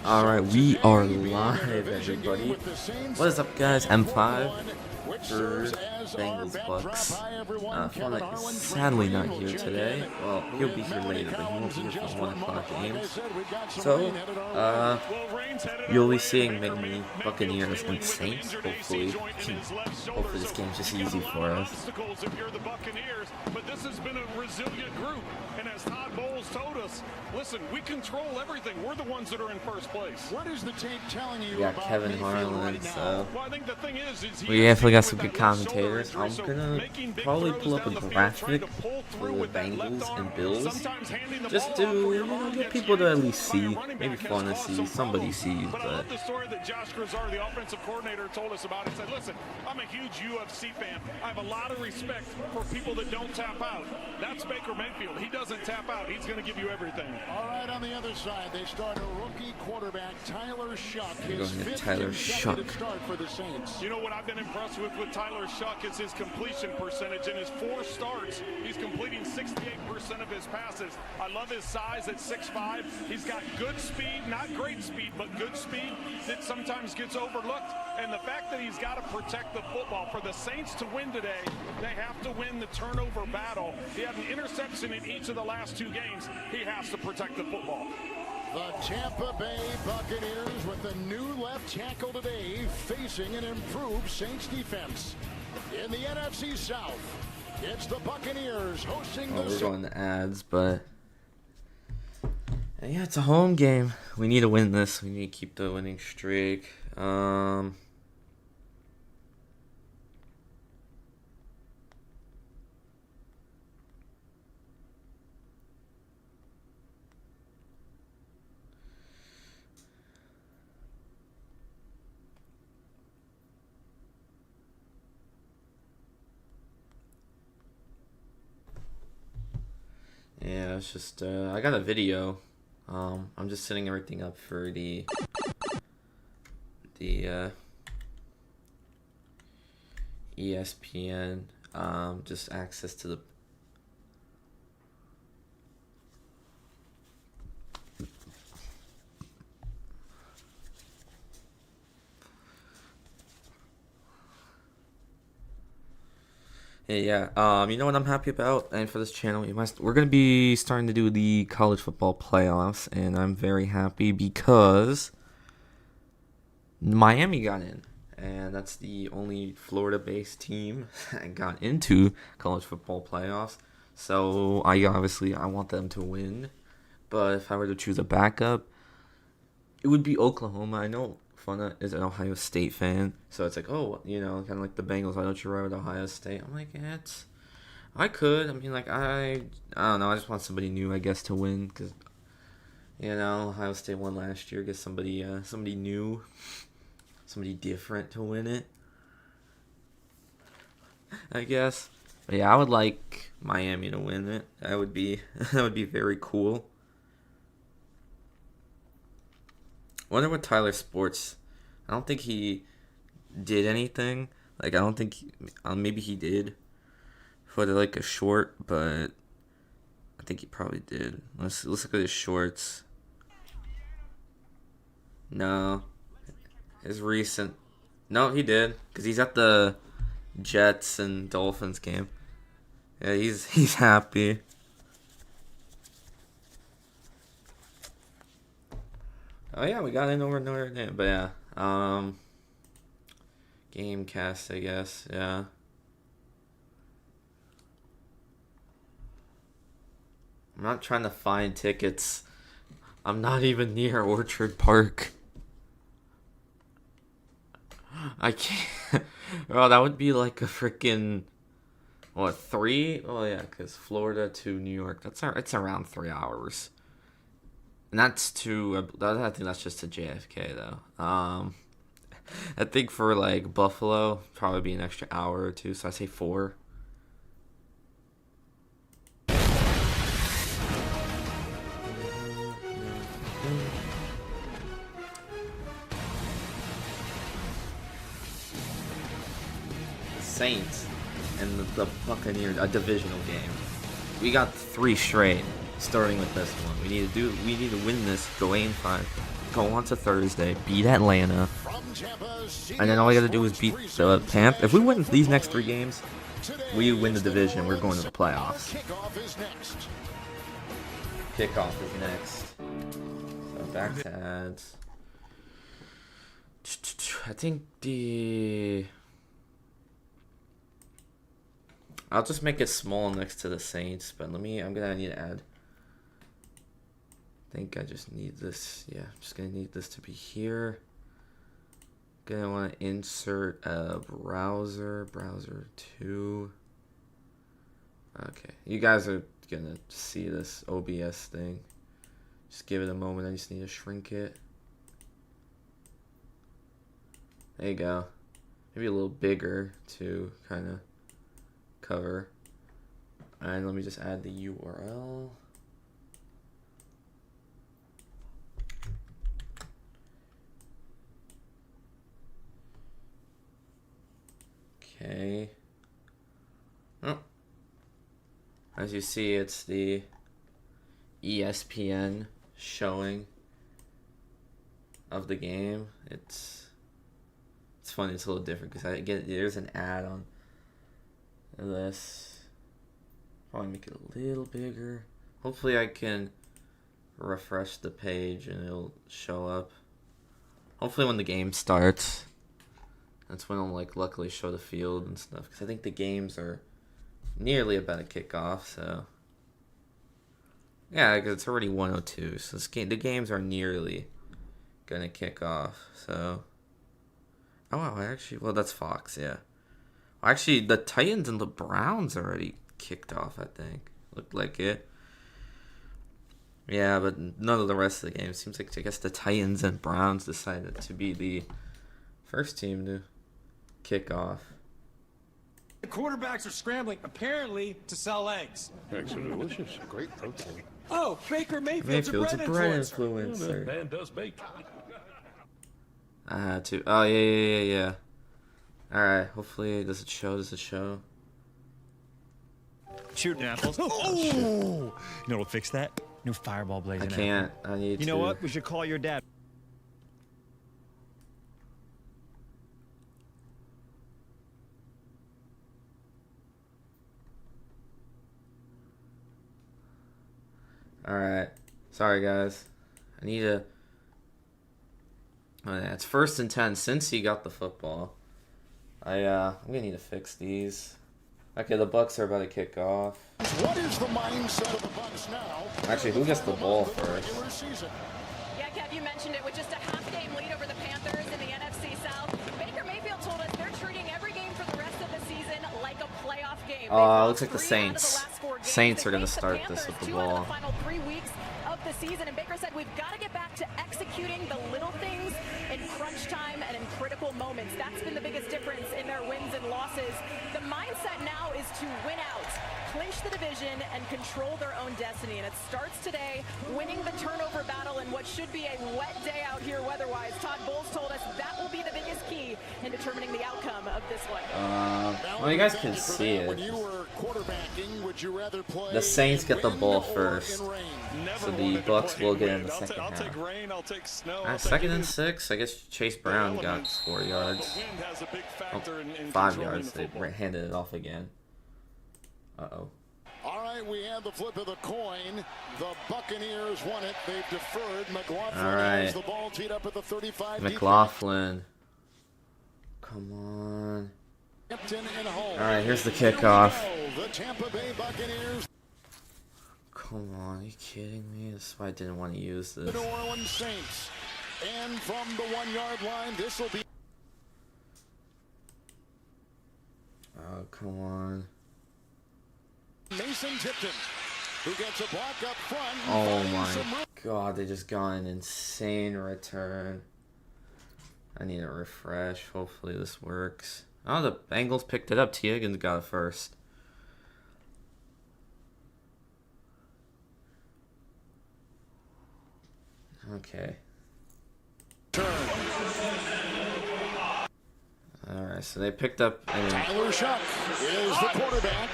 Alright, we are live, everybody. What is up, guys? M5 for Bengals Bucs. Fauna is sadly not here today. Well, he'll be here later, but he won't be here for 1 o'clock games. So, you'll be seeing mainly Buccaneers and Saints, hopefully. Hopefully this game's just easy for us. But this has been a resilient group, and as Todd Bowles told us, listen, we control everything. We're the ones that are in first place. What is the tape telling you? We got Kevin Harlan, so well, I think the thing is we definitely got some good commentators. I'm gonna probably pull up a graphic for the Bengals and Bills, just to get people to at least see, maybe fun to see, somebody sees. But I love the story that Josh Grisar, the offensive coordinator, told us about. He said, listen, I'm a huge UFC fan. I have a lot of respect for people that don't tap out. That's Baker Mayfield. He doesn't tap out. He's going to give you everything. All right, on the other side, they start a rookie quarterback, Tyler Shuck. His Tyler Shuck. Start for the Saints. You know what I've been impressed with Tyler Shuck is his completion percentage. In his 4 starts, he's completing 68% of his passes. I love his size at 6'5". He's got good speed, not great speed, but good speed that sometimes gets overlooked. And the fact that he's got to protect the football. For the Saints to win today, they have to win the turnover battle. He had an interception in each of the last 2 games. He has to protect the football. The Tampa Bay Buccaneers with a new left tackle today, facing an improved Saints defense. In the NFC South, it's the Buccaneers hosting the... We're going to ads, but... yeah, it's a home game. We need to win this. We need to keep the winning streak. Yeah, it's just, I got a video. I'm just setting everything up for the ESPN, just access to the yeah, you know what I'm happy about, and for this channel, we're gonna be starting to do the college football playoffs, and I'm very happy because Miami got in, and that's the only Florida-based team that got into college football playoffs. So I want them to win, but if I were to choose a backup, it would be Oklahoma. I know Funa is an Ohio State fan, so it's like, oh, you know, kind of like the Bengals. Why don't you ride with Ohio State? I'm like, yeah, I could. I mean, like, I don't know. I just want somebody new, I guess, to win, because, you know, Ohio State won last year. Get somebody new, somebody different to win it, I guess. But yeah, I would like Miami to win it. That would be very cool. Wonder what Tyler Sports. I don't think he did anything. Like, I don't think maybe he did for like a short, but I think he probably did. Let's look at his shorts. No, his recent. No, he did, because he's at the Jets and Dolphins game. Yeah, he's happy. Oh yeah, we got in over Notre Dame, but yeah, Gamecast, I guess, yeah. I'm not trying to find tickets. I'm not even near Orchard Park. I can't. Oh, that would be like a freaking, what, 3? Oh yeah, because Florida to New York, it's around 3 hours. And that's I think that's just to JFK, though. I think for, like, Buffalo, probably be an extra hour or 2, so I say 4. Saints and the Buccaneers, a divisional game. We got 3 straight. starting with this one. We need to win this. Go 8-5. Go on to Thursday. Beat Atlanta. And then all we got to do is beat the Panthers. If we win these next 3 games, we win the division. We're going to the playoffs. Kickoff is next. So back to ads. I think I'll just make it small next to the Saints, but I'm gonna need to add. I think I just need this. Yeah, I'm just gonna need this to be here. Gonna want to insert a browser 2. Okay, you guys are gonna see this OBS thing. Just give it a moment. I just need to shrink it. There you go. Maybe a little bigger to kind of cover. And let me just add the URL. Okay. Oh. As you see, it's the ESPN showing of the game. It's funny, it's a little different because there's an ad on this. Probably make it a little bigger. Hopefully I can refresh the page and it'll show up. Hopefully when the game starts, that's when it'll luckily show the field and stuff. Because I think the games are nearly about to kick off, so yeah, because it's already 1:02, so the games are nearly gonna kick off. So well, that's Fox, yeah. Actually, the Titans and the Browns already kicked off, I think. Looked like it. Yeah, but none of the rest of the games. Seems like, I guess, the Titans and Browns decided to be the first team to kick off. The quarterbacks are scrambling, apparently, to sell eggs. Eggs are delicious. Great protein. Oh, Baker Mayfield's a bread influencer. That man does bake. I had to. Oh, yeah. Alright, hopefully, does it show? Shooting apples. Oh! You know what'll fix that? New fireball blazing. I can't. I need to. You know what? We should call your dad. Alright. Sorry, guys. I need to. Oh, yeah, it's 1st and 10 since he got the football. I'm gonna need to fix these. Okay, the Bucs are about to kick off. What is the mindset of the Bucs now? Actually, who gets the ball first? Yeah, Kev, you mentioned it. With just a half-game lead over the Panthers in the NFC South, Baker Mayfield told us they're treating every game for the rest of the season like a playoff game. Looks like the Saints. Saints are gonna start this with the ball. The final 3 weeks of the season, and Baker said we've got to get back to executing the little things in crunch time and in critical moments. That's been the biggest difference in their wins and losses. The mindset now is to win out, clinch the division, and control their own destiny. And it starts today, winning the turnover battle in what should be a wet day out here weather-wise. Todd Bowles told us that will be the biggest key in determining the outcome of this one. Well, you guys can see it. The Saints get the ball first, so the Bucs will get in the second half. 2nd and 6. I guess Chase Brown got 4 yards. 5 yards. They handed it off again. Uh-oh. All right, we have the flip of the coin. The Buccaneers won it. They've deferred. McLaughlin has the ball teed up at the 35. McLaughlin. Come on. All right, here's the kickoff. The Tampa Bay Buccaneers. Come on, are you kidding me? That's why I didn't want to use this. The New Orleans Saints. And from the 1-yard line, this will be. Oh, come on. Mason Tipton, who gets a block up front. Oh my God, they just got an insane return. I need a refresh. Hopefully this works. Oh, the Bengals picked it up. T. Higgins got it first. Okay. Alright, so they picked up. Tyler Shuck is the quarterback.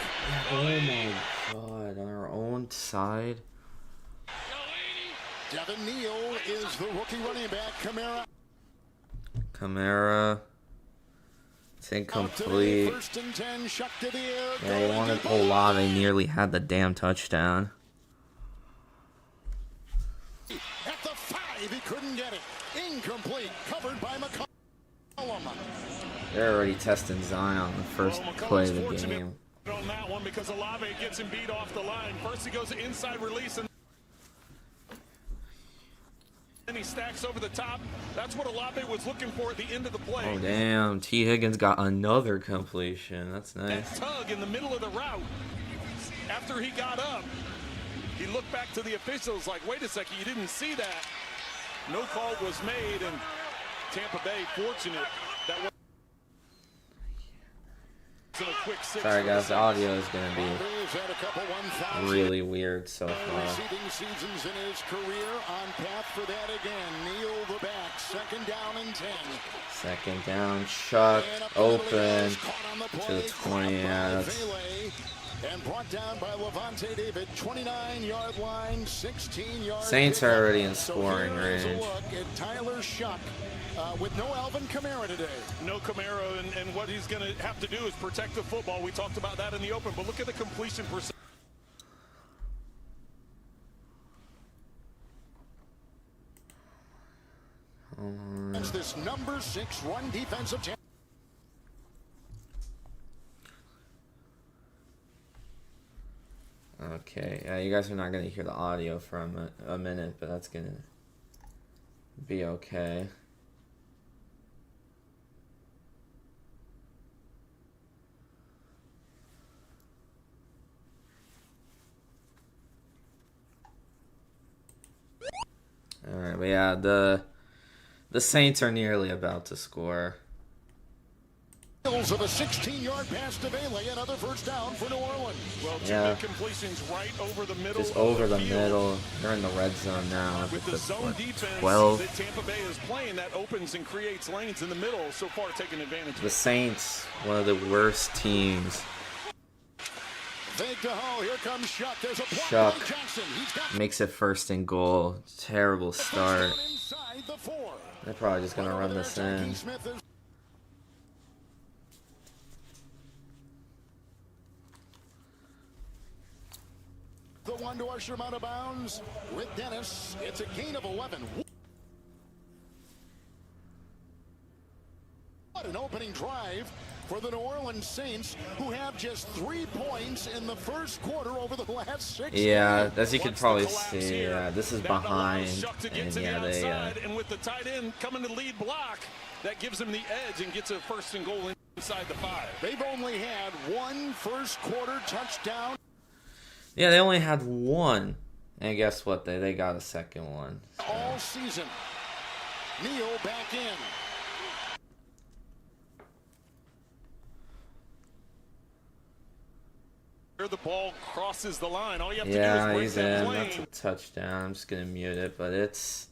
Oh my God, on our own side. Devin Neal is the rookie running back. Kamara. It's incomplete. First and 10, shuck to the air. Yeah, he wanted Olave nearly had the damn touchdown. At the 5, he couldn't get it. Incomplete, covered by McCollum. They're already testing Zion the first play of the game. On that one because Olave gets him beat off the line. First he goes inside release and then he stacks over the top. That's what Olave was looking for at the end of the play. Oh damn, T. Higgins got another completion. That's nice. That tug in the middle of the route. After he got up, he looked back to the officials like, wait a second, you didn't see that. No call was made, and Tampa Bay fortunate that was a quick six. Sorry guys, the audio is gonna be really weird so far. Receiving seasons in his career, on path for that again. Neal the back, second down and 10. Second down, Chuck, open to the 20. Yeah, that's... And brought down by Levante David, 29-yard line, 16-yard. Saints are already in scoring range. Look at Tyler Shuck with no Alvin Kamara today. No Kamara, and what he's going to have to do is protect the football. We talked about that in the open, but look at the completion percentage. It's this number 6 run defensive team. Okay, you guys are not going to hear the audio for a minute, but that's going to be okay. Alright, but yeah, the Saints are nearly about to score. Of a 16-yard pass to Bailey, another first down for New Orleans. Well, yeah, completions right over the middle. just over the middle. They're in the red zone now. With the zone defense 12. that Tampa Bay is playing, that opens and creates lanes in the middle. So far, taking advantage of The Saints, one of the worst teams. Fake to Hall. Here comes Shuck. There's a block Shuck by Jackson. He's got makes it first and goal. Terrible start. inside the 4. They're probably just gonna run this in. Smith is the one to usher him out of bounds with Dennis. It's a gain of 11. What an opening drive for the New Orleans Saints, who have just 3 points in the first quarter over the last 6 Yeah, games. as you can probably see, this is behind, and yeah, they and with the tight end coming to lead block, that gives him the edge and gets a first and goal inside the 5. They've only had one first quarter touchdown. yeah, they only had one, and guess what? They got a second one. So. All season. Neal back in. The ball crosses the line. All you have to Yeah, do is he's break that in. plane. That's a touchdown. I'm just gonna mute it, but it's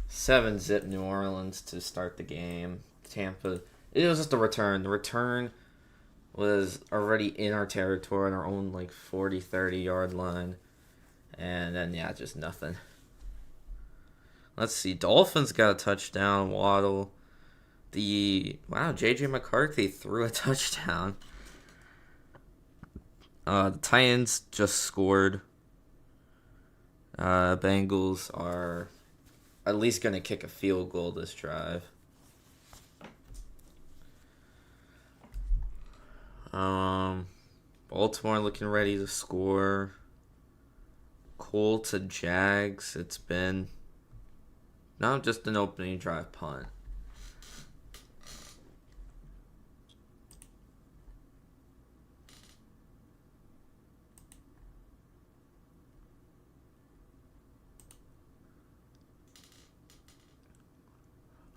7-zip New Orleans to start the game. Tampa. It was just a return. The return was already in our territory on our own like 40, 30-yard line, and then yeah, just nothing. Let's see. Dolphins got a touchdown. Waddle. JJ McCarthy threw a touchdown. The Titans just scored. Bengals are at least going to kick a field goal this drive. Baltimore looking ready to score. Colts to Jags. It's been not just an opening drive punt.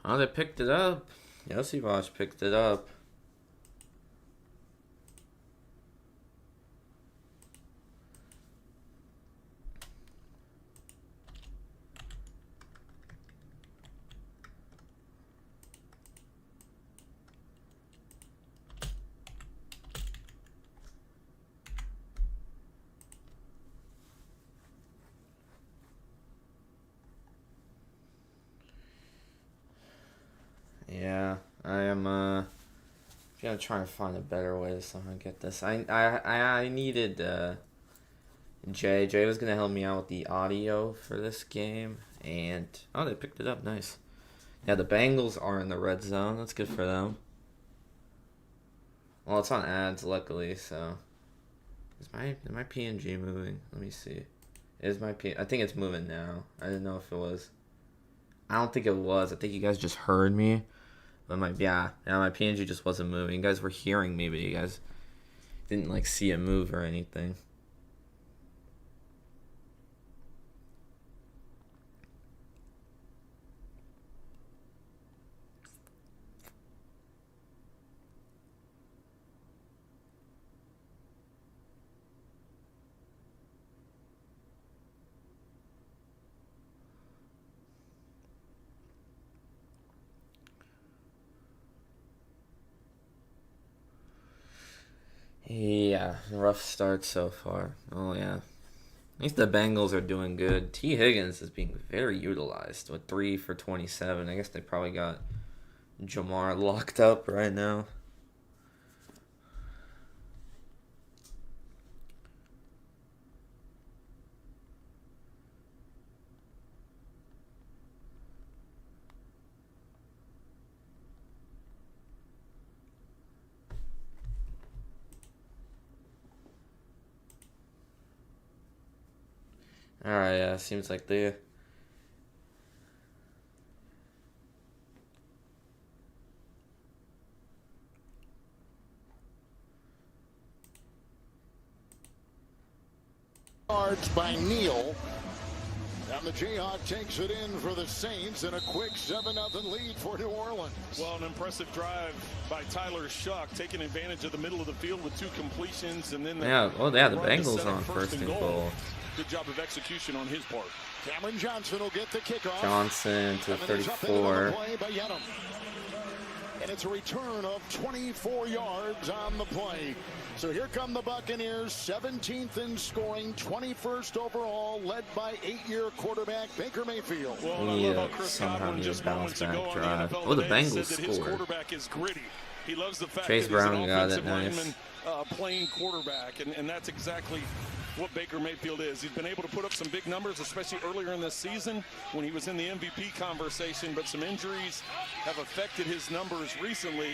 Oh, they picked it up. Yosivas picked it up. gonna try and find a better way to somehow get this. I needed Jay. Jay was gonna help me out with the audio for this game, and oh, they picked it up. Nice. Yeah, the Bengals are in the red zone. That's good for them. Well, it's on ads, luckily. So, is my PNG moving? Let me see. Is my I think it's moving now. I didn't know if it was. I don't think it was. I think you guys just heard me. But my PNG just wasn't moving. You guys were hearing me, but you guys didn't like see it move or anything. Yeah, rough start so far. Oh, yeah. At least the Bengals are doing good. T. Higgins is being very utilized with 3 for 27. I guess they probably got Jamar locked up right now. Alright, yeah, seems like they... Yards by Neal. And the Jayhawk takes it in for the Saints in a quick 7-0 lead for New Orleans. Well, an impressive drive by Tyler Shuck, taking advantage of the middle of the field with 2 completions, and then the Bengals are on first and goal. Good job of execution on his part. Cameron Johnson will get the kickoff. Johnson to 34. And it's a return of 24 yards on the play. So here come the Buccaneers, 17th in scoring, 21st overall, led by 8-year quarterback Baker Mayfield. Well, I love how Chris Godwin just moments ago on the NFL the today Bengals said that his scored. quarterback is gritty. He loves the fact Chase that he's Brown an got offensive it, nice. lineman playing quarterback, and that's exactly what Baker Mayfield is. He's been able to put up some big numbers, especially earlier in this season when he was in the MVP conversation, but some injuries have affected his numbers recently.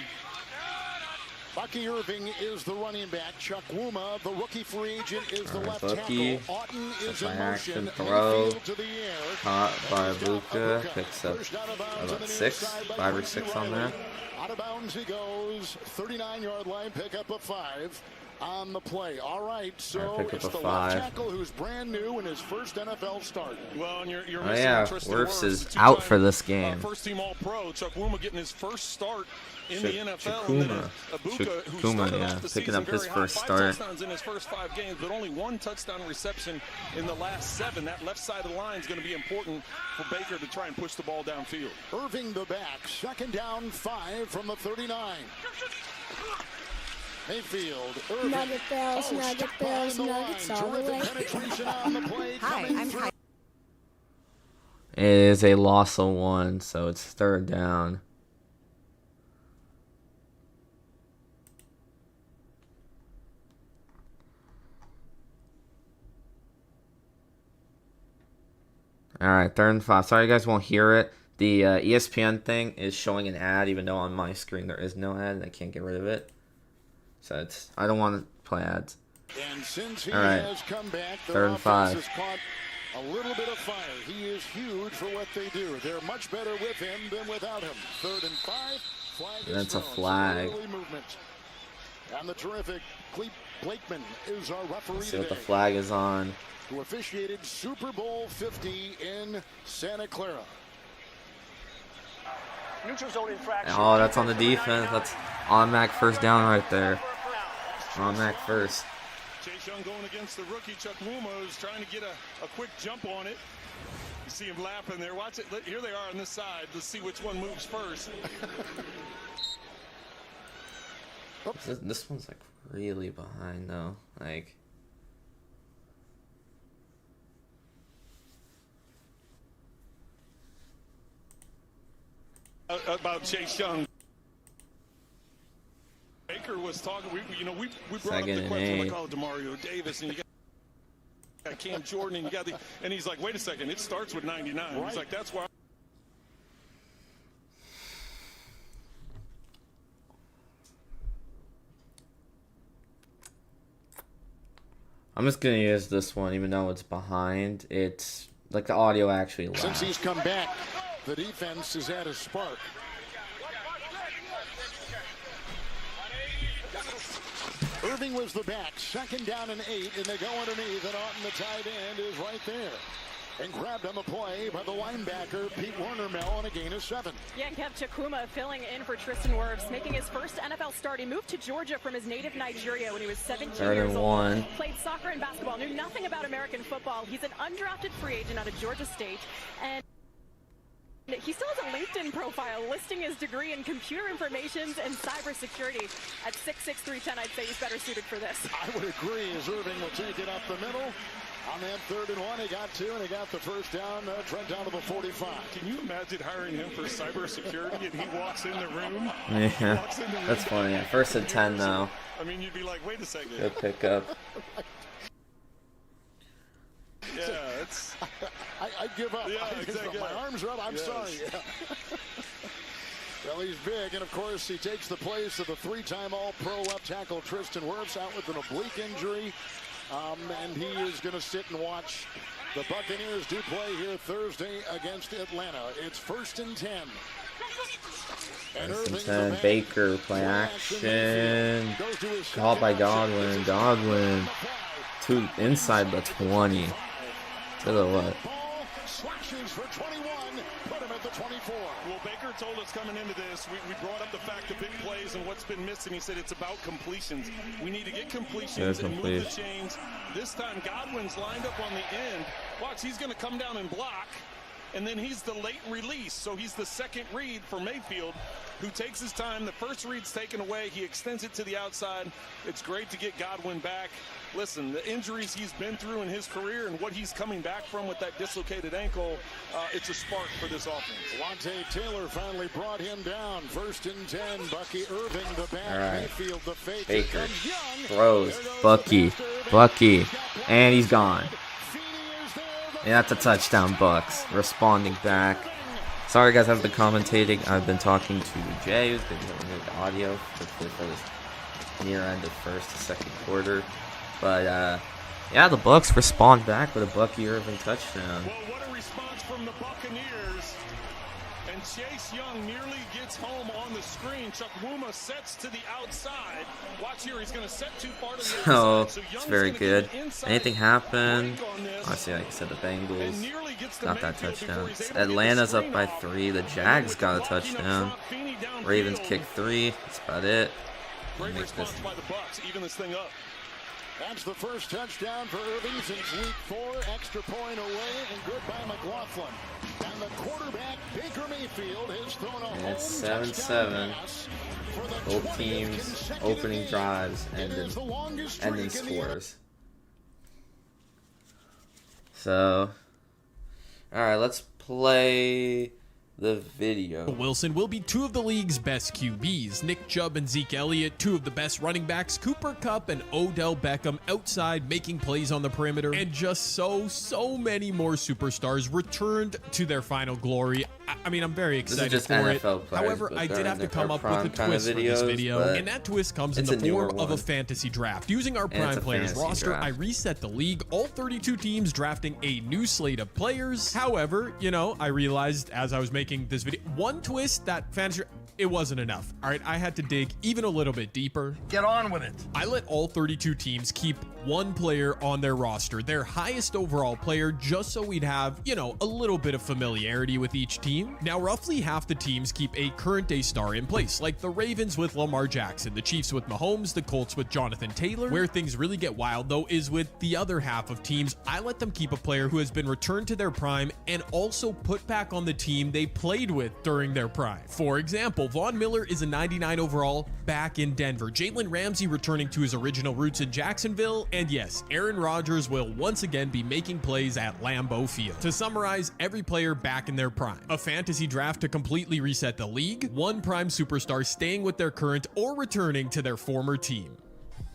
Bucky Irving is the running back. Chuck Wuma, the rookie free agent, is the left Bucky, tackle. Otten is in action motion. throw. To the air. Caught by Bucca. Picks up about 5 or 6 on that. Out of bounds he goes. 39-yard line, pick up a 5 on the play. All right, so it's the left tackle who's brand new in his first NFL start. Well, and you're oh yeah, Wirfs is out for this game. First team All-Pro. Chuck Wuma getting his first start in the NFL. Chukuma, picking up his first start. 5 touchdowns in his first 5 games, but only 1 touchdown reception in the last 7. That left side of the line is going to be important for Baker to try and push the ball downfield. Irving the back, 2nd down 5 from the 39. Mayfield, Irving. Nugget Bells, Nugget Bells, Nuggets all the way. Hi, I'm Ty. It is a loss of 1, so it's 3rd down. Alright, 3rd and 5. Sorry you guys won't hear it. The ESPN thing is showing an ad, even though on my screen there is no ad, and I can't get rid of it. So I don't want to play ads. And since he All right. has come back, 3rd and 5. has caught a little bit of fire. He is huge for what they do. They're much better with him than without him. 3rd and 5. Flag That's a thrown. flag. Early movement. And the terrific Cleve Blakeman is our referee Let's see what today, the flag is on. who officiated Super Bowl 50 in Santa Clara. Oh, that's on the defense. That's automatic first down right there. Automatic first. Chase Young going against the rookie Chuck Wuma, who's trying to get a quick jump on it. You see him laughing there. Watch it. Here they are on this side. Let's see which one moves first. This one's like really behind though. Like. About Chase Young. was talking. We brought Second up the and question 8. like, oh, Demario Davis, and you got Cam Jordan, and you got and he's like, wait a second, it starts with 99. He's like, that's why. I'm just gonna use this one, even though it's behind. It's like the audio actually lags. Since he's come back, the defense has had a spark. Irving was the back, 2nd down and 8, and they go underneath, and Auton, the tight end, is right there. And grabbed on the play by the linebacker, Pete Werner-Mel, on a gain of 7. Yeah, Kev Chakuma filling in for Tristan Wirfs, making his first NFL start. He moved to Georgia from his native Nigeria when he was 17 years old. Played soccer and basketball, knew nothing about American football. He's an undrafted free agent out of Georgia State, and he still has a LinkedIn profile listing his degree in computer information and cybersecurity. At 6'6", 310, I'd say he's better suited for this. I would agree, as Irving will take it up the middle. On that 3rd and 1, he got 2, and he got the first down, Trent down to the 45. Can you imagine hiring him for cybersecurity and he walks in the room? Yeah, that's funny. Yeah, 1st and 10 though. I mean, you'd be like, wait a second. Good pickup. Yeah, it's. I give up. Yeah, I give exactly. up. My arms are up. I'm sorry. Yeah. Well, he's big, and of course, he takes the place of the 3-time All-Pro left tackle Tristan Wirfs, out with an oblique injury. And he is going to sit and watch the Buccaneers do play here Thursday against Atlanta. It's 1st and 10. And 1st and 10. Baker play action. Caught by Godwin. Godwin to inside the 20. To the what? Slashes for 21. Put him at the 24. Well, Baker told us coming into this, we brought up the fact of big plays and what's been missing. He said it's about completions. We need to get completions and move the chains. This time, Godwin's lined up on the end. Watch, he's going to come down and block. And then he's the late release. So he's the second read for Mayfield, who takes his time. The first read's taken away. He extends it to the outside. It's great to get Godwin back. Listen, the injuries he's been through in his career and what he's coming back from with that dislocated ankle, it's a spark for this offense. Lante Taylor finally brought him down. 1st and 10. Bucky Irving, the back. All right. Mayfield, the fake. Baker throws. Bucky. And he's gone. And that's a touchdown, Bucs. Responding back. Sorry, guys, I've been commentating. I've been talking to Jay, who's been getting the audio for this near end of 1st to 2nd quarter. But, yeah, the Bucs respond back with a Bucky Irving touchdown. Well, what a response from the Buccaneers. And Chase Young nearly gets home on the screen. Chukwuma sets to the outside. Watch here, he's going to set too far to the outside. So it's very good. Anything happen? Obviously, like I said, the Bengals got that touchdown. Atlanta's up by 3. The Jags got a touchdown. Ravens kick 3. That's about it. Great response by the Bucs, even this thing up. That's the first touchdown for Irving since week 4. Extra point away and good by McLaughlin. And the quarterback, Baker Mayfield, has thrown a home touchdown 7-7. pass for the Both 20th teams consecutive opening game. drives It is the longest ending streak in the scores. So, alright, let's play the video. Wilson will be 2 of the league's best QBs. Nick Chubb and Zeke Elliott, 2 of the best running backs. Cooper Kupp and Odell Beckham outside making plays on the perimeter. And just so many more superstars returned to their final glory. I mean, I'm very excited just for NFL it. players, However, but I they're did in have to their come up with a prime kind of twist for this videos, video. but And that twist comes in it's the a newer form of a one. fantasy draft. Using our And prime it's a players fantasy roster, draft. I reset the league, all 32 teams drafting a new slate of players. However, you know, I realized as I was making this video, one twist that fantasy, it wasn't enough. All right, I had to dig even a little bit deeper. Get on with it. I let all 32 teams keep one player on their roster, their highest overall player, just so we'd have, you know, a little bit of familiarity with each team. Now, roughly half the teams keep a current day star in place, like the Ravens with Lamar Jackson, the Chiefs with Mahomes, the Colts with Jonathan Taylor. Where things really get wild, though, is with the other half of teams. I let them keep a player who has been returned to their prime and also put back on the team they played with during their prime. For example, Von Miller is a 99 overall back in Denver. Jalen Ramsey returning to his original roots in Jacksonville, and yes, Aaron Rodgers will once again be making plays at Lambeau Field. To summarize, every player back in their prime. A fantasy draft to completely reset the league. One prime superstar staying with their current or returning to their former team.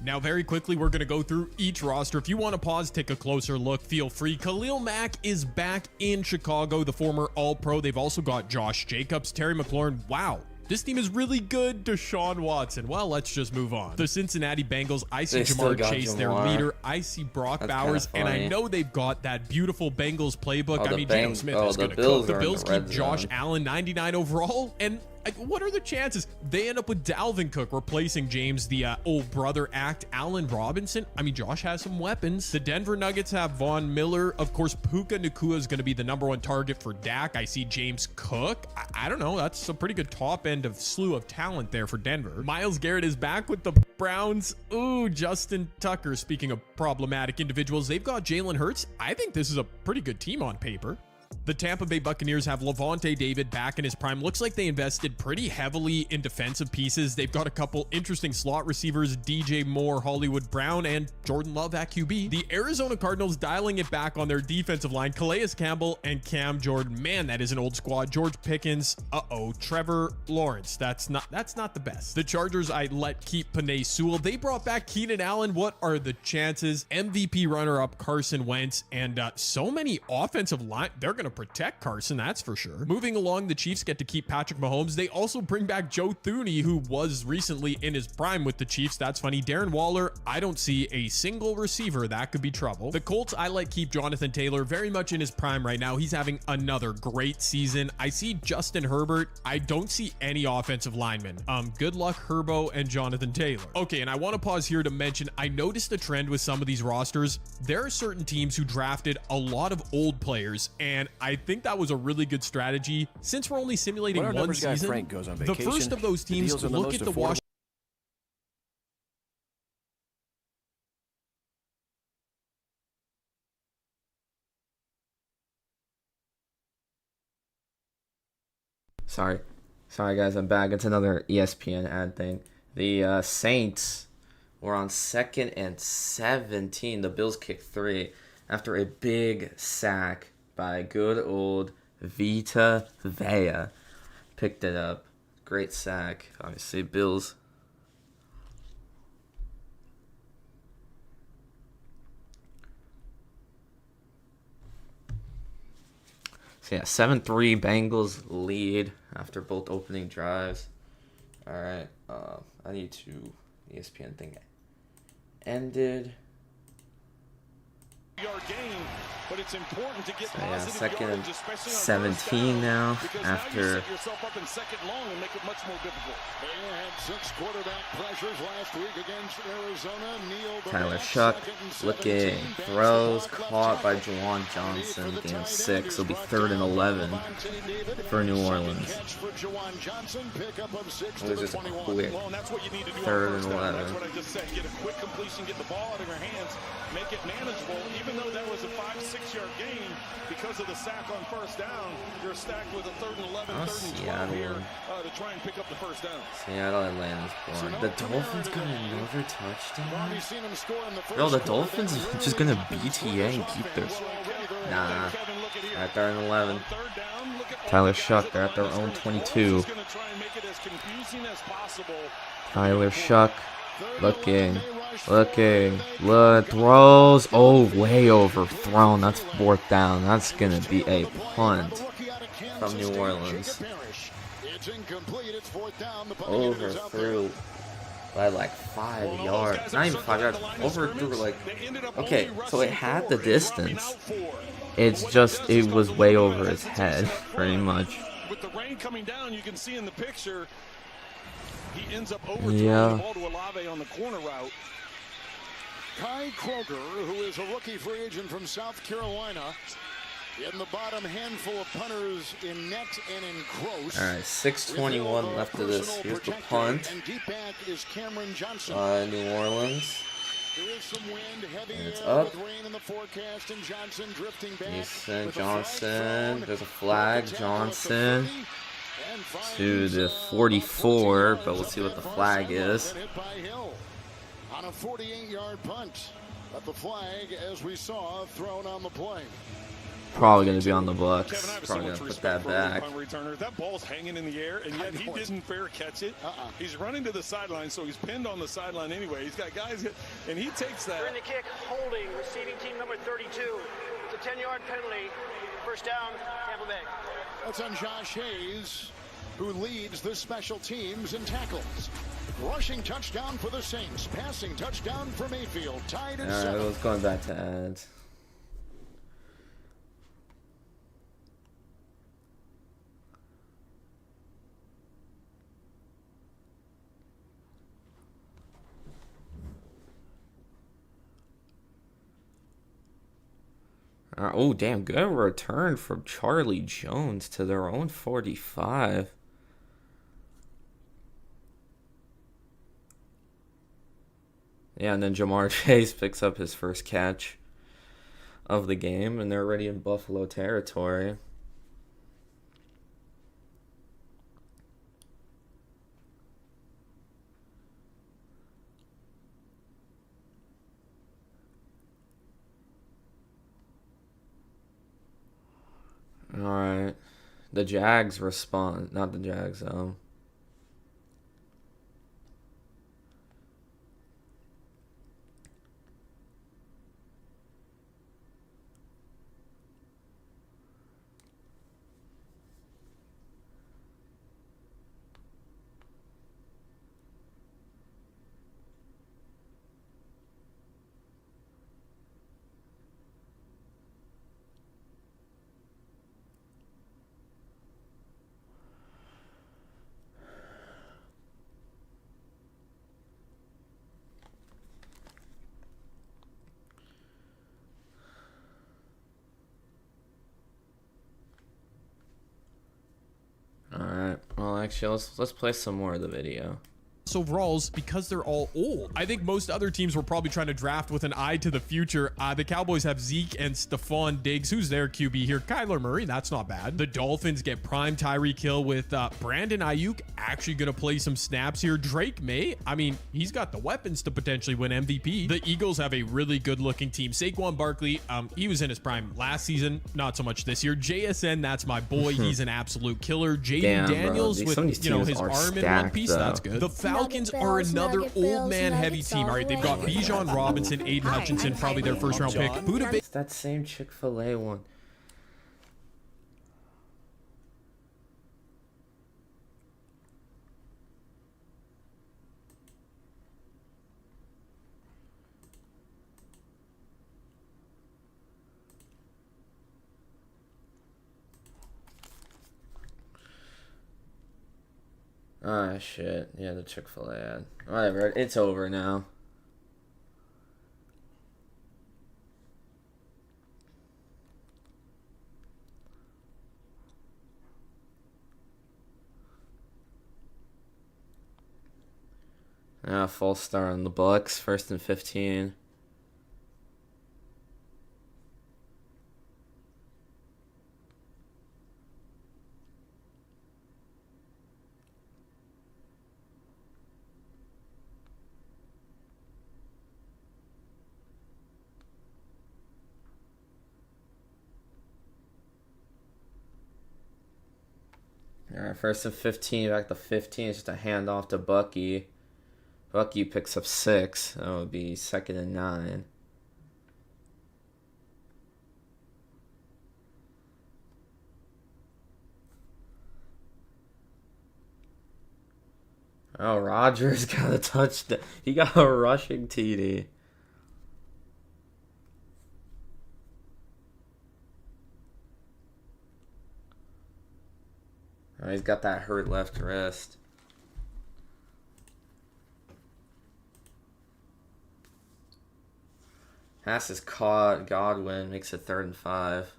Now, very quickly, we're going to go through each roster. If you want to pause, take a closer look, feel free. Khalil Mack is back in Chicago, the former All-Pro. They've also got Josh Jacobs, Terry McLaurin. Wow. This team is really good. Deshaun Watson. Well, let's just move on. The Cincinnati Bengals, I see Jamar Chase, their leader. I see Brock Bowers, and I know they've got that beautiful Bengals playbook. I mean, Geno Smith is going to cook. The Bills keep Josh Allen, 99 overall, and what are the chances they end up with Dalvin Cook replacing James, the old brother act, Allen Robinson? I mean, Josh has some weapons. The Denver Nuggets have Von Miller. Of course, Puka Nacua is going to be the #1 target for Dak. I see James Cook. I don't know. That's a pretty good top end of slew of talent there for Denver. Myles Garrett is back with the Browns. Ooh, Justin Tucker. Speaking of problematic individuals, they've got Jalen Hurts. I think this is a pretty good team on paper. The Tampa Bay Buccaneers have Levante David back in his prime. Looks like they invested pretty heavily in defensive pieces. They've got a couple interesting slot receivers, DJ Moore, Hollywood Brown, and Jordan Love at QB. The Arizona Cardinals dialing it back on their defensive line. Calais Campbell and Cam Jordan. Man, that is an old squad. George Pickens. Trevor Lawrence. That's not the best. The Chargers, I let keep Penei Sewell. They brought back Keenan Allen. What are the chances? MVP runner-up Carson Wentz, and so many offensive line. They're going to protect Carson, that's for sure. Moving along, the Chiefs get to keep Patrick Mahomes. They also bring back Joe Thuney, who was recently in his prime with the Chiefs. That's funny. Darren Waller, I don't see a single receiver that could be trouble. The Colts, I like keep Jonathan Taylor, very much in his prime right now. He's having another great season. I see Justin Herbert. I don't see any offensive linemen. Good luck, Herbo and Jonathan Taylor. Okay, and I want to pause here to mention, I noticed a trend with some of these rosters. There are certain teams who drafted a lot of old players, and I think that was a really good strategy. Since we're only simulating one season, Frank goes on vacation, the first of those teams look at the Washington. Sorry guys, I'm back. It's another ESPN ad thing. The Saints were on 2nd and 17. The Bills kicked 3 after a big sack by good old Vita Vea. Picked it up. Great sack. Obviously, Bills. So yeah, 7-3 Bengals lead after both opening drives. Alright, I need to... ESPN thing ended. Game, but it's important to get so yeah, 2nd and 17 now after Tyler Shuck looking, throws caught by Juwan Johnson. Game 6 will be 3rd and 11 for New Orleans. It was just a quick 3rd and 11. Get a quick completion, get the ball out of your hands, make it manageable. Even though that was a 5-6 yard gain, because of the sack on first down, you're stacked with a 3rd and 11, 3rd and 12 here to try and pick up the first down. Seattle, Atlanta's born. The Dolphins got another touchdown? Bro, the Dolphins are just going to BTA and keep their... Nah. At 3rd and 11. Tyler Shuck, they're at their own 22. Tyler Shuck looking, throws, way overthrown. That's 4th down. That's gonna be a punt from New Orleans. Overthrew by like 5 yards, not even 5 yards. Overthrew okay, so it had the distance. It's just it was way over his head, pretty much. With the rain coming down, you can see in the picture. He ends up overthrowing the ball to Olave on the corner route. Kai Kroger, who is a rookie free agent from South Carolina, in the bottom handful of punters in net and in gross. All right, 6:21 left of this. Here's the punt. And deep back is Cameron Johnson. New Orleans. There is some wind, heavy and it's up. with rain in the forecast, and Johnson drifting back. Decent. Johnson. There's a flag. Johnson to the 44, but we'll see what the flag is. On a 48-yard punt. But the flag, as we saw, thrown on the play. Probably going to be on the Bucs. Kevin, I have so Probably much going to put respect that for back. punt returner. That ball's hanging in the air, and yet he didn't fair catch it. He's running to the sideline, so he's pinned on the sideline anyway. He's got guys, and he takes that. During the kick, holding, receiving team number 32. It's a 10-yard penalty. First down, Tampa Bay. That's on Josh Hayes, who leads the special teams in tackles. Rushing touchdown for the Saints. Passing touchdown for Mayfield. Tied at 7. Alright, let's go back to ads. Oh, damn. Good return from Charlie Jones to their own 45. Yeah, and then Jamar Chase picks up his first catch of the game, and they're already in Buffalo territory. Alright. The Jags respond. Not the Jags, Alright. Well, actually, let's play some more of the video. Overalls because they're all old. I think most other teams were probably trying to draft with an eye to the future. The Cowboys have Zeke and Stephon Diggs. Who's their QB here? Kyler Murray. That's not bad. The Dolphins get prime Tyreek Hill with Brandon Ayuk actually going to play some snaps here. Drake May. I mean, he's got the weapons to potentially win MVP. The Eagles have a really good looking team. Saquon Barkley, he was in his prime last season. Not so much this year. JSN, that's my boy. He's an absolute killer. Jaden Daniels with, his arm in one piece. Though. That's good. The Falcons are another old man heavy team. All right, they've got Bijan Robinson, Aiden Hutchinson, probably their first round pick. It's that same Chick-fil-A one. Ah, shit. Yeah, the Chick-fil-A ad. Whatever, it's over now. False start on the Bucs, 1st and 15. Alright, 1st and 15, back to 15, it's just a handoff to Bucky. Bucky picks up 6, that would be 2nd and 9. Oh, Rodgers got a touchdown. He got a rushing TD. Oh, he's got that hurt left wrist. Pass is caught. Godwin makes it 3rd and 5.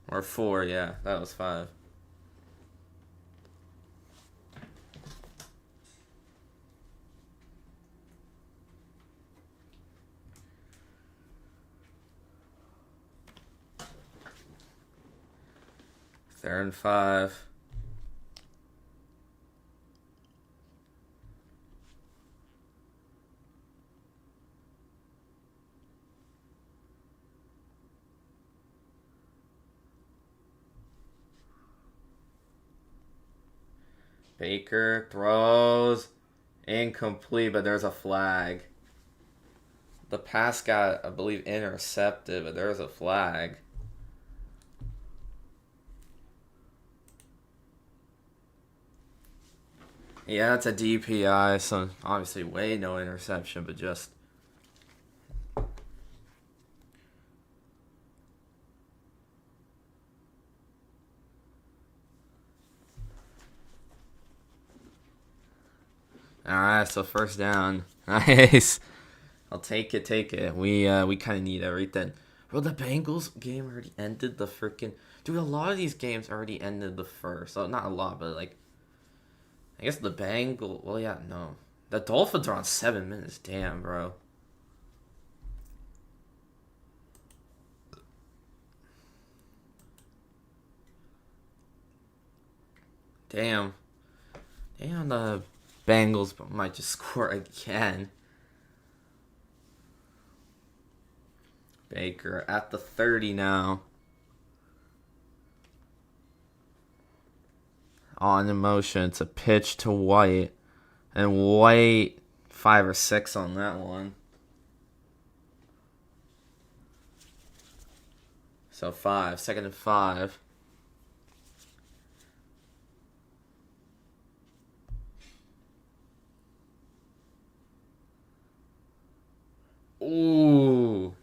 Or 4, yeah. That was 5. Third and 5. Baker throws. Incomplete, but there's a flag. The pass got, I believe, intercepted, but there's a flag. Yeah, it's a DPI, so obviously way no interception, but just... Alright, so first down. Nice. I'll take it. We kind of need everything. Bro, the Bengals game already ended the freaking... Dude, a lot of these games already ended the first. So, not a lot, but like... I guess the Bengals... Well, yeah, no. The Dolphins are on 7 minutes. Damn, bro. Damn, the Bengals might just score again. Baker at the 30 now. On in motion. It's a pitch to White. And White, 5 or 6 on that one. So 5. 2nd and 5. Ooh.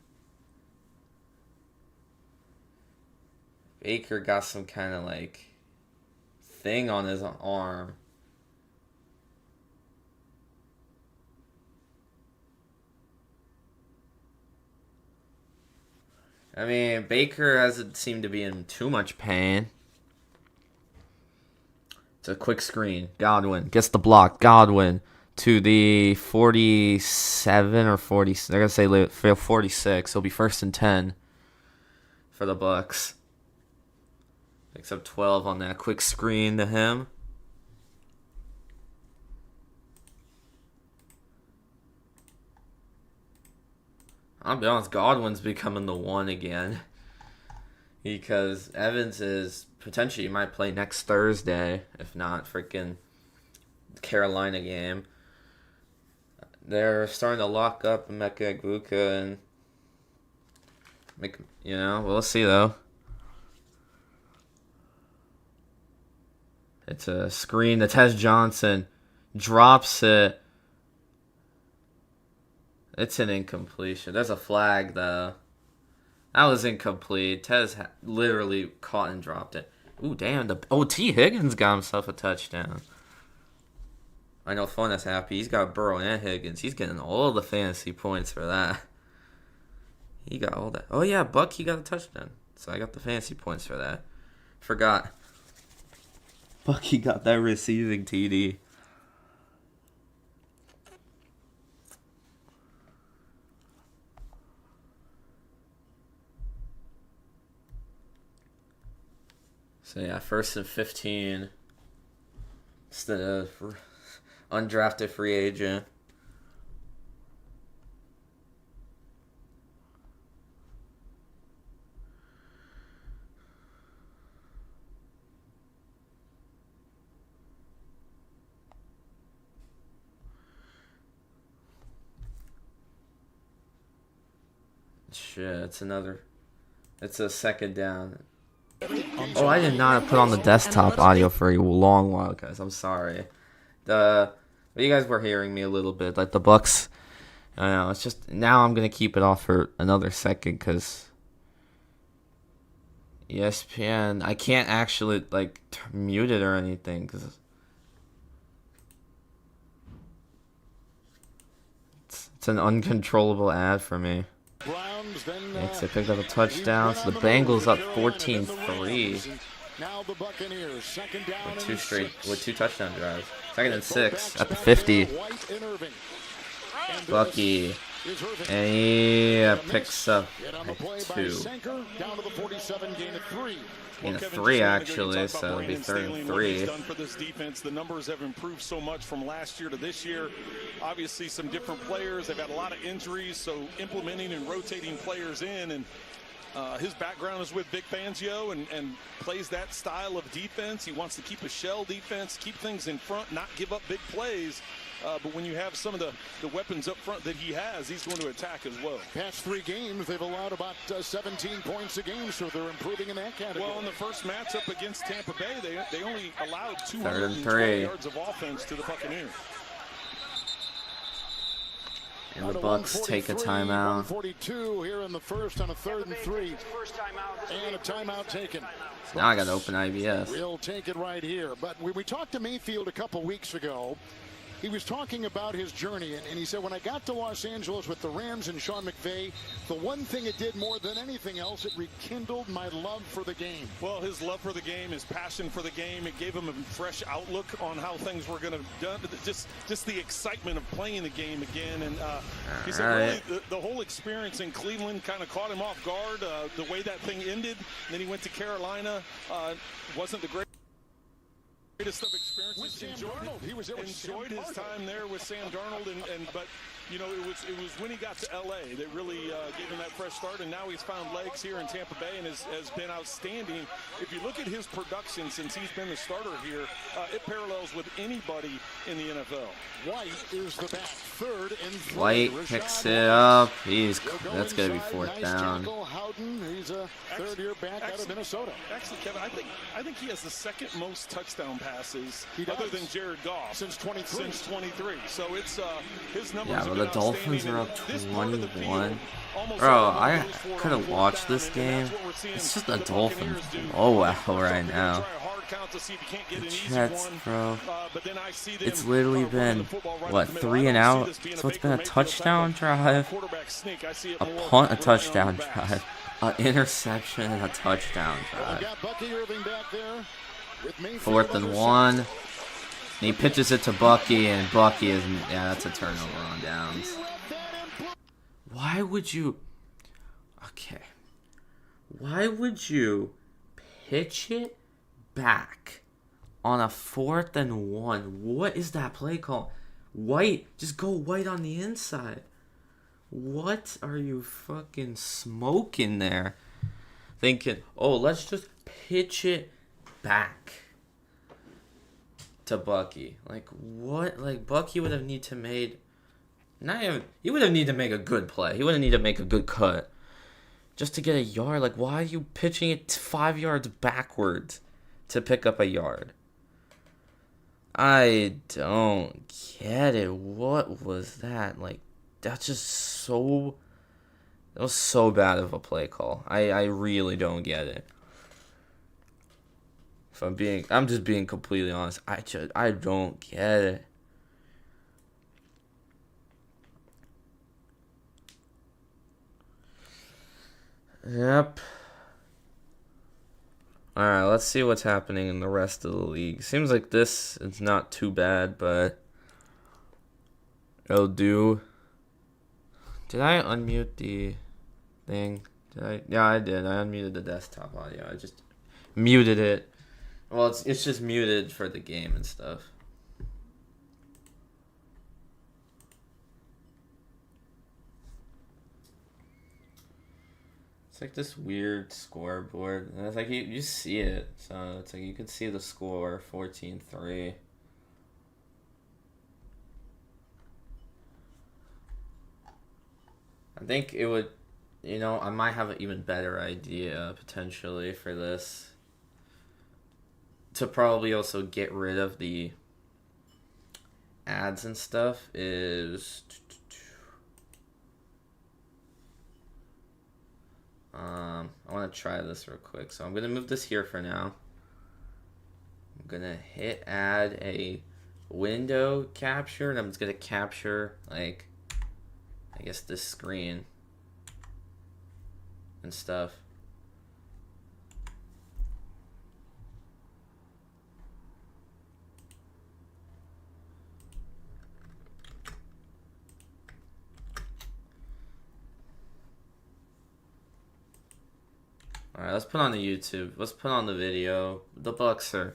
Baker got some kind of like thing on his arm. I mean, Baker hasn't seemed to be in too much pain. It's a quick screen. Godwin gets the block. Godwin to the 47 or 40. They're going to say 46. It'll be 1st and 10 for the Bucs. Picks up 12 on that quick screen to him. I'll be honest, Godwin's becoming the one again. Because Evans is potentially might play next Thursday, if not freaking Carolina game. They're starting to lock up Emeka Egbuka and make, we'll see though. It's a screen to Tez Johnson. Drops it. It's an incompletion. There's a flag though. That was incomplete. Tez literally caught and dropped it. Ooh, damn. T. Higgins got himself a touchdown. I know Funn's happy. He's got Burrow and Higgins. He's getting all the fantasy points for that. He got all that. Oh, yeah, Buck, he got a touchdown. So I got the fantasy points for that. Forgot. Bucky got that receiving TD. So, yeah, 1st and 15. Instead of undrafted free agent. Shit, it's a 2nd down. Oh, I did not put on the desktop audio for a long while, guys. I'm sorry. You guys were hearing me a little bit. Like the Bucs, I know. It's just now I'm gonna keep it off for another second because ESPN. I can't actually like mute it or anything because it's an uncontrollable ad for me. They picked up a touchdown, so the Bengals up 14-3. Now the Buccaneers, 2nd down with 2 touchdown drives. 2nd and 6 at the 50. Bucky. And he picks up 2. Gain of 3 actually, so it'll be 3rd and 3. For this defense, the numbers have improved so much from last year to this year. Obviously, some different players. They've had a lot of injuries, so implementing and rotating players in and His background is with Vic Fangio and plays that style of defense. He wants to keep a shell defense, keep things in front, not give up big plays. But when you have some of the weapons up front that he has, he's going to attack as well. Past 3 games, they've allowed about 17 points a game, so they're improving in that category. Well, in the first matchup against Tampa Bay, they only allowed 3rd and 220 yards of offense to the Buccaneers. And the Bucs take a timeout. 42 here in the first on a 3rd and 3. And a timeout taken. So now I got to open IBS. We'll take it right here. But when we talked to Mayfield a couple weeks ago, he was talking about his journey, and he said, when I got to Los Angeles with the Rams and Sean McVay, the one thing it did more than anything else, it rekindled my love for the game. Well, his love for the game, his passion for the game, it gave him a fresh outlook on how things were going to be done. Just the excitement of playing the game again. And he said, really, the whole experience in Cleveland kind of caught him off guard. The way that thing ended, and then he went to Carolina, wasn't the greatest of experiences. With Sam Darnold, he was enjoyed his time there with Sam Darnold, but you know, it was when he got to LA that really gave him that fresh start, and now he's found legs here in Tampa Bay and has been outstanding. If you look at his production since he's been the starter here, it parallels with anybody in the NFL. White is the back, 3rd and 3. White picks it up. That's gonna be 4th down. Howden, he's a 3rd-year back out of Minnesota. Actually, Kevin, I think he has the 2nd most touchdown passes other than Jared Goff since 23. So it's his numbers. Yeah, but the Dolphins are up 21. Bro, I could have watched this game. It's just the Dolphins blowout right now. The Jets, bro. It's literally been, what, 3 and out? So it's been a touchdown drive, a punt, a touchdown drive, an interception, and a touchdown drive. 4th and 1. And he pitches it to Bucky, and Bucky is, yeah, that's a turnover on downs. Why would you, okay, why would you pitch it back on a 4th and 1? What is that play call? White, just go white on the inside. What are you fucking smoking there? Thinking, oh, let's just pitch it back to Bucky. Like, what? Like, Bucky would have need to made, he would have need to make a good play. He would have need to make a good cut just to get a yard. Like, why are you pitching it 5 yards backwards to pick up a yard? I don't get it. What was that? Like, that's just so, that was so bad of a play call. I really don't get it. If I'm just being completely honest. I don't get it. Yep. Alright, let's see what's happening in the rest of the league. Seems like this is not too bad, but it'll do. Did I unmute the thing? Yeah, I did. I unmuted the desktop audio. I just muted it. Well, it's just muted for the game and stuff. It's like this weird scoreboard. And it's like you see it. So it's like you can see the score, 14-3. I think it would, I might have an even better idea potentially for this. To probably also get rid of the ads and stuff is I want to try this real quick. So I'm going to move this here for now. I'm going to hit add a window capture, and I'm just going to capture, like, I guess this screen and stuff. Alright, let's put on the YouTube. Let's put on the video. The Bucs are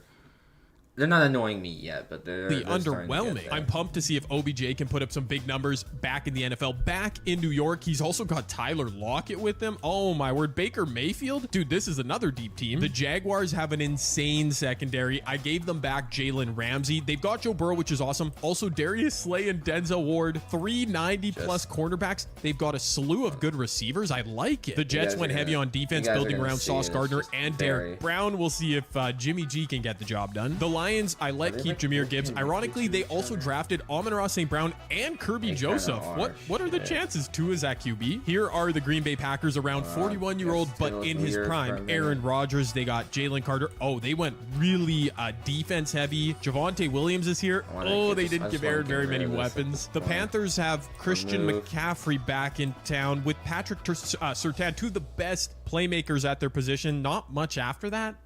They're not annoying me yet, but they're underwhelming. I'm pumped to see if OBJ can put up some big numbers back in the NFL, back in New York. He's also got Tyler Lockett with him. Oh my word, Baker Mayfield. Dude, this is another deep team. The Jaguars have an insane secondary. I gave them back Jalen Ramsey. They've got Joe Burrow, which is awesome. Also, Darius Slay and Denzel Ward, 390-plus cornerbacks. They've got a slew of good receivers. I like it. The Jets went heavy on defense, building around Sauce Gardner and Derek Brown. We'll see if Jimmy G can get the job done. The Lions, I let keep Jahmyr Gibbs. Ironically, they also drafted Amon-Ra St. Brown and Kirby Joseph. What are the chances? Tua's at QB. Here are the Green Bay Packers, around 41-year-old, but in his prime. Aaron Rodgers. They got Jalen Carter. Oh, they went really defense heavy. Javonte Williams is here. Oh, they didn't give Aaron very many weapons. The Panthers have Christian McCaffrey back in town with Patrick Surtain, two of the best playmakers at their position. Not much after that.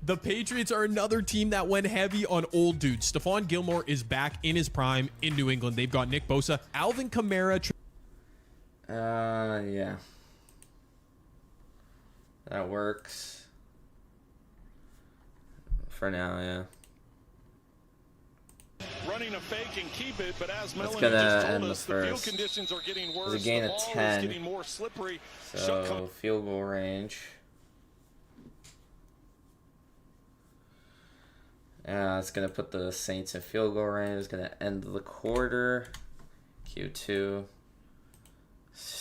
The Patriots are another team that went heavy on old dudes. Stephon Gilmore is back in his prime in New England. They've got Nick Bosa, Alvin Kamara. Yeah. That works. For now, yeah. Running a fake and keep it, but as That's Melanie gonna just told end us, the the field first. conditions are getting worse. There's a gain the of ball 10. is getting more slippery. So field goal range. It's gonna put the Saints in field goal range. It's gonna end the quarter. Q2.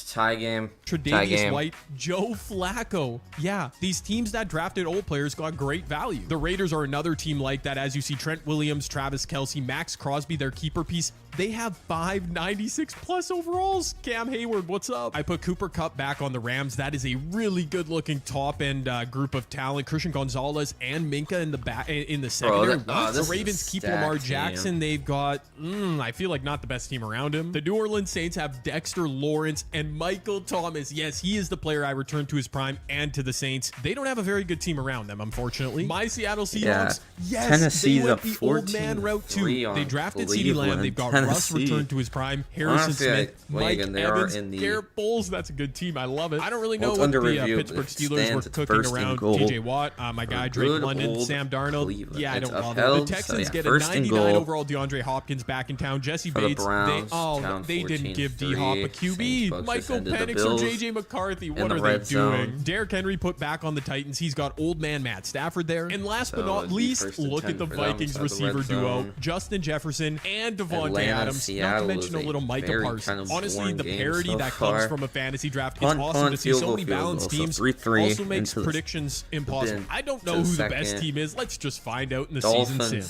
Tie game. Tre'Davious White, Joe Flacco. Yeah, these teams that drafted old players got great value. The Raiders are another team like that. As you see, Trent Williams, Travis Kelce, Max Crosby, their keeper piece. They have 596-plus overalls. Cam Hayward, what's up? I put Cooper Kupp back on the Rams. That is a really good-looking top-end group of talent. Christian Gonzalez and Minka in the secondary. The Ravens keep Lamar Jackson. They've got, I feel like not the best team around him. The New Orleans Saints have Dexter Lawrence and Michael Thomas. Yes, he is the player I returned to his prime and to the Saints. They don't have a very good team around them, unfortunately. My Seattle Seahawks, yes, Tennessee's they went the old man route too. They drafted CeeDee Lamb. They've got Russ returned to his prime. Harrison Smith, Mike Evans, Garrett Bowles. That's a good team. I love it. I don't really know what the Pittsburgh Steelers were cooking around. TJ Watt, my guy Drake London, Sam Darnold. Yeah, I don't love it. The Texans get a 99 overall DeAndre Hopkins back in town. Jesse Bates. They didn't give D-Hop a QB. Michael Penix or JJ McCarthy. What are they doing? Derrick Henry put back on the Titans. He's got old man Matt Stafford there. And last but not least, look at the Vikings receiver duo, Justin Jefferson and Devontae Adams. Not to mention a little Micah Parsons. Honestly, the parity that comes from a fantasy draft is awesome to see. So many balanced teams also makes predictions impossible. I don't know who the best team is. Let's just find out in the season sim.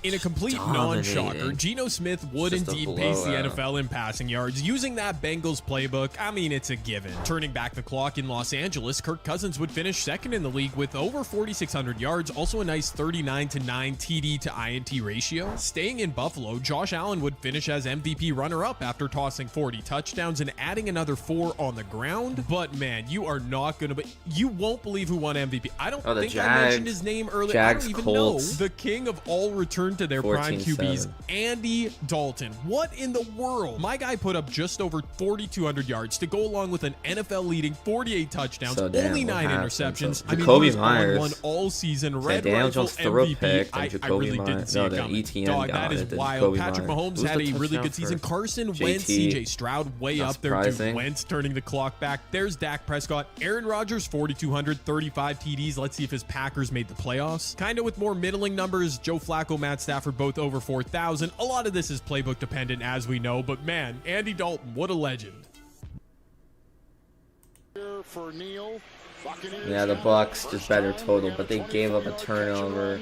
In a complete non-shocker, Geno Smith would indeed pace the NFL in passing yards. Using that Bengals playbook, I mean, it's a given. Turning back the clock in Los Angeles, Kirk Cousins would finish second in the league with over 4,600 yards, also a nice 39-9 TD to INT ratio. Staying in Buffalo, Josh Allen would finish as MVP runner-up after tossing 40 touchdowns and adding another 4 on the ground. But man, you are not gonna, you won't believe who won MVP. I don't think I mentioned his name earlier. I don't even know. The king of all return to their prime QBs, Andy Dalton. What in the world? My guy put up just over 4,200 yards to go along with an NFL-leading 48 touchdowns, only 9 interceptions. I mean, he was on one all season. Red Rifle MVP. I really didn't see it coming. Dog, that is wild. Patrick Mahomes had a really good season. Carson Wentz, CJ Stroud way up there. Dude, Wentz turning the clock back. There's Dak Prescott. Aaron Rodgers, 4,200, 35 TDs. Let's see if his Packers made the playoffs. Kind of with more middling numbers. Joe Flacco, Matt Stafford, both over 4,000. A lot of this is playbook dependent, as we know, but man, Andy Dalton, what a legend. Yeah, the Bucs just better total, but they gave up a turnover.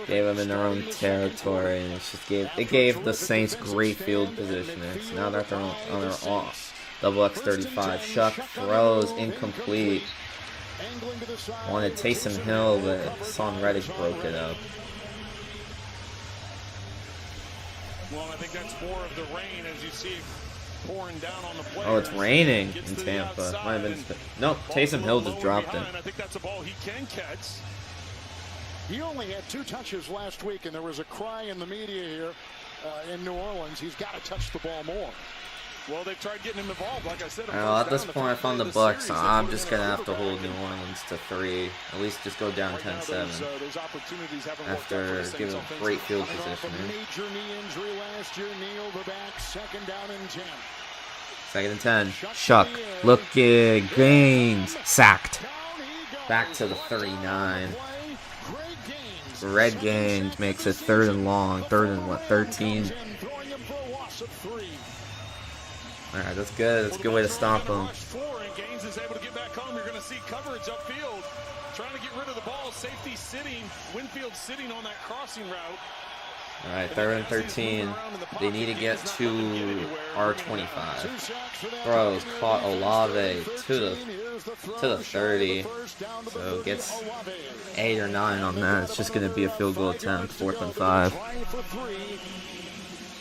Gave them in their own territory, and it gave the Saints great field position. So now that they're on their off, the Bucs 35. Shuck throws incomplete. Wanted Taysom Hill, but Son Reddick broke it up. Well, I think that's more of the rain as you see pouring down on the players. Oh, it's raining in Tampa. Might have been. Nope, Taysom Hill just dropped it. I think that's a ball he can catch. He only had 2 touches last week, and there was a cry in the media here in New Orleans. He's got to touch the ball more. Well, they've tried getting him involved, like I said. Well, at this point, I found the Bucs. I'm just going to have to hold New Orleans to 3. At least just go down 10-7. After giving great field position. Major knee injury last year. Neal the back. 2nd down and 10. 2nd and 10. Shuck. Looking. Gaines. Sacked. Back to the 39. Red Gaines makes it 3rd and long. 3rd and what? 13. Alright, that's good. That's a good way to stop him. Gaines is able to get back home. You're going to see coverage upfield. Trying to get rid of the ball. Safety sitting. Winfield sitting on that crossing route. Alright, 3rd and 13. They need to get to R25. Throws caught Olave to the 30. So it gets 8 or 9 on that. It's just going to be a field goal attempt. 4th and 5.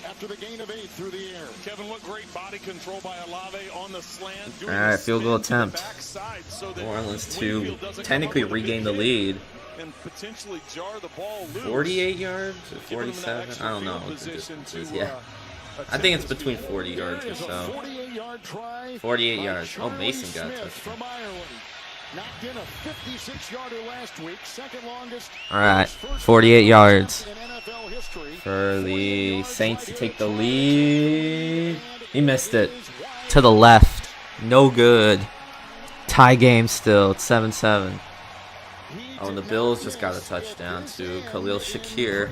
After the gain of 8 through the air. Kevin, what great body control by Olave on the slant. Alright, field goal attempt. New Orleans to technically regain the lead. And potentially jar the ball loose. 48 yards or 47? I don't know what the distance is. Yeah. I think it's between 40 yards or so. 48 yards. Oh, Mason got a touchdown. Knocked in a 56-yarder last week, 2nd longest. All right, 48 yards for the Saints to take the lead. He missed it to the left. No good. Tie game still. It's 7-7. Oh, and the Bills just got a touchdown to Khalil Shakir.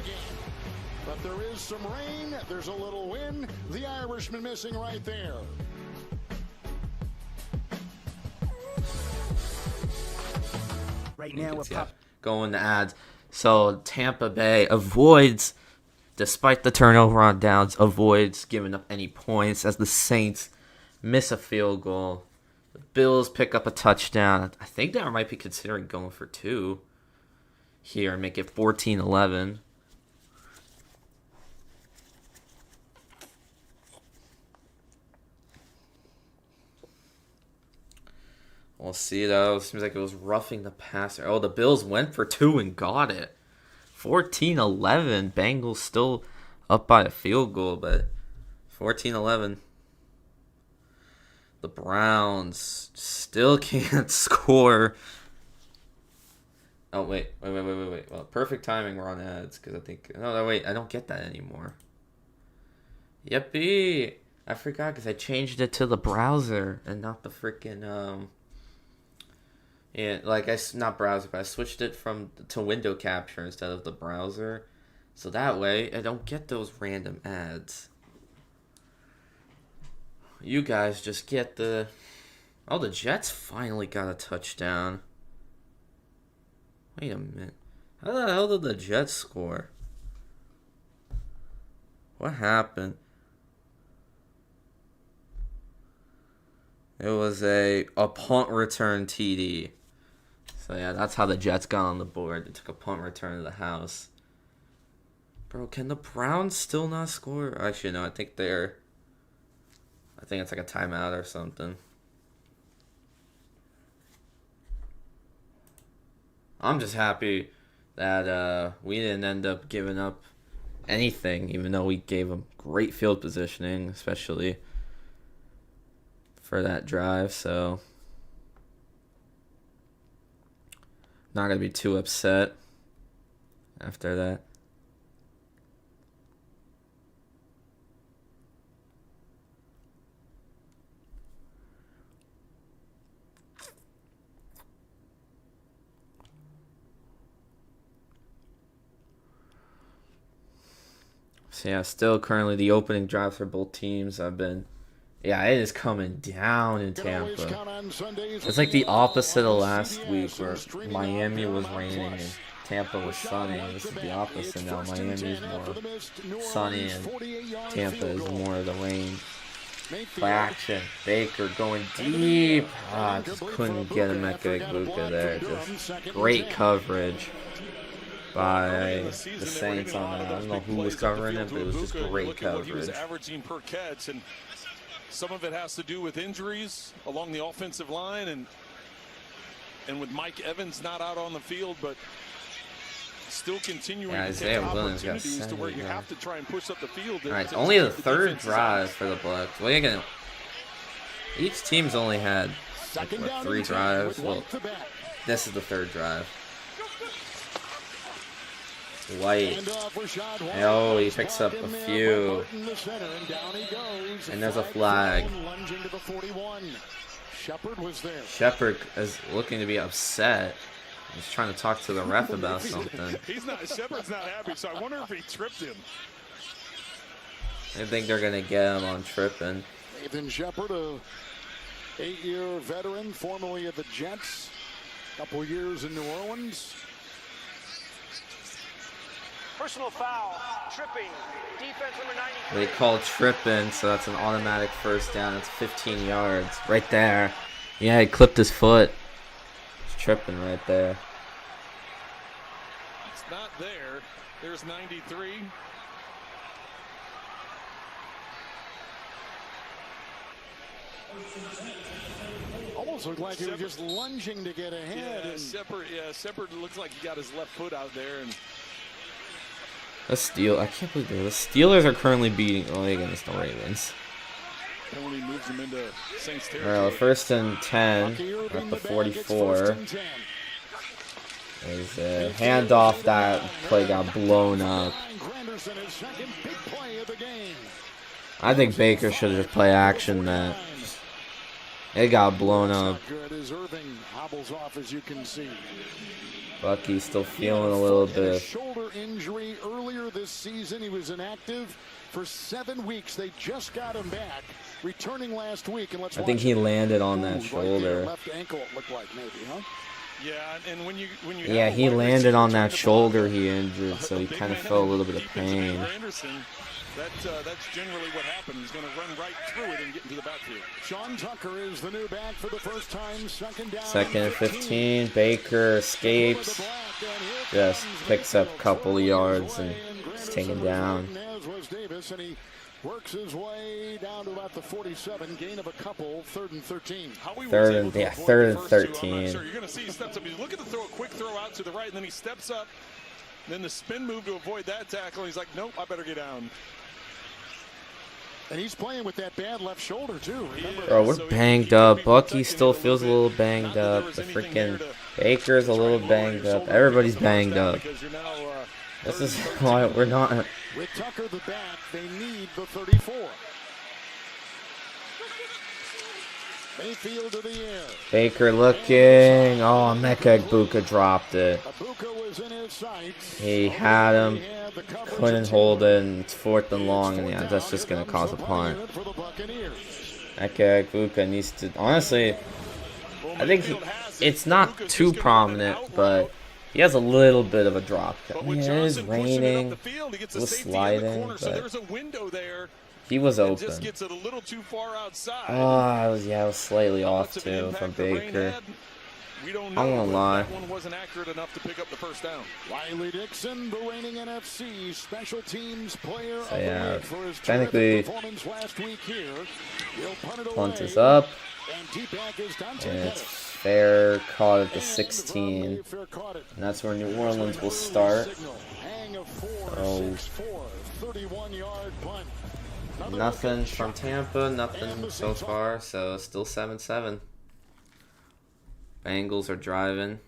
But there is some rain. There's a little wind. The Irishman missing right there. Right now, we're going to ads. So Tampa Bay avoids, despite the turnover on downs, avoids giving up any points as the Saints miss a field goal. The Bills pick up a touchdown. I think they might be considering going for 2 here and make it 14-11. We'll see, though. Seems like it was roughing the passer. Oh, the Bills went for 2 and got it. 14-11. Bengals still up by a field goal, but 14-11. The Browns still can't score. Oh, wait. Well, perfect timing. We're on ads because I think... No, wait. I don't get that anymore. Yippee. I forgot because I changed it to the browser and not the freaking... Yeah, like not browser, but I switched it to window capture instead of the browser, so that way I don't get those random ads. You guys just get the... Oh, the Jets finally got a touchdown. Wait a minute. How the hell did the Jets score? What happened? It was a punt return TD. So yeah, that's how the Jets got on the board. They took a punt return to the house. Bro, can the Browns still not score? Actually, no, I think it's like a timeout or something. I'm just happy that we didn't end up giving up anything, even though we gave them great field positioning, especially for that drive. So not gonna be too upset after that. So yeah, still currently the opening drives for both teams. Yeah, it is coming down in Tampa. It's like the opposite of last week where Miami was raining and Tampa was sunny. This is the opposite now. Miami's more sunny and Tampa is more of the rain. Play action. Baker going deep. Just couldn't get him at Bucca there. Just great coverage by the Saints on that. I don't know who was covering it, but it was just great coverage. He was averaging per catch, and some of it has to do with injuries along the offensive line and with Mike Evans not out on the field, but still continuing to take opportunities to where you have to try and push up the field. All right, only the third drive for the Bucs. What are you gonna? Each team's only had like, what, 3 drives. Well, this is the 3rd drive. White. Oh, he picks up a few. And there's a flag. Shepard is looking to be upset. He's trying to talk to the ref about something. Shepard's not happy, so I wonder if he tripped him. I think they're going to get him on tripping. Nathan Shepard, a 8-year veteran, formerly of the Jets. Couple years in New Orleans. Personal foul, tripping, defense number 93. They call tripping, so that's an automatic first down. It's 15 yards right there. Yeah, he clipped his foot. He's tripping right there. It's not there. There's 93. Almost looked like he was just lunging to get ahead. Yeah, Shepard looks like he got his left foot out there. And I can't believe the Steelers are currently beating against the Ravens. penalty moves them into Saints All territory. right, 1st and 10 at the 44. There's a handoff. That play got blown up. I think Baker should have just play action that. It got blown up. Bucky's still feeling a little bit. Shoulder injury earlier this season. He was inactive for 7 weeks. They just got him back, returning last week. And I think he landed on that shoulder. Left ankle, it looked like maybe, huh? Yeah, and when you yeah, he landed on that shoulder he injured, so he kind of felt a little bit of pain. That's generally what happened. He's going to run right through it and get into the backfield. Sean Tucker is the new back for the first time. 2nd down. 2nd and 15. Baker escapes. Just picks up a couple of yards and is taken down. Works his way down to about the 47, gain of a couple, 3rd and 13. 3rd and 13. You're going to see he steps up. He's looking to throw a quick throw out to the right, and then he steps up. Then the spin move to avoid that tackle. He's like, nope, I better get down. And he's playing with that bad left shoulder, too. Bro, we're banged up. Bucky still feels a little banged up. The freaking Baker's a little banged up. Everybody's banged up. This is why we're not. With Tucker the back, they need the 34. Mayfield to the air. Baker looking. Oh, Buka dropped it. Was in his sights. He had him. Couldn't hold it. And it's 4th and long. And yeah, that's just going to cause a punt. Buka needs to. Honestly, I think it's not too prominent, but he has a little bit of a drop. I mean, it is raining. It was sliding, but he was open. Just gets it a little too far outside. Oh, I was slightly off too from Baker. We don't I know won't lie. That one wasn't accurate enough to pick up the first down. Riley Dixon, the reigning NFC special teams player So of the yeah, week for his technically, performance last week here. punt is up, and and it's fair, caught at the 16, and that's where New Orleans will start. Oh, nothing from Tampa, nothing so far, so still 7-7. Bengals are driving.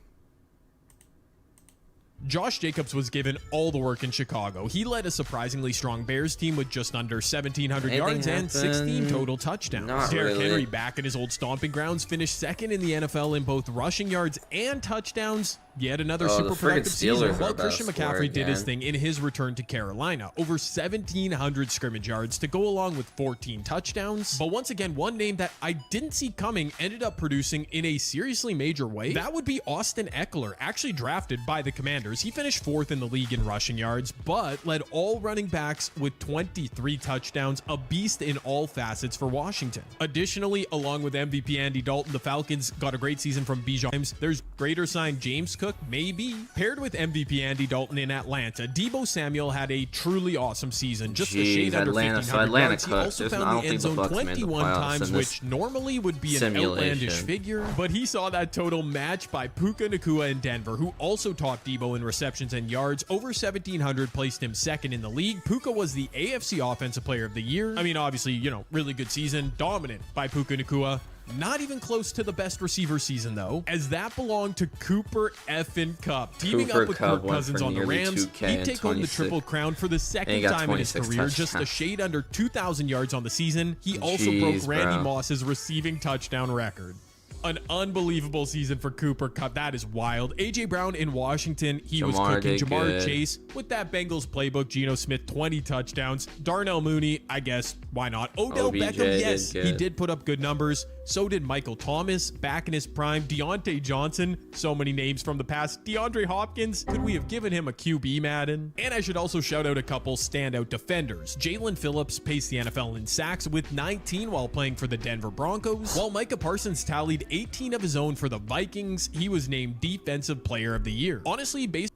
Josh Jacobs was given all the work in Chicago. He led a surprisingly strong Bears team with just under 1,700 yards and 16 total touchdowns. Derrick Henry, back at his old stomping grounds, finished 2nd in the NFL in both rushing yards and touchdowns. Yet another super productive season. While Christian McCaffrey did his thing in his return to Carolina. Over 1,700 scrimmage yards to go along with 14 touchdowns. But once again, one name that I didn't see coming ended up producing in a seriously major way. That would be Austin Eckler, actually drafted by the Commanders. He finished 4th in the league in rushing yards, but led all running backs with 23 touchdowns, a beast in all facets for Washington. Additionally, along with MVP Andy Dalton, the Falcons got a great season from Bijan. There's greater sign James Cook Cook? Maybe. Paired with MVP Andy Dalton in Atlanta, Deebo Samuel had a truly awesome season. Just a shade under 1,500 yards. He also found the end zone 21 times, which normally would be an outlandish figure. But he saw that total matched by Puka Nacua in Denver, who also topped Deebo in receptions and yards. Over 1,700 placed him second in the league. Puka was the AFC Offensive Player of the Year. I mean, obviously, you know, really good season. Dominant by Puka Nacua. Not even close to the best receiver season, though, as that belonged to Cooper effin' Kupp. Teaming up with Kirk Cousins on the Rams, he'd take home the Triple Crown for the second time in his career, just a shade under 2,000 yards on the season. He also broke Randy Moss's receiving touchdown record. An unbelievable season for Cooper Kupp. That is wild. A.J. Brown in Washington, he was cooking. Jamar Chase with that Bengals playbook. Geno Smith, 20 touchdowns. Darnell Mooney, I guess, why not? Odell Beckham, yes, he did put up good numbers. So did Michael Thomas, back in his prime. Deontay Johnson, so many names from the past. DeAndre Hopkins, could we have given him a QB Madden? And I should also shout out a couple standout defenders. Jalen Phillips paced the NFL in sacks with 19 while playing for the Denver Broncos, while Micah Parsons tallied 18 of his own for the Vikings. He was named Defensive Player of the Year. Honestly, based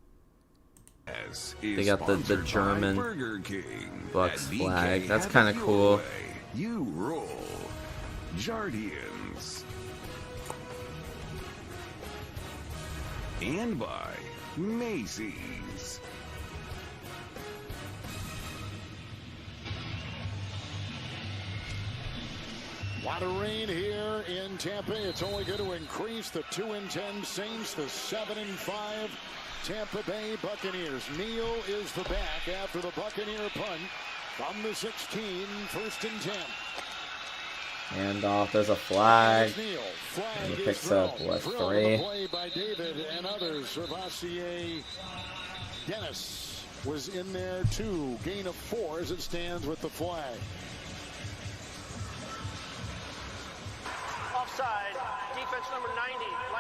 they got the German Bucs flag. That's kind of cool. You roll, Jardians. And by Macy's. Lot of rain here in Tampa. It's only going to increase. The 2-10 Saints, the 7-5 Tampa Bay Buccaneers. Neal is the back after the Buccaneer punt from the 16, 1st and 10. And off, there's a flag. And he picks up, what, 3? Play by David and others. Servassier Dennis was in there too. Gain of 4 as it stands with the flag. Offside, defense number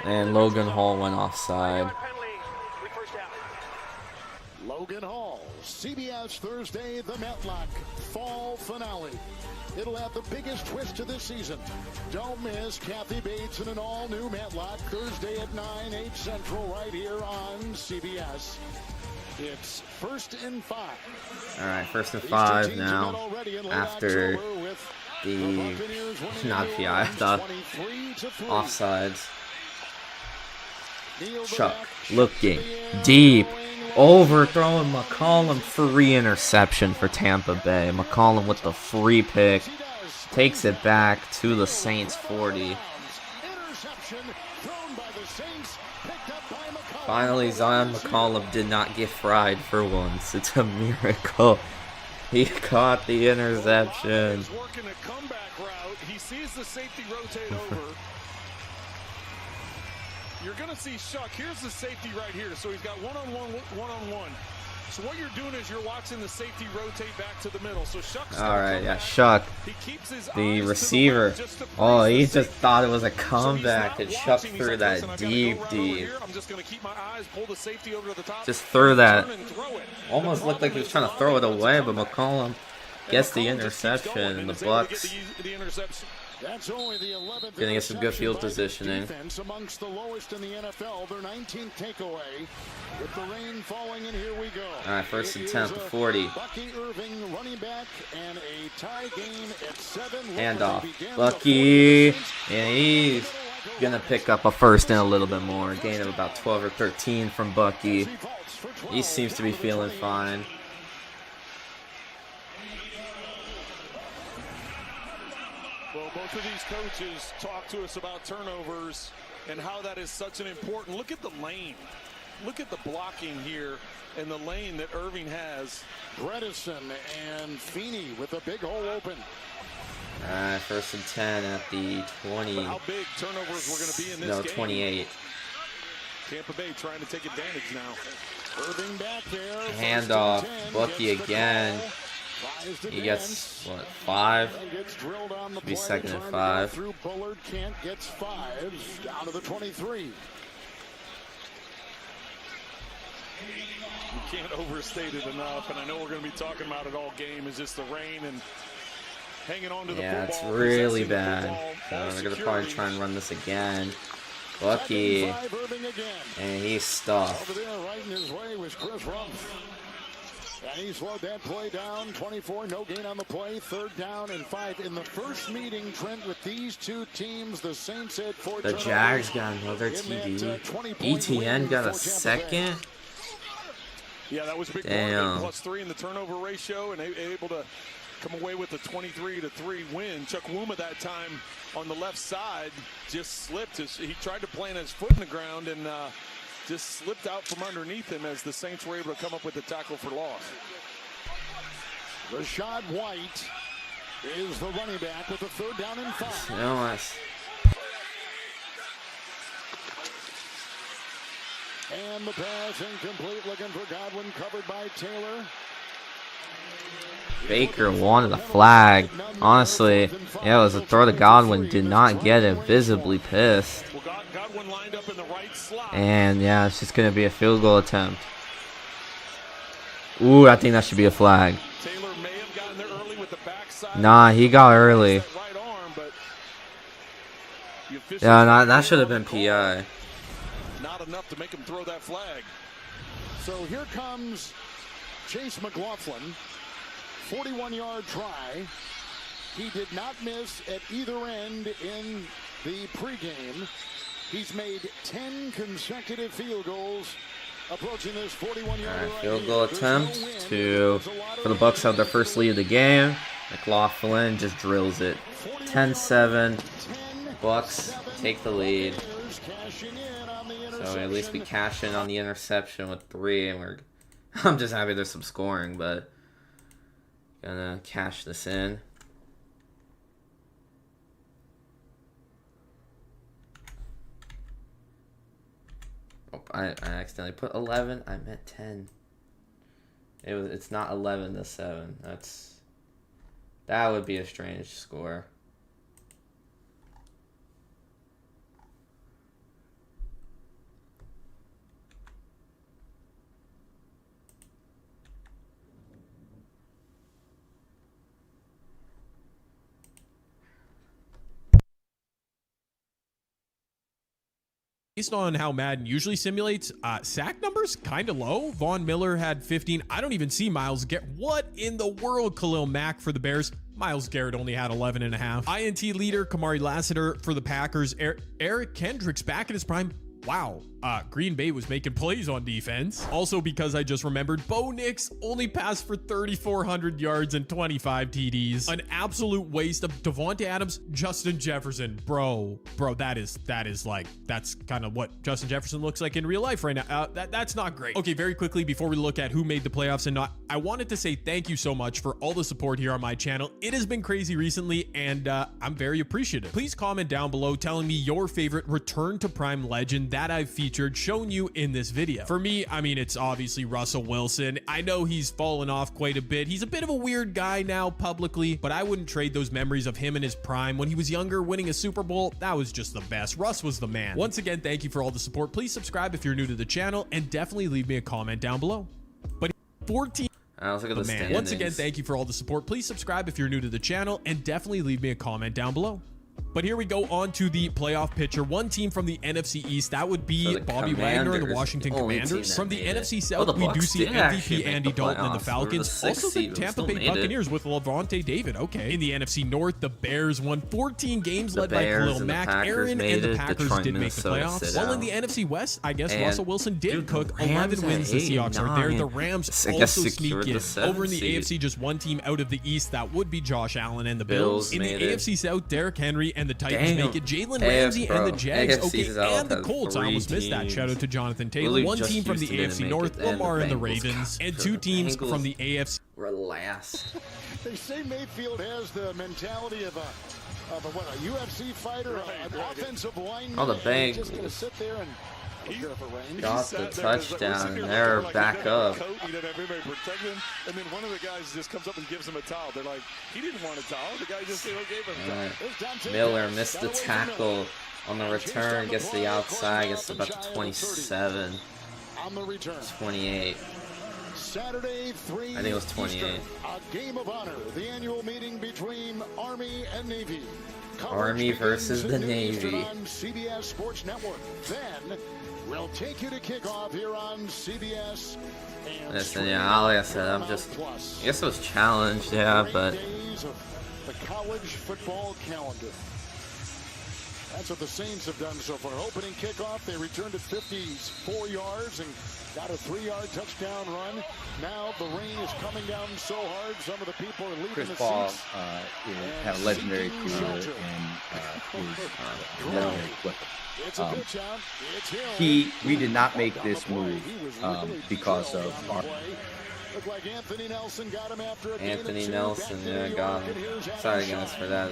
90. And Logan Hall went offside. Logan Hall, CBS Thursday, the Metlock Fall Finale. It'll have the biggest twist to this season. Don't miss Kathy Bates in an all-new Metlock Thursday at 9, 8 Central right here on CBS. It's 1st and 5. All right, 1st and 5 now after the offsides. Chuck looking deep, overthrowing McCollum, free interception for Tampa Bay. McCollum with the free pick, takes it back to the Saints 40. Finally, Zion McCollum did not get fried for once. It's a miracle. He caught the interception. He's working a comeback route. He sees the safety rotate over. You're going to see Shuck. Here's the safety right here. So he's got one-on-one. So what you're doing is you're watching the safety rotate back to the middle. So Shuck's all right, yeah, Shuck, the receiver. Oh, he just thought it was a comeback, and Shuck threw that deep. I'm just going to keep my eyes, pull the safety over to the top. Just threw that. Almost looked like he was trying to throw it away, but McCollum gets the interception, and the Bucs That's only the 11th gonna get some good field positioning. Defense amongst the lowest in the NFL. Their 19th takeaway. With the rain falling in, here we go. All right, 1st and 10 at the 40. Bucky Irving running back and a tie game at 7. Handoff. Bucky, and he's gonna pick up a 1st and a little bit more. A gain of about 12 or 13 from Bucky. He seems to be feeling fine. Well, both of these coaches talk to us about turnovers and how that is such an important. Look at the lane. Look at the blocking here and the lane that Irving has. Bredesen and Feeney with a big hole open. All right, 1st and 10 at the 20. How big turnovers were going to be in this game? 28. Tampa Bay trying to take advantage now. Irving back there. Handoff. Bucky again. He gets, what, 5? Should be 2nd and 5. Through Bullard, Kent gets 5. Down to the 23. You can't overstate it enough, and I know we're going to be talking about it all game, is just the rain and hanging on to the football. Yeah, it's really bad. So they're going to probably try and run this again. Bucky. And he's stuffed. Over there, right in his way was Chris Rumpf. And he slowed that play down. 24, no gain on the play. 3rd down and 5. In the first meeting, Trent, with these two teams, the Saints had 4 The Jags got another TD. ETN got a second. Yeah, that was a big Damn. +3 in the turnover ratio, and able to come away with a 23-3 win. Chuck Wuma that time on the left side just slipped. He tried to plant his foot in the ground and just slipped out from underneath him as the Saints were able to come up with the tackle for loss. Rashad White is the running back with a 3rd down and 5. Nice. And the pass incomplete, looking for Godwin, covered by Taylor. Baker wanted a flag. Honestly, yeah, it was a throw to Godwin. Did not get it. Visibly pissed. Godwin lined up in the right slot. And yeah, it's just going to be a field goal attempt. Ooh, I think that should be a flag. Taylor may have gotten there early with the backside. Nah, he got early. Right arm, but yeah, that should have been PI. Not enough to make him throw that flag. So here comes Chase McLaughlin. 41-yard try. He did not miss at either end in the pregame. He's made 10 consecutive field goals approaching this 41-yard field goal attempt for the Bucs have their first lead of the game. McLaughlin just drills it. 10-7. Bucs take the lead. So at least we cash in on the interception with 3, and I'm just happy there's some scoring, but gonna cash this in. Oh, I accidentally put 11. I meant 10. It's not 11-7. That would be a strange score. Based on how Madden usually simulates, sack numbers kind of low. Von Miller had 15. I don't even see Myles Garrett. What in the world? Khalil Mack for the Bears. Myles Garrett only had 11.5. INT leader Kamari Lassiter for the Packers. Eric Kendricks back in his prime. Wow, Green Bay was making plays on defense. Also, because I just remembered, Bo Nix only passed for 3,400 yards and 25 TDs. An absolute waste of Devontae Adams, Justin Jefferson. Bro, that's kind of what Justin Jefferson looks like in real life right now. That's not great. Okay, very quickly, before we look at who made the playoffs and not, I wanted to say thank you so much for all the support here on my channel. It has been crazy recently, and I'm very appreciative. Please comment down below telling me your favorite Return to Prime legend that I've featured, shown you in this video. For me, I mean, it's obviously Russell Wilson. I know he's fallen off quite a bit. He's a bit of a weird guy now publicly, but I wouldn't trade those memories of him in his prime when he was younger, winning a Super Bowl. That was just the best. Russ was the man. Once again, thank you for all the support. Please subscribe if you're new to the channel, and definitely leave me a comment down below. But 14. Let's look at the standings. Once again, thank you for all the support. Please subscribe if you're new to the channel, and definitely leave me a comment down below. But here we go on to the playoff picture. One team from the NFC East, that would be Bobby Wagner and the Washington Commanders. From the NFC South, we do see MVP Andy Dalton and the Falcons. Also the Tampa Bay Buccaneers with Levante David. Okay. In the NFC North, the Bears won 14 games led by Khalil Mack. Aaron and the Packers did make the playoffs. While in the NFC West, I guess Russell Wilson did cook. 11 wins. The Seahawks are there. The Rams also sneak in. Over in the AFC, just one team out of the East, that would be Josh Allen and the Bills. In the AFC South, Derrick Henry and the Titans make it. Jalen Ramsey and the Jags. Okay, and the Colts. I almost missed that. Shout out to Jonathan Taylor. One team from the AFC North, Lamar and the Ravens. And 2 teams from the AFC. Relax. They say Mayfield has the mentality of a UFC fighter, an offensive lineman. Oh, the Bengals just gonna sit there and got the touchdown, and they're back up. And then one of the guys just comes up and gives him a towel. They're like, he didn't want a towel. The guy just gave him a towel. Miller missed the tackle on the return, gets the outside, gets about to 27. On the return. 28. Saturday, 3 I think it was 28. Eastern, a game of honor, the annual meeting between Army and Navy. Army versus the Navy. On CBS Sports Network. Then we'll take you to kickoff here on CBS. Listen, yeah, like I said, I guess it was challenged, yeah, but Days of the college football calendar. That's what the Saints have done so far. Opening kickoff, they returned at 54 yards and got a 3-yard touchdown run. Now the rain is coming down so hard, some of the people are leaving Chris the Paul seats. had a legendary career and is legendary quick. We did not make this move because of our. Looked like Anthony Nelson got him after a Anthony Nelson, yeah, got him. Sorry guys for that.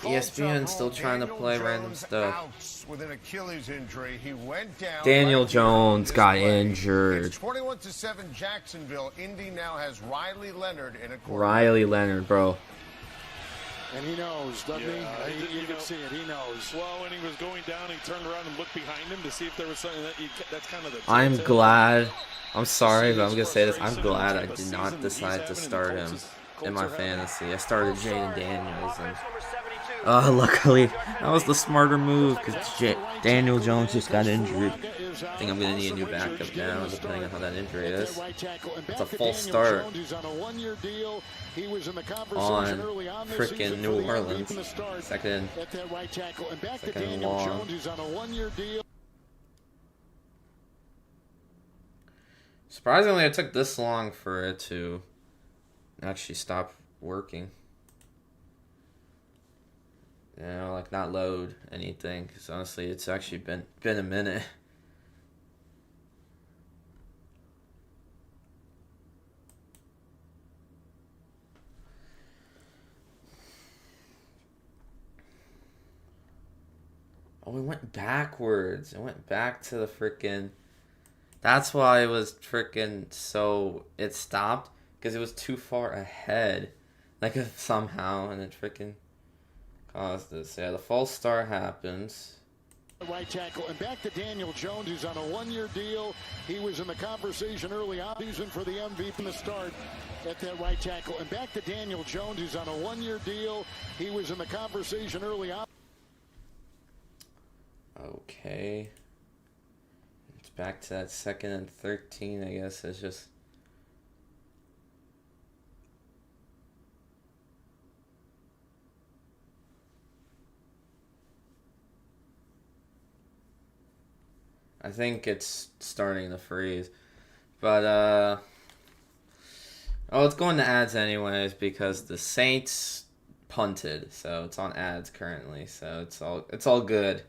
ESPN still trying to play random stuff. With an Achilles injury, he went down. Daniel Jones got injured. It's 21-7 Jacksonville. Indy now has Riley Leonard in a corner. Riley Leonard, bro. And he knows, doesn't he? You can see it. He knows. Well, when he was going down, he turned around and looked behind him to see if there was something that's kind of the. I'm glad. I'm sorry, but I'm gonna say this. I'm glad I did not decide to start him in my fantasy. I started Jaden Daniels, and luckily that was the smarter move because Daniel Jones just got injured. I think I'm gonna need a new backup now, depending on how that injury is. It's a full start on freaking New Orleans. Second and long. Surprisingly, it took this long for it to actually stop working. You know, like not load anything. Because honestly, it's actually been a minute. Oh, we went backwards. It went back to the freaking. That's why it was freaking so it stopped because it was too far ahead, like somehow, and it freaking caused this. Yeah, the false start happens. Right tackle and back to Daniel Jones, who's on a 1-year deal. He was in the conversation early on season for the MVP from the start at that right tackle and back to Daniel Jones, who's on a 1-year deal. He was in the conversation early on. Okay. Back to that 2nd and 13, I guess. It's just. I think it's starting to freeze. But, oh, it's going to ads anyways because the Saints punted. So it's on ads currently. So it's all good.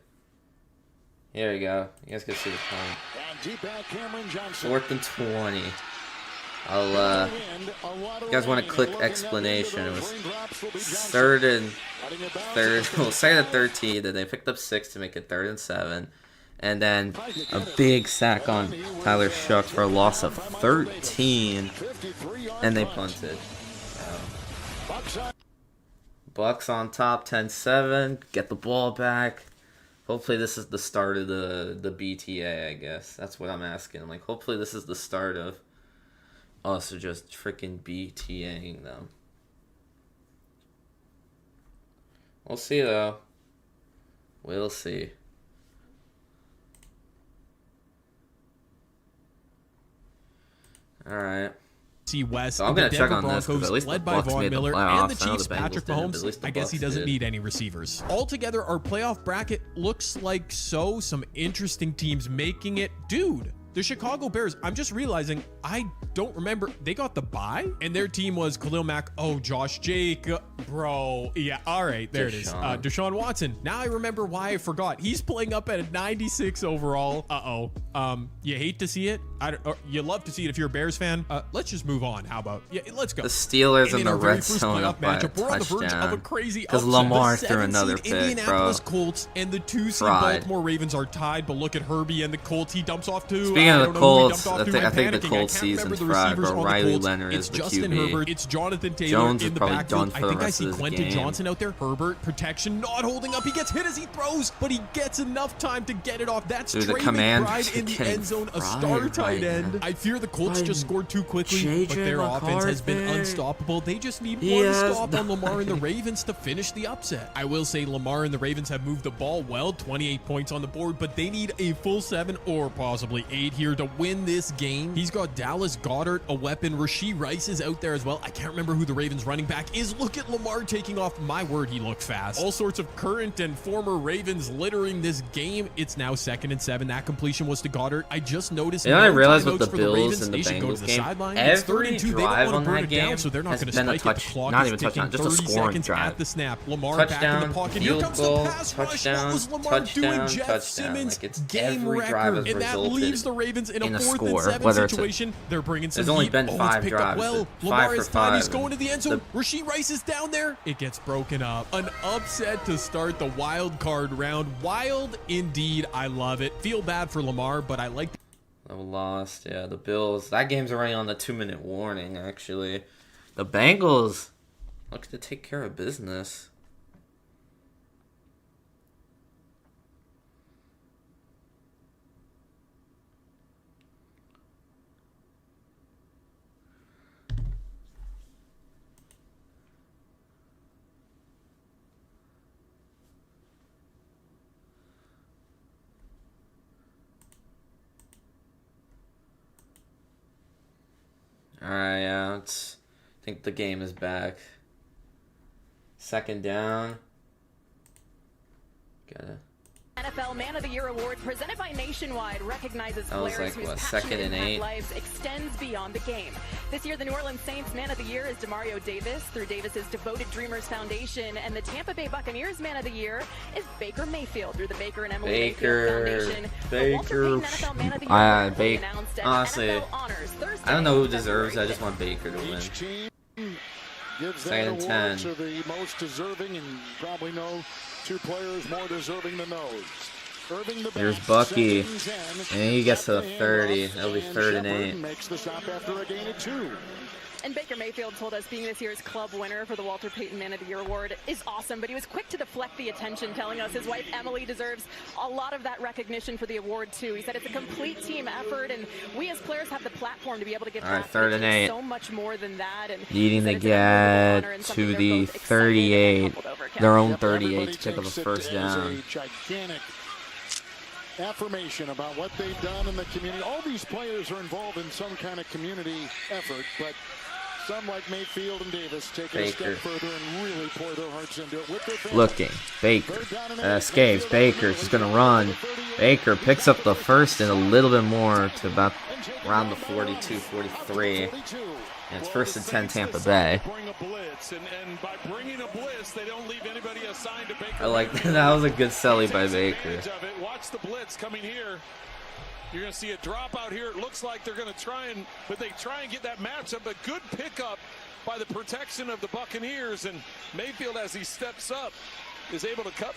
Here we go. You guys can see the time. 4th and 20. I'll, you guys want a quick explanation. It was 3rd and 13, then they picked up 6 to make it 3rd and 7. And then a big sack on Tyler Shucks for a loss of 13. And they punted. Bucs on top, 10-7. Get the ball back. Hopefully this is the start of the BTA, I guess. That's what I'm asking. I'm like, hopefully this is the start of us just freaking BTAing them. We'll see, though. We'll see. Alright. West, so I'm going to check on Broncos, this because at least led the by Bucs Von made Miller the playoffs. and the Chiefs, Patrick Mahomes. I guess he doesn't need any receivers. Altogether, our playoff bracket looks like some interesting teams making it. Dude, the Chicago Bears, I'm just realizing I don't remember. They got the bye and their team was Khalil Mack. Oh, Josh Jacob. Bro. Yeah. All right. There it is. Deshaun Watson. Now I remember why I forgot. He's playing up at a 96 overall. You hate to see it. You love to see it if you're a Bears fan. Let's just move on. How about? Yeah, let's go. The Steelers in the red zone up by a we're on the verge of a crazy because Lamar threw another pick, Indianapolis bro. Colts and the 2-seed Baltimore Ravens are tied, but look at Herbie and the Colts. He dumps off to. Speaking of the Colts, I think the Colts season's fried, bro. Riley Leonard is the Justin QB. Herbert. It's Jonathan Taylor Jones in is the probably backfield. done for the I rest see of this Quentin game. Johnson out there. Herbert protection not holding up. He gets hit as he throws, but he gets enough time to get it off. That's Dude, the Trey Commanders McBride in the end zone, a star tight end. I fear the Colts just scored too quickly, but their offense has been unstoppable. They just need one stop on Lamar and the Ravens to finish the upset. I will say Lamar and the Ravens have moved the ball well, 28 points on the board, but they need a full 7 or possibly 8 here to win this game. He's got Dallas Goedert, a weapon. Rashee Rice is out there as well. I can't remember who the Ravens running back is. Look at Lamar taking off. My word, he looks fast. All sorts of current and former Ravens littering this game. It's now 2nd and 7. That completion was to Goddard. I just noticed. And I realized with the Bills and the Bengals game, every drive on that game so they're not has going to been a spike touch, it. The clock not is even touchdown, ticking, just a 30 scoring seconds drive. at the snap. Lamar Touchdown, back in the pocket. Here field comes goal, the pass rush. touchdown, What was Lamar doing? touchdown, Jeff touchdown. Simmons, Like, it's game every drive record, has and that resulted leaves the Ravens in a in a 4th score, and 7 whether it's a- situation. They're bringing some There's only heat. been It's 5 picked up drives. well. 5 Lamar for is time. He's 5. going to the end zone. Rashee Rice is down there. It gets broken up. An upset to start the wild card round. Wild indeed. I love it. Feel bad for Lamar, but I like. Lost, yeah. The Bills. That game's already on the 2-minute warning. Actually, the Bengals look to take care of business. Alright, yeah, I think the game is back. 2nd down. Got it. NFL Man of the Year award presented by Nationwide recognizes That was players like, whose what, passionate 2nd and impact 8? lives extends beyond the game. This year, the New Orleans Saints Man of the Year is DeMario Davis through Davis's Devoted Dreamers Foundation, and the Tampa Bay Buccaneers Man of the Year is Baker Mayfield through the Baker and Emily Mayfield Foundation. Baker. Honestly, I don't know who deserves it. I just want Baker to win. Gives 2nd and 10. To the most deserving, and probably know 2 players more deserving than those. Here's Bucky, and he gets to the 30. That'll be 3rd and 8. Makes the stop after a gain of 2. And Baker Mayfield told us being this year's club winner for the Walter Payton Man of the Year award is awesome, but he was quick to deflect the attention, telling us his wife Emily deserves a lot of that recognition for the award too. He said it's a complete team effort, and we as players have the platform to be able to get back. 3rd and 8. So much more than that, and needing to get to the 38, their own 38 to pick up a 1st down. Gigantic affirmation about what they've done in the community. All these players are involved in some kind of community effort, but some like Mayfield and Davis take it a step further and really pour their hearts into it with their family. Looking, Baker escapes. Baker's just gonna run. Baker picks up the 1st and a little bit more to about around the 42, 43. And it's 1st and 10 Tampa Bay. I like that. That was a good selling by Baker. Watch the blitz coming here. You're going to see a drop out here. It looks like they're going to try and get that matchup. But good pickup by the protection of the Buccaneers. And Mayfield, as he steps up, is able to cut.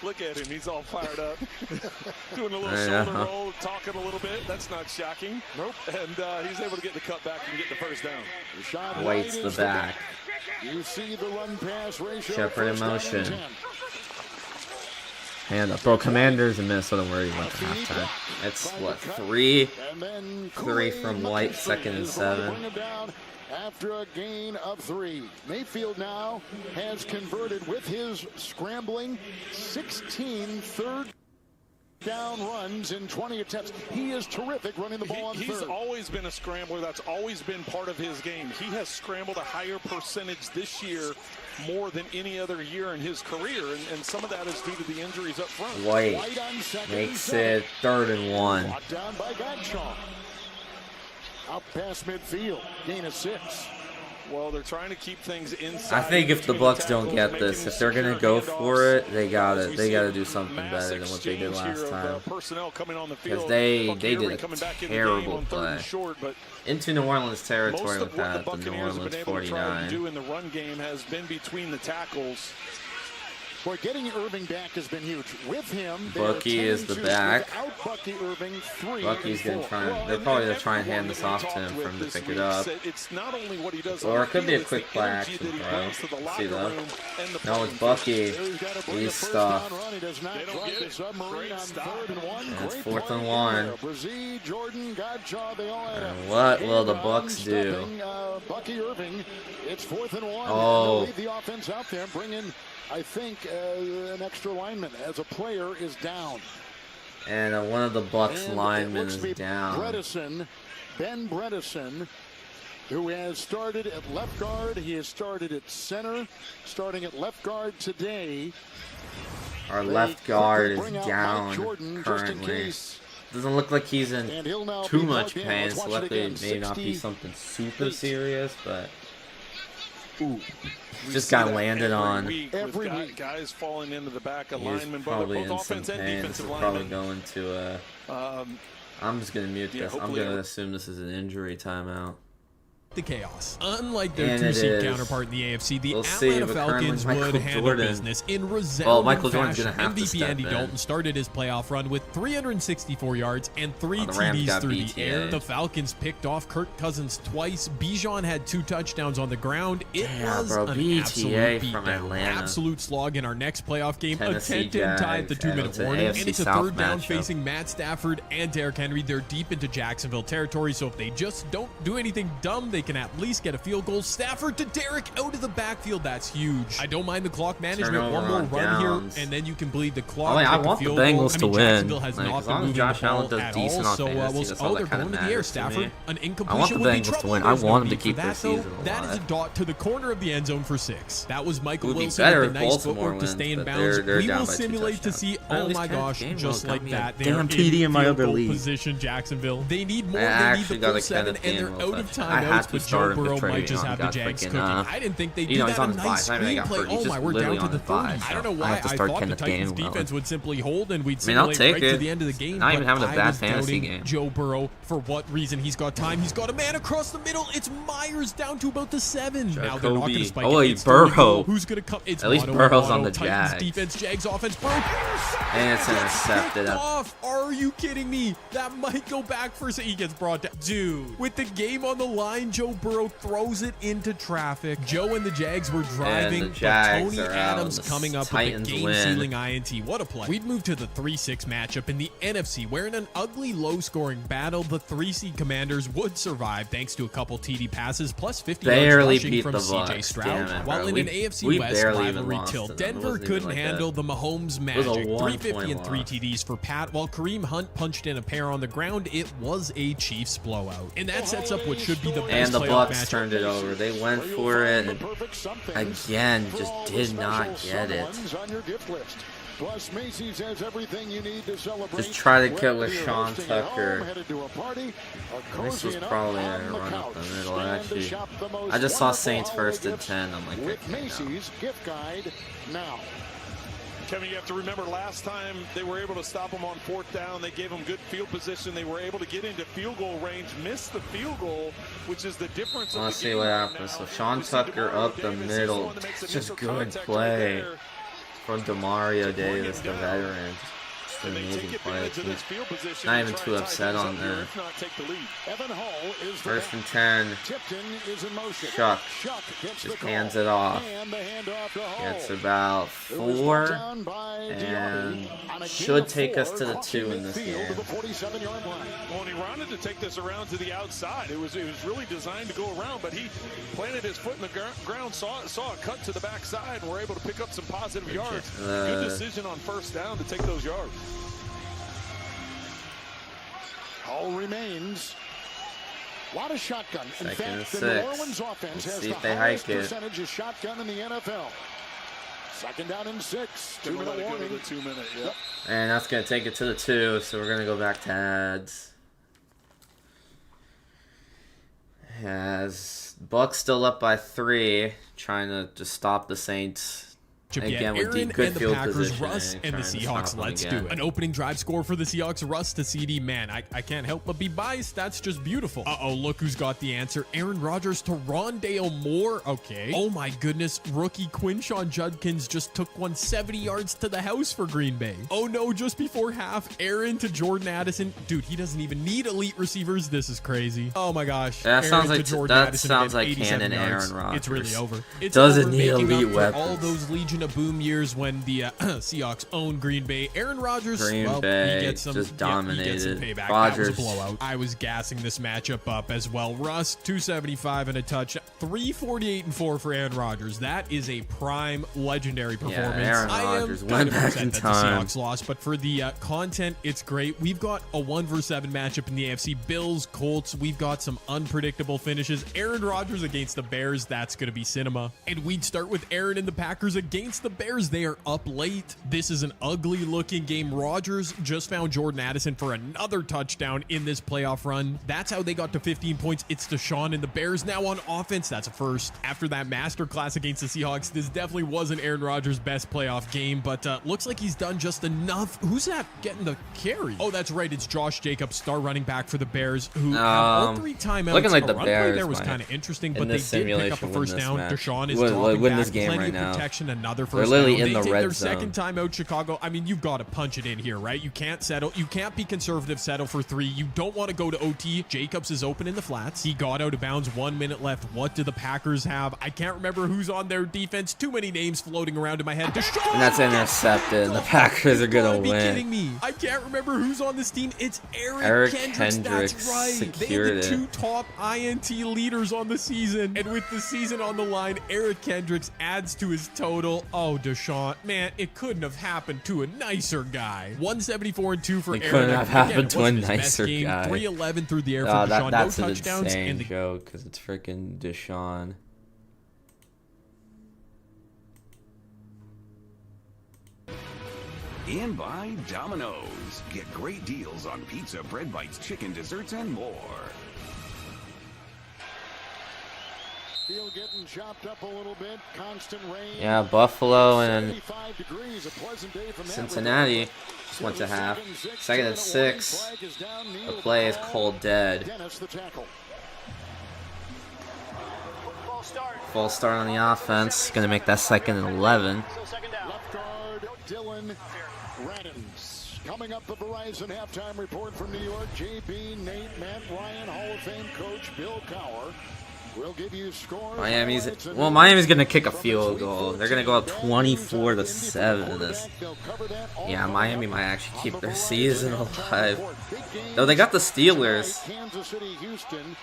Look at him. He's all fired up. Doing a little shoulder roll, talking a little bit. That's not shocking. Nope. And he's able to get the cut back and get the 1st down. Waits the back. You see the run pass ratio. Shepard in motion. And the Pro Commanders in Minnesota where he went to halftime. It's what, 3 from White, 2nd and 7. After a gain of 3. Mayfield now has converted with his scrambling 16 third down runs in 20 attempts. He is terrific running the ball on 3rd. He's always been a scrambler. That's always been part of his game. He has scrambled a higher percentage this year more than any other year in his career, and some of that is due to the injuries up front. White makes it 3rd and 1. Brought down by Godshaw. Out past midfield, gain of 6. Well, they're trying to keep things inside. I think if the Bucs don't get this, if they're gonna go for it, they gotta do something better than what they did last time. Because they did a terrible play into New Orleans territory with that. The New Orleans 49. In the run game has been between the tackles. Boy, getting Irving back has been huge. With him, Bucky is the back. Bucky Irving, 3 Bucky's going to try. They're probably going to try and hand this off to him for him to pick it up. It's not only what he does, Or it could be a quick play action throw. See though. No, it's Bucky. He's stuffed. He does not drop the submarine on 3rd and 1. And it's 4th and 1. Brazil, Jordan, Godchaw, they all had And what will the Bucs do? Bucky Irving, it's 4th and 1. Oh. Leave the offense out there, bring in, I think, an extra lineman as a player is down. And one of the Bucs linemen is down. Ben Bredesen, who has started at left guard. He has started at center, starting at left guard today. Our left guard is down currently. Doesn't look like he's in too much pain, so luckily it may not be something super serious, but just got landed on. Every week, guys falling into the back of linemen, probably both in some offense and pain. This defensive is probably linemen. going to I'm just gonna mute this. I'm gonna assume this is an injury timeout. The chaos. Unlike their two-seed counterpart in the AFC, the Atlanta Falcons would handle business in resounding fashion. MVP Andy Dalton started his playoff run with 364 yards and 3 TDs through the air. The Falcons picked off Kirk Cousins twice. Bijan had 2 touchdowns on the ground. It was an absolute beatdown. Absolute slog in our next playoff game. A 10-10 tie at the 2-minute warning, and it's a third down facing Matt Stafford and Derrick Henry. They're deep into Jacksonville territory, so if they just don't do anything dumb, they can at least get a field goal. Stafford to Derrick out of the backfield. That's huge. I don't mind the clock management. One more run here, and then you can bleed the clock. I want the Bengals to win. Jacksonville has not as been long as moving Josh the Allen ball does at decent all. on fantasy, that's all they're that kind going of to the air. matters to me. Stafford, an I incompletion want the would be Bengals to trouble. win. I There's no want them to need keep for their that, though. season That is a alive. dot to the corner of the end zone for 6. That was Michael Would be Wilson better with if the nice Baltimore footwork to wins, stay in but bounds. they're We down will by 2 simulate to touchdowns. see, At oh least my kind of gosh, game just mode got like me that. a They are damn in TD in my field other goal league. position, Jacksonville. They need more. I They need actually the got full a 7, Kenneth and they're Gainwell out of touchdown. I had timeouts, to but start Joe him Burrow to might just Travion. have the Got Jags freaking, cooking. I didn't think they'd do he's that. on A his nice bye. I mean, I got screenplay. hurt. He's Oh just my, we're down literally to on the his bye, 30. I don't so know I why have to I start thought the Kenneth Titans Gainwell. defense would simply hold and we'd I mean, I'll simulate take right to it. the end of the game. Not even but having a I bad was fantasy doubting game. Joe Burrow. For what reason? He's got time. He's got a man across the middle. It's Myers down to about the 7. Now they're not going to spike it. It's Burrow. Who's going to come? It's At least Mono, Burrow's on Mono, the Titans Jags. defense, Jags offense. Burrow. And it's intercepted. Off. Are you kidding me? That might go back for a second. He gets brought down. Dude, with the game on the line, Joe Burrow throws it into traffic. Joe and the Jags were driving, And the Jags but Tony are out. Adams The coming up Titans with the win. game-sealing INT. What a play. We'd move to the 3-6 matchup in the NFC, where in an ugly, low-scoring battle, the 3-seed Commanders would survive thanks to a couple TD passes, plus 50 yards Barely rushing beat from the CJ Bucs. Stroud. Damn it, While bro. in an We AFC West barely even rivalry lost tilt, to them. It Denver wasn't even couldn't like handle that. the Mahomes It was a magic. 1-point 350 and 3 loss. TDs for Pat, while Kareem Hunt punched in a pair on the ground. It was a Chiefs blowout. And that sets up what should be the best And the playoff Bucs matchup. turned it over. They went for it and again just did not get it. Plus, Macy's has everything you need to celebrate. Just try to kill with Sean Tucker. This was probably a run up the middle, actually. I just saw Saints first and 10. I'm like, with Macy's gift guide now. Kevin, you have to remember last time they were able to stop them on 4th down. They gave them good field position. They were able to get into field goal range, missed the field goal, which is the difference. Let's see what happens. So Sean Tucker up the middle. It's just good play from Demario Davis, the veteran. Just an amazing play. Not even too upset on there. First and 10. Chuck just hands it off. Gets about 4 and should take us to the 2 in this game. Well, he wanted to take this around to the outside. It was really designed to go around, but he planted his foot in the ground, saw a cut to the backside, and were able to pick up some positive yards. Good decision on 1st down to take those yards. All remains. A lot of shotgun. In fact, the 6. New Orleans offense has the highest percentage of shotgun in the NFL. 2nd down and 6. 2-minute warning. 2-minute, yep. And that's going to take it to the 2, so we're going to go back to ads. As Bucs still up by 3, trying to just stop the Saints Again, with Aaron the good and the field Packers, positioning, Russ and the trying to Seahawks. stop them Let's again. do it. An opening drive score for the Seahawks. Russ to CD. Man, I can't help but be biased. That's just beautiful. Uh-oh, look who's got the answer. Aaron Rodgers to Rondale Moore. Okay. Oh my goodness. Rookie Quinshon Judkins just took 170 yards to the house for Green Bay. Oh no, just before half, Aaron to Jordan Addison. Dude, he doesn't even need elite receivers. This is crazy. Oh my gosh. That Aaron sounds to like Jordan that Addison sounds again, like 87 canon yards. Aaron Rodgers. It's really over. It's Doesn't over, need making elite up for weapons. all those Legion of Boom years when the Seahawks own Green Bay. Aaron Rodgers, Green well, Bay he gets some, just he dominated. gets some payback. Rodgers. That was a blowout. I was gassing this matchup up as well. Russ, 275 and a touch. 348 and 4 for Aaron Rodgers. That is a prime legendary performance. Aaron Rodgers went back in time. The Seahawks lost, but for the content, it's great. We've got a 1 vs 7 matchup in the AFC. Bills, Colts. We've got some unpredictable finishes. Aaron Rodgers against the Bears. That's going to be cinema. And we'd start with Aaron and the Packers against the Bears. They are up late. This is an ugly looking game. Rodgers just found Jordan Addison for another touchdown in this playoff run. That's how they got to 15 points. It's Deshaun and the Bears now on offense. That's a first. After that masterclass against the Seahawks, this definitely wasn't Aaron Rodgers' best playoff game, but looks like he's done just enough. Who's that getting the carry? Oh, that's right. It's Josh Jacobs, star running back for the Bears, who have all 3 timeouts. Looking like the the run Bears play there was might, kind of interesting, in but they this did pick up a simulation, first win this down. match. Deshaun is Win dropping this back. game Plenty right of now. protection, another They're first literally down. in They the take red their zone. second timeout, Chicago. I mean, you've got to punch it in here, right? You can't settle. You can't be conservative, settle for 3. You don't want to go to OT. Jacobs is open in the flats. He got out of bounds. 1 minute left. What do the Packers have? I can't remember who's on their defense. Too many names floating around in my head. Deshaun! And that's intercepted. And the Packers are gonna Be kidding win. me. I can't remember who's on this team. It's Eric Kendricks. Kendricks That's right. They secured had the it. 2 top INT leaders on the season. And with the season on the line, Eric Kendricks adds to his total. Oh, Deshaun. Man, it couldn't have happened to a nicer guy. 174 and 2 for It Aaron. couldn't have Again, happened it to a wasn't his best nicer game. guy. 311 through the air for Oh, Deshaun. that's No an touchdowns. insane And the joke because it's freaking Deshaun. And by Domino's. Get great deals on pizza, bread bites, chicken, desserts, and more. Field getting chopped up a little bit. Constant rain. Yeah, Buffalo and 75 degrees, a pleasant day from that Cincinnati regard. just went to half. Second and 6. The play is cold dead. Dennis the tackle. Full start on the offense. Gonna make that second and 11. Left guard Dylan Radins. Coming up, the Verizon halftime report from New York. JB, Nate, Matt Ryan, Hall of Fame coach Bill Cowher. We'll give you scores. Miami's gonna kick a field goal. They're gonna go up 24-7. Yeah, Miami might actually keep their season alive. Though they got the Steelers.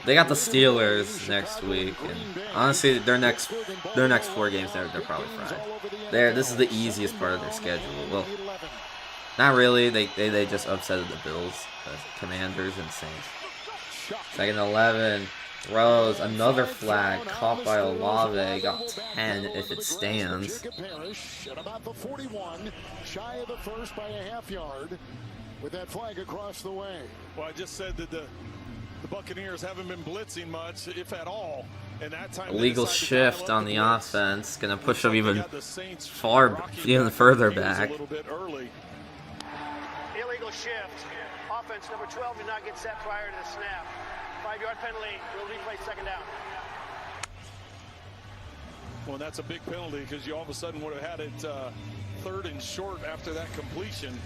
They got the Steelers next week, and honestly, their next 4 games, they're probably fine. This is the easiest part of their schedule. Well, not really. They just upsetted the Bills, the Commanders, and Saints. Second and 11. Throws another flag, caught by Olave, got 10 if it stands. At about the 41, shy of the first by a half yard, with that flag across the way. Well, I just said that the Buccaneers haven't been blitzing much, if at all. And that time Illegal shift on the offense, gonna push them even further back. Illegal shift. Offense number 12 did not get set prior to the snap. 5-yard penalty. We'll replay second down. Well, that's a big penalty because you all of a sudden would have had it 3rd and short after that completion.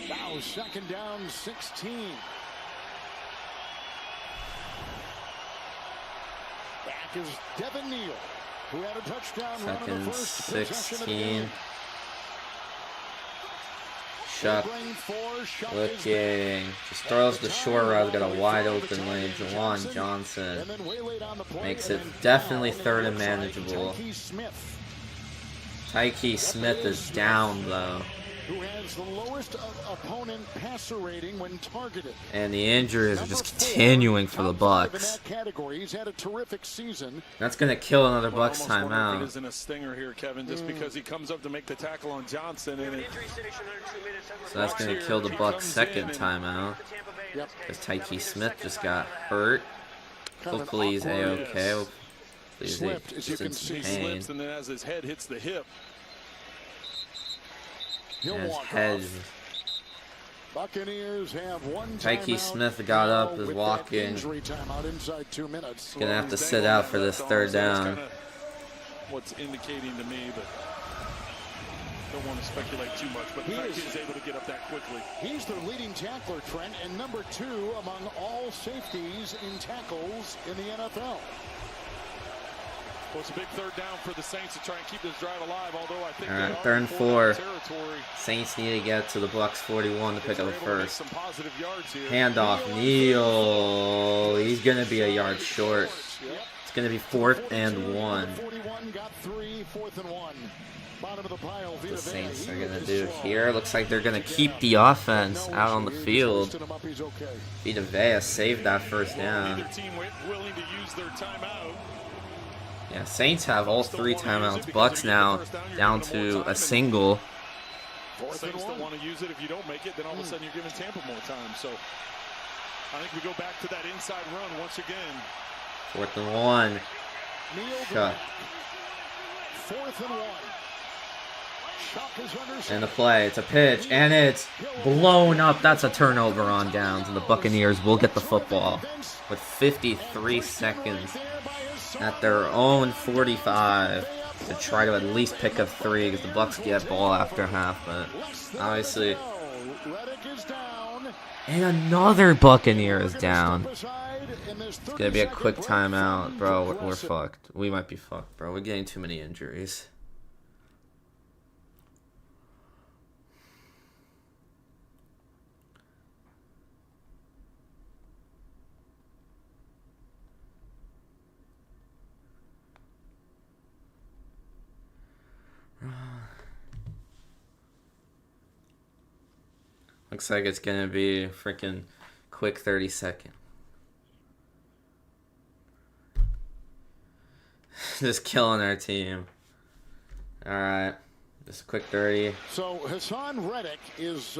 Now second down, 16. Back is Devin Neal, who had a touchdown run in the first possession of the game. 16. Chuck looking, just throws the short route, got a wide open lane. Jawan Johnson makes it definitely 3rd and manageable. Tyke Smith is down though. Who has the lowest opponent passer rating when targeted. And the injuries are just continuing for the Bucs. He's had a terrific season. That's gonna kill another Bucs timeout. Isn't a stinger here, Kevin, just because he comes up to make the tackle on Johnson, and So that's gonna kill the Bucs' second timeout. Because Tyke Smith just got hurt. Hopefully he's A-okay. slipped, as you can see. He slips, and then as his head hits the hip, he'll walk head. off. Buccaneers have one Tyke Smith got up, is walking. He's gonna have to sit out for this third down. What's indicating to me, but don't want to speculate too much. But the fact he is able to get up that quickly. He's their leading tackler, Trent, and number 2 among all safeties in tackles in the NFL. Well, it's a big third down for the Saints to try and keep this drive alive, although I think all right, 3rd and 4. Saints need to get to the Bucs 41 to pick up a first. Handoff, Neal. He's going to be a yard short. It's going to be 4th and 1. What the Saints are going to do here. Looks like they're going to keep the offense out on the field. Vita Vea saved that first down. Yeah, Saints have all 3 timeouts. Bucs now down to a single. Saints don't want to use it. If you don't make it, then all of a sudden you're giving Tampa more time. So I think we go back to that inside run once again. 4th and 1. Shut. 4th and 1. And the play, it's a pitch, and it's blown up. That's a turnover on downs, and the Buccaneers will get the football with 53 seconds at their own 45 to try to at least pick up 3 because the Bucs get ball after half, but obviously. And another Buccaneer is down. It's gonna be a quick timeout, bro. We're fucked. We might be fucked, bro. We're getting too many injuries. Looks like it's gonna be a freaking quick 30-second. Just killing our team. Alright. Just a quick 30. So Hassan Reddick is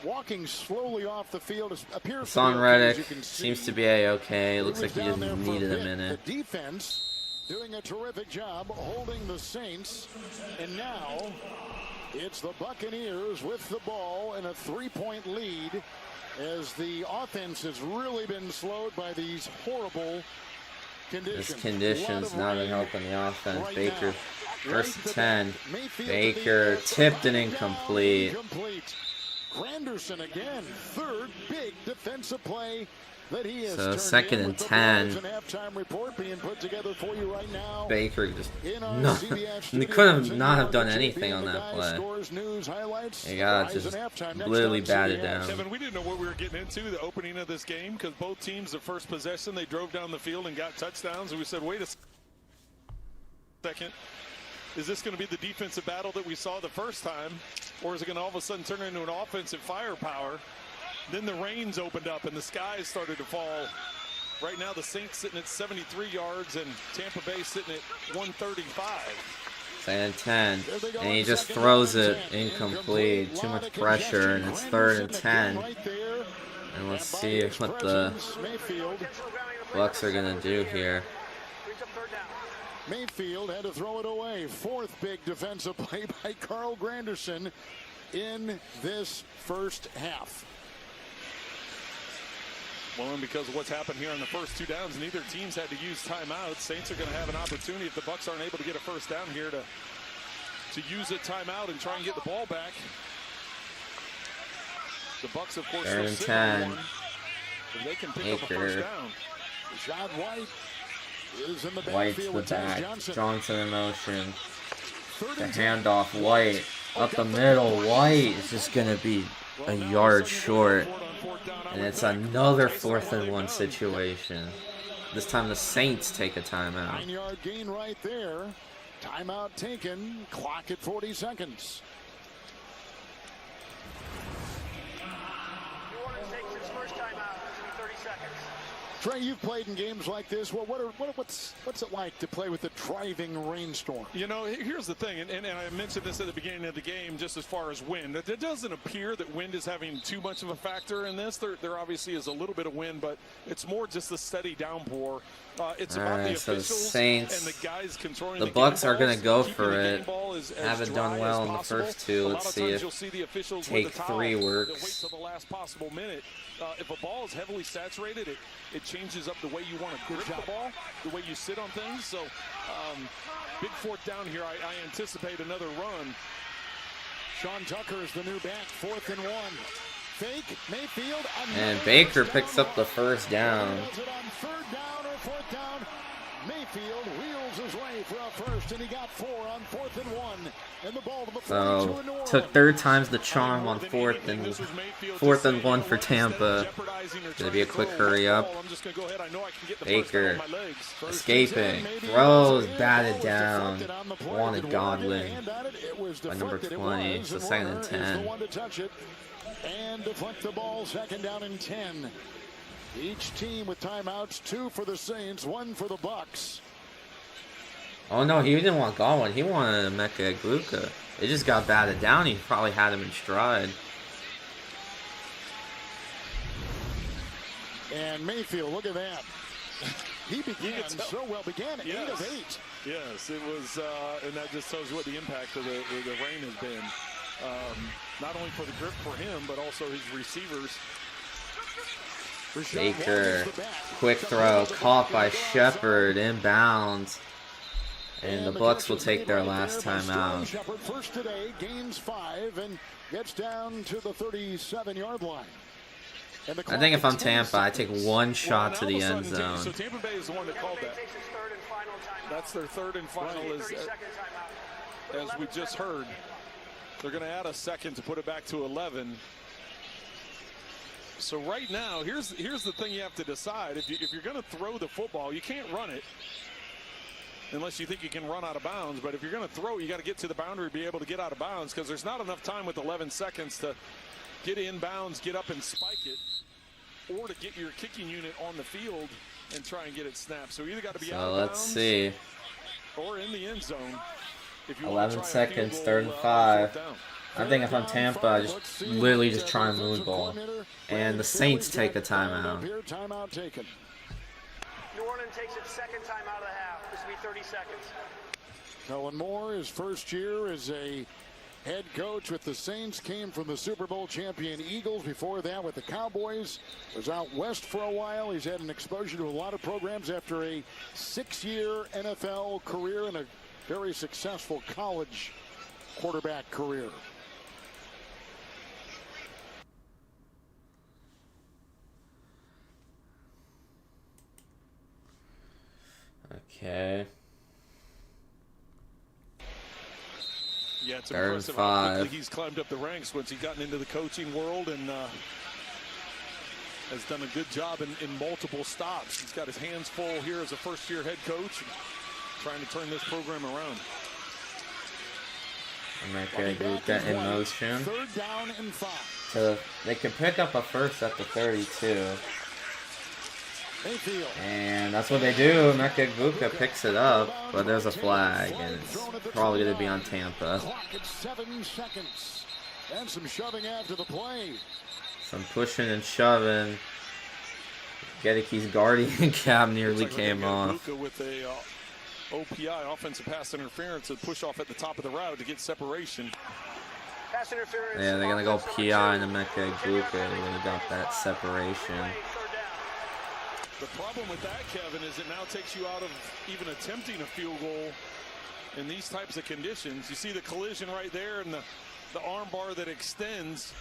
walking slowly off the field. Hassan Reddick seems to be A-okay. Looks like he just needed a minute. The defense doing a terrific job holding the Saints. And now it's the Buccaneers with the ball in a 3-point lead as the offense has really been slowed by these horrible conditions. This condition's not been helping the offense. Baker, 1st and 10. Baker tipped and incomplete. Granderson again, 3rd big defensive play that he has. So 2nd and 10. Baker just he could not have done anything on that play. He got just literally batted down. Kevin, we didn't know what we were getting into the opening of this game because both teams, the first possession, they drove down the field and got touchdowns, and we said, wait a second. Is this going to be the defensive battle that we saw the first time, or is it going to all of a sudden turn into an offensive firepower? Then the rains opened up and the skies started to fall. Right now the Saints sitting at 73 yards and Tampa Bay sitting at 135. 2nd and 10. And he just throws it incomplete. Too much pressure, and it's 3rd and 10. And let's see what the Bucs are going to do here. Mayfield had to throw it away. 4th big defensive play by Carl Granderson in this first half. Well, and because of what's happened here in the first 2 downs, neither teams had to use timeouts. Saints are going to have an opportunity if the Bucs aren't able to get a first down here to use a timeout and try and get the ball back. The Bucs, of course, 3rd and 10. If they can pick up a first down. Rashad White is in the White's backfield the with Chaz back. Johnson in motion. The handoff, White. Up the middle, White is just going to be a yard short. And it's another 4th and 1 situation. This time the Saints take a timeout. 9-yard gain right there. Timeout taken. Clock at 40 seconds. New Orleans takes its first timeout. 30 seconds. Trey, you've played in games like this. Well, what's it like to play with a driving rainstorm? You know, here's the thing, and I mentioned this at the beginning of the game, just as far as wind. It doesn't appear that wind is having too much of a factor in this. There obviously is a little bit of wind, but it's more just the steady downpour. It's about the so the officials Saints, and the guys controlling the Bucs are going to go for it. Haven't done well in the first two. Let's see if take 3 works. Wait till the last possible minute. If a ball is heavily saturated, it changes up the way you want to grip the ball, the way you sit on things. So, big 4th down here. I anticipate another run. Sean Tucker is the new back, 4th and 1. Fake, Mayfield, and Baker picks up the first down. On 3rd down or 4th down, Mayfield wheels his way for a first, and he got 4 on 4th and 1. And the ball to the 42 So took 3rd time's the charm on 4th and 1 for Tampa. Gonna be a quick hurry up. Baker escaping, throws, batted down. Wanted Godwin by number 20. So 2nd and 10. And deflect the ball, 2nd down and 10. Each team with timeouts, 2 for the Saints, 1 for the Bucs. Oh no, he didn't want Godwin. He wanted Emeka Egbuka. It just got batted down. He probably had him in stride. And Mayfield, look at that. He began so well. Began 8 of 8. Yes, it was, and that just tells you what the impact of the rain has been. Not only for the grip for him, but also his receivers. Baker, quick throw, caught by Shepard, inbounds. And the Bucs will take their last timeout. Shepard first today, gains 5, and gets down to the 37-yard line. I think if I'm Tampa, I take 1 shot to the end zone. So Tampa Bay is the one that called that. That's their 3rd and final, as we just heard. They're going to add a 2nd to put it back to 11. So right now, here's the thing you have to decide. If you're going to throw the football, you can't run it unless you think you can run out of bounds. But if you're going to throw, you got to get to the boundary, be able to get out of bounds, because there's not enough time with 11 seconds to get in bounds, get up and spike it, or to get your kicking unit on the field and try and get it snapped. So you either got to be out of bounds, let's see, or in the end zone. 11 seconds, 3rd and 5. I think if I'm Tampa, I just literally just try and moonball. And the Saints take a timeout. Timeout taken. New Orleans takes its 2nd timeout of the half. This will be 30 seconds. Kellen Moore, his first year as a head coach with the Saints, came from the Super Bowl champion Eagles. Before that with the Cowboys, was out west for a while. He's had an exposure to a lot of programs after a 6-year NFL career and a very successful college quarterback career. Okay. Yeah, it's 3rd and impressive how 5. quickly he's climbed up the ranks once he's gotten into the coaching world, and has done a good job in multiple stops. He's got his hands full here as a first-year head coach, trying to turn this program around. Emeka Egbuka in motion. 3rd down and 5. So they can pick up a first at the 32. And that's what they do. Emeka Egbuka picks it up, but there's a flag, and it's probably going to be on Tampa. Clock at 7 seconds. And some shoving after the play. Some pushing and shoving. Gedeke's guardian cap nearly came off. With a OPI, offensive pass interference, and push off at the top of the route to get separation. Pass interference. Yeah, they're going to go PI and Emeka Egbuka when he got that separation. The problem with that, Kevin, is it now takes you out of even attempting a field goal in these types of conditions. You see the collision right there and the arm bar that extends.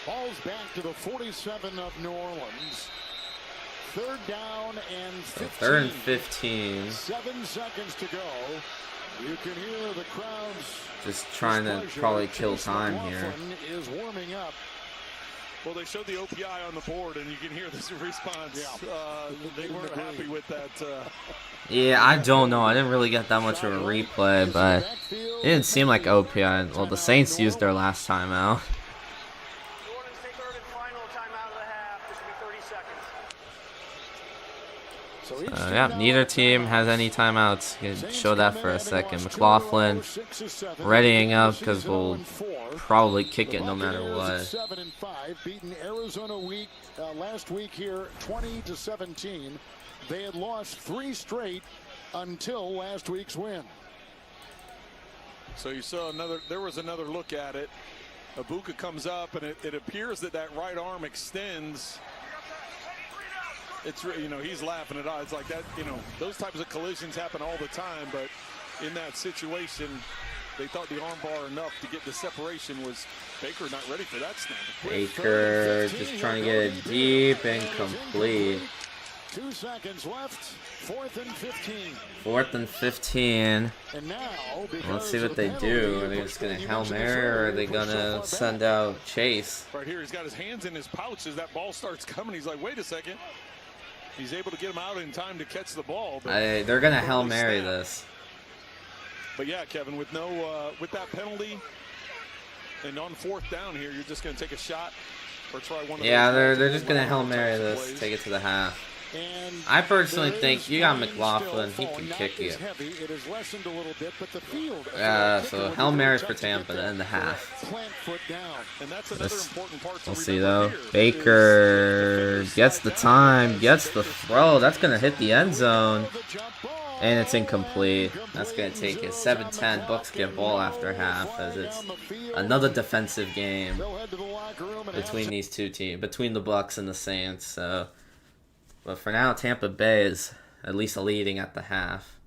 Ball's back to the 47 of New Orleans. 3rd down and 15. 3rd and 15. 7 seconds to go. You can hear the crowds just trying to probably kill time here. Is warming up. Well, they showed the OPI on the board, and you can hear this response. Yeah. They weren't happy with that. Yeah, I don't know. I didn't really get that much of a replay, but it didn't seem like OPI. Well, the Saints used their last timeout. Yeah, neither team has any timeouts. Show that for a second. McLaughlin readying up because we'll probably kick it no matter what. 7-5, beaten Arizona last week here 20-17. They had lost 3 straight until last week's win. So you saw there was another look at it. Ibuka comes up, and it appears that right arm extends. It's, he's laughing it out. It's like that, those types of collisions happen all the time, but in that situation, they thought the arm bar enough to get the separation. Was Baker not ready for that snap? Baker just trying to get it deep and complete. 2 seconds left. 4th and 15. 4th and 15. And now, let's see what they do. Are they just going to Hail Mary, or are they going to send out Chase? Right here, he's got his hands in his pouch as that ball starts coming. He's like, wait a second. He's able to get him out in time to catch the ball. They're going to Hail Mary this. But yeah, Kevin, with that penalty and on 4th down here, you're just going to take a shot or try one of those. Yeah, they're just going to Hail Mary this, take it to the half. I personally think you got McLaughlin. He can kick it. Yeah, so Hail Mary's for Tampa in the half. We'll see though. Baker gets the time, gets the throw. That's going to hit the end zone. And it's incomplete. That's going to take it. 7-10. Bucs get ball after half, as it's another defensive game between these two teams, between the Bucs and the Saints. So. But for now, Tampa Bay is at least leading at the half.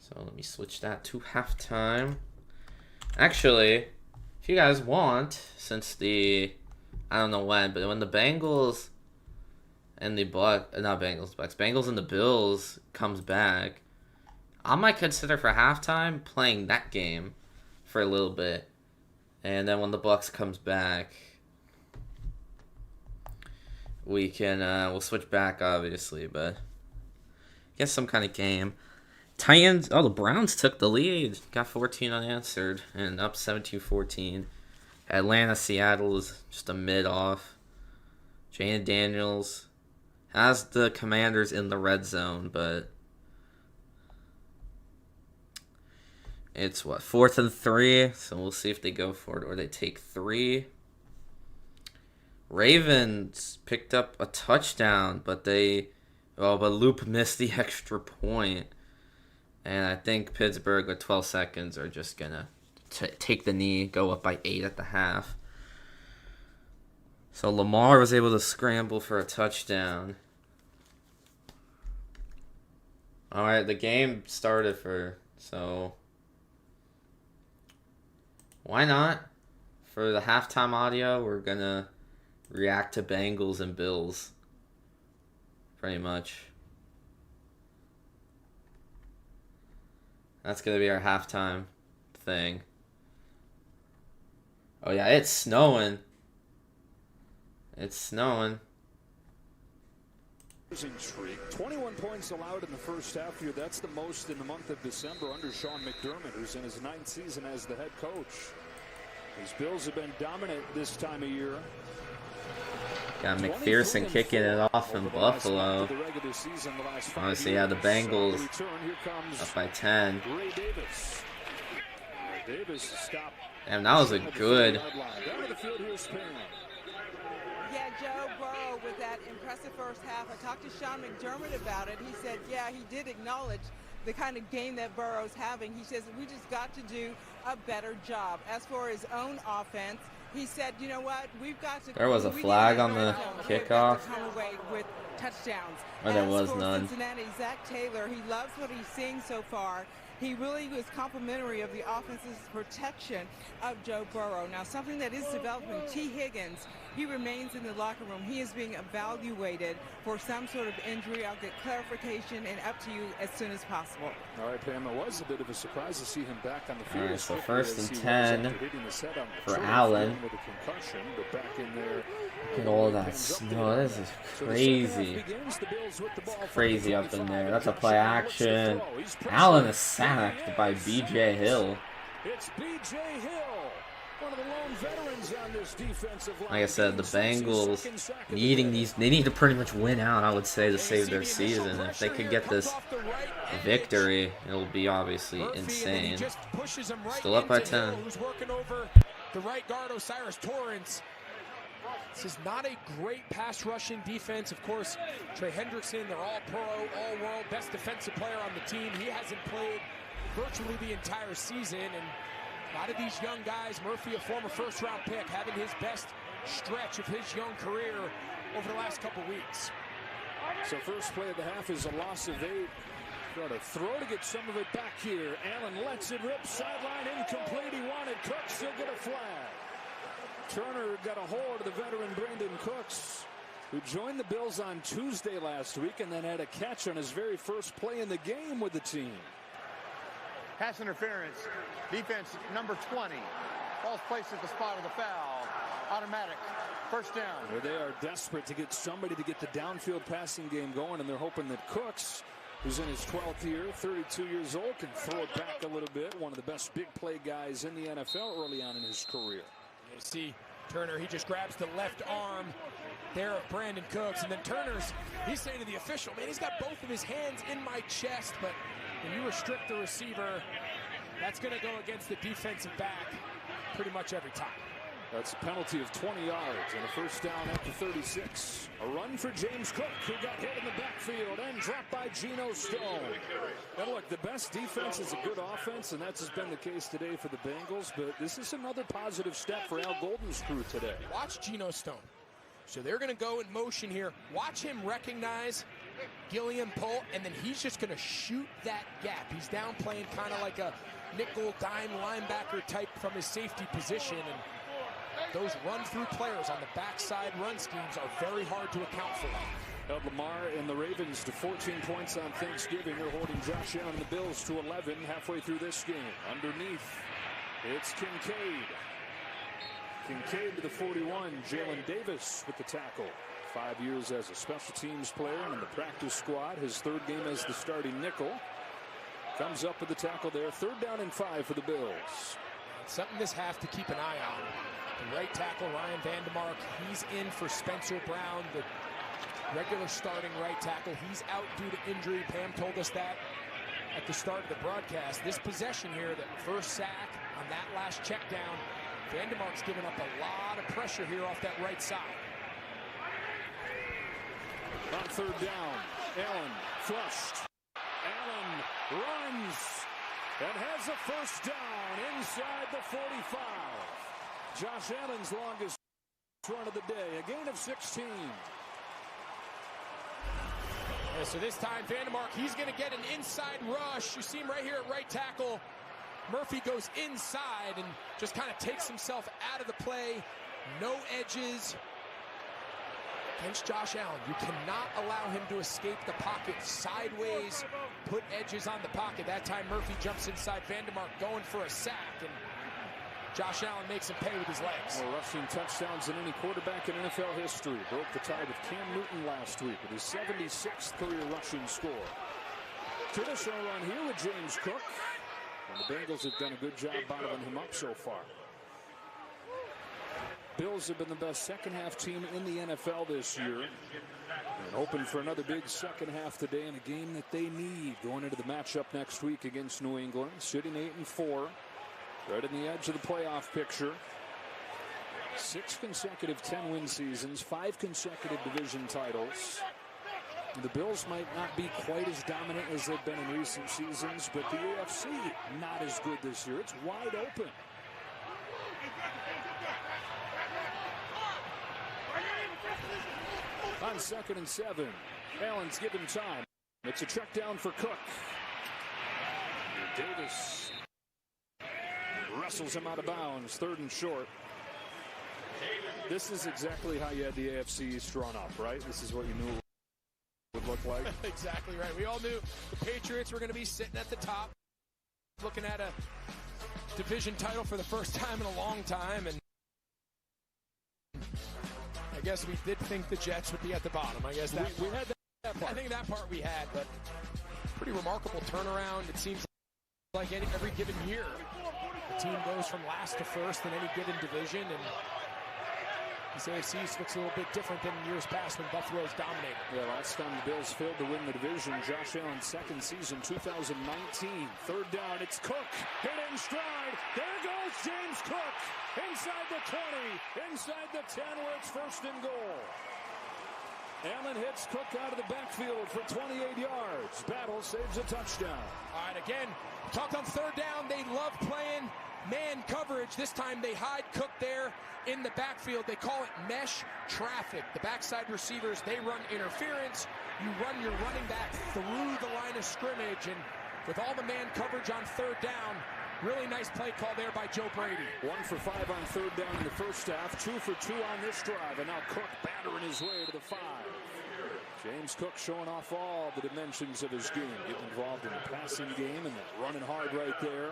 So let me switch that to halftime. Actually, if you guys want, since I don't know when, but when the Bengals and the Bengals and the Bills comes back, I might consider for halftime playing that game for a little bit. And then when the Bucs comes back, we can we'll switch back obviously, but get some kind of game. Titans, the Browns took the lead, got 14 unanswered and up 17-14. Atlanta, Seattle is just a mid-off. Jane Daniels has the Commanders in the red zone, but it's 4th and 3, so we'll see if they go for it or they take 3. Ravens picked up a touchdown, but Loop missed the extra point. And I think Pittsburgh with 12 seconds are just going to take the knee, go up by 8 at the half. So Lamar was able to scramble for a touchdown. All right, the game started so why not? For the halftime audio, we're going to react to Bengals and Bills. Pretty much. That's going to be our halftime thing. Oh yeah, it's snowing. It's snowing. 21 points allowed in the first half here. That's the most in the month of December under Sean McDermott, who's in his 9th season as the head coach. These Bills have been dominant this time of year. Got McPherson kicking it off in Buffalo. Obviously, yeah, the Bengals up by 10. And that was a good. Yeah, Joe Burrow with that impressive first half. I talked to Sean McDermott about it. He said, yeah, he did acknowledge the kind of game that Burrow's having. He says, we just got to do a better job. As for his own offense, he said, you know what, we've got to... There was a flag on the kickoff. Come away with touchdowns. Or there was none. Cincinnati, Zach Taylor, he loves what he's seeing so far. He really was complimentary of the offense's protection of Joe Burrow. Now, something that is developing, T. Higgins, he remains in the locker room. He is being evaluated for some sort of injury. I'll get clarification and up to you as soon as possible. All right, Pam, it was a bit of a surprise to see him back on the field. All right, so 1st and 10 for Allen. Look at all that snow. This is crazy. It's crazy up in there. That's a play action. Allen is sacked by B.J. Hill. It's B.J. Hill, one of the homegrown veterans on this defensive line. Like I said, the Bengals they need to pretty much win out, I would say, to save their season. If they could get this victory, it'll be obviously insane. Still up by 10. Who's working over the right guard, Osiris Torrance. This is not a great pass rushing defense. Of course, Trey Hendrickson, they're all pro, all world, best defensive player on the team. He hasn't played virtually the entire season, and a lot of these young guys, Murphy, a former first-round pick, having his best stretch of his young career over the last couple weeks. So first play of the half is a loss of 8. Got to throw to get some of it back here. Allen lets it rip, sideline incomplete. He wanted Cooks, he'll get a flag. Turner got a hold of the veteran Brandon Cooks, who joined the Bills on Tuesday last week and then had a catch on his very first play in the game with the team. Pass interference. Defense number 20. Ball's placed at the spot of the foul. Automatic. First down. Well, they are desperate to get somebody to get the downfield passing game going, and they're hoping that Cooks, who's in his 12th year, 32 years old, can throw it back a little bit. One of the best big play guys in the NFL early on in his career. You see Turner, he just grabs the left arm there of Brandon Cooks, and then he's saying to the official, man, he's got both of his hands in my chest, but when you restrict the receiver, that's going to go against the defensive back pretty much every time. That's a penalty of 20 yards and a first down after 36. A run for James Cook, who got hit in the backfield and dropped by Geno Stone. And look, the best defense is a good offense, and that's been the case today for the Bengals, but this is another positive step for Al Golden's crew today. Watch Geno Stone. So they're going to go in motion here. Watch him recognize Gilliam pull, and then he's just going to shoot that gap. He's down playing kind of like a nickel dime linebacker type from his safety position, and those run-through players on the backside run schemes are very hard to account for. Held Lamar and the Ravens to 14 points on Thanksgiving. They're holding Josh Allen and the Bills to 11 halfway through this game. Underneath, it's Kincaid. Kincaid to the 41. Jalen Davis with the tackle. 5 years as a special teams player and in the practice squad. His third game as the starting nickel. Comes up with the tackle there. 3rd down and 5 for the Bills. Something this half to keep an eye on. The right tackle, Ryan Vandermark, he's in for Spencer Brown, the regular starting right tackle. He's out due to injury. Pam told us that at the start of the broadcast. This possession here, the first sack on that last check down, Vandermark's given up a lot of pressure here off that right side. On 3rd down, Allen flushed. Allen runs and has a first down inside the 45. Josh Allen's longest run of the day, a gain of 16. Yeah, so this time, Vandermark, he's going to get an inside rush. You see him right here at right tackle. Murphy goes inside and just kind of takes himself out of the play. No edges. Against Josh Allen, you cannot allow him to escape the pocket sideways, put edges on the pocket. That time, Murphy jumps inside Vandermark, going for a sack, and Josh Allen makes him pay with his legs. More rushing touchdowns than any quarterback in NFL history. Broke the tie with Cam Newton last week with his 76th career rushing score. Traditional run here with James Cook. And the Bengals have done a good job bottling him up so far. Bills have been the best second-half team in the NFL this year. And hoping for another big second half today in a game that they need going into the matchup next week against New England. Sitting 8-4. Right in the edge of the playoff picture. 6 consecutive 10-win seasons, 5 consecutive division titles. The Bills might not be quite as dominant as they've been in recent seasons, but the AFC not as good this year. It's wide open. On 2nd and 7, Allen's given time. It's a check down for Cook. Davis wrestles him out of bounds, 3rd and short. This is exactly how you had the AFC East drawn up, right? This is what you knew it would look like. Exactly right. We all knew the Patriots were going to be sitting at the top, looking at a division title for the first time in a long time, and I guess we did think the Jets would be at the bottom. I guess that we had that part. I think that part we had, but pretty remarkable turnaround. It seems like every given year The team goes from last to first in any given division, and this AFC looks a little bit different than years past when Buffalo's dominated. Yeah, last time the Bills failed to win the division, Josh Allen's second season, 2019. Third down, it's Cook, hit in stride. There goes James Cook, inside the 20, inside the 10, where it's first and goal. Allen hits Cook out of the backfield for 28 yards. Battle saves a touchdown. All right, again, talked on third down. They love playing man coverage. This time they hide Cook there in the backfield. They call it mesh traffic. The backside receivers, they run interference. You run your running back through the line of scrimmage. And with all the man coverage on third down, really nice play call there by Joe Brady. 1 for 5 on third down in the first half. 2 for 2 on this drive. And now Cook battering his way to the 5. James Cook showing off all the dimensions of his game. Getting involved in the passing game and running hard right there.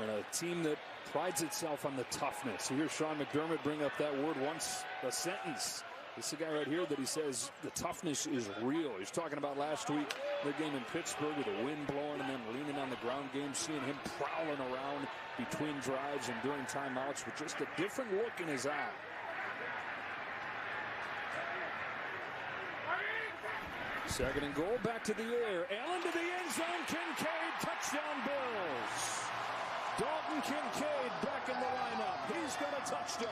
And a team that prides itself on the toughness. You hear Sean McDermott bring up that word once a sentence. This is the guy right here that he says the toughness is real. He's talking about last week, the game in Pittsburgh with the wind blowing and then leaning on the ground game, seeing him prowling around between drives and during timeouts with just a different look in his eye. Second and goal, back to the air. Allen to the end zone. Kincaid, touchdown Bills. Dalton Kincaid back in the lineup. He's got a touchdown.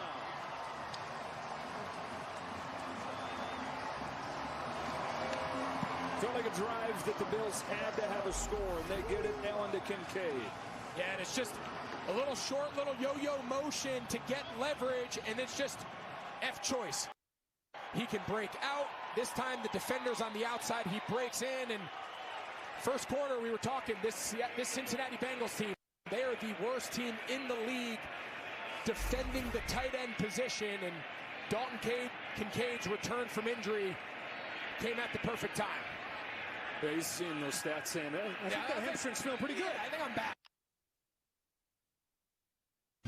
Felt like a drive that the Bills had to have a score, and they get it. Allen to Kincaid. Yeah, and it's just a little short, little yo-yo motion to get leverage, and it's just F choice. He can break out. This time the defender's on the outside. He breaks in, and first quarter we were talking, this Cincinnati Bengals team, they are the worst team in the league defending the tight end position, and Dalton Kincaid's return from injury came at the perfect time. Yeah, he's seeing those stats saying, I think that hamstring's feeling pretty good. Yeah, I think I'm back.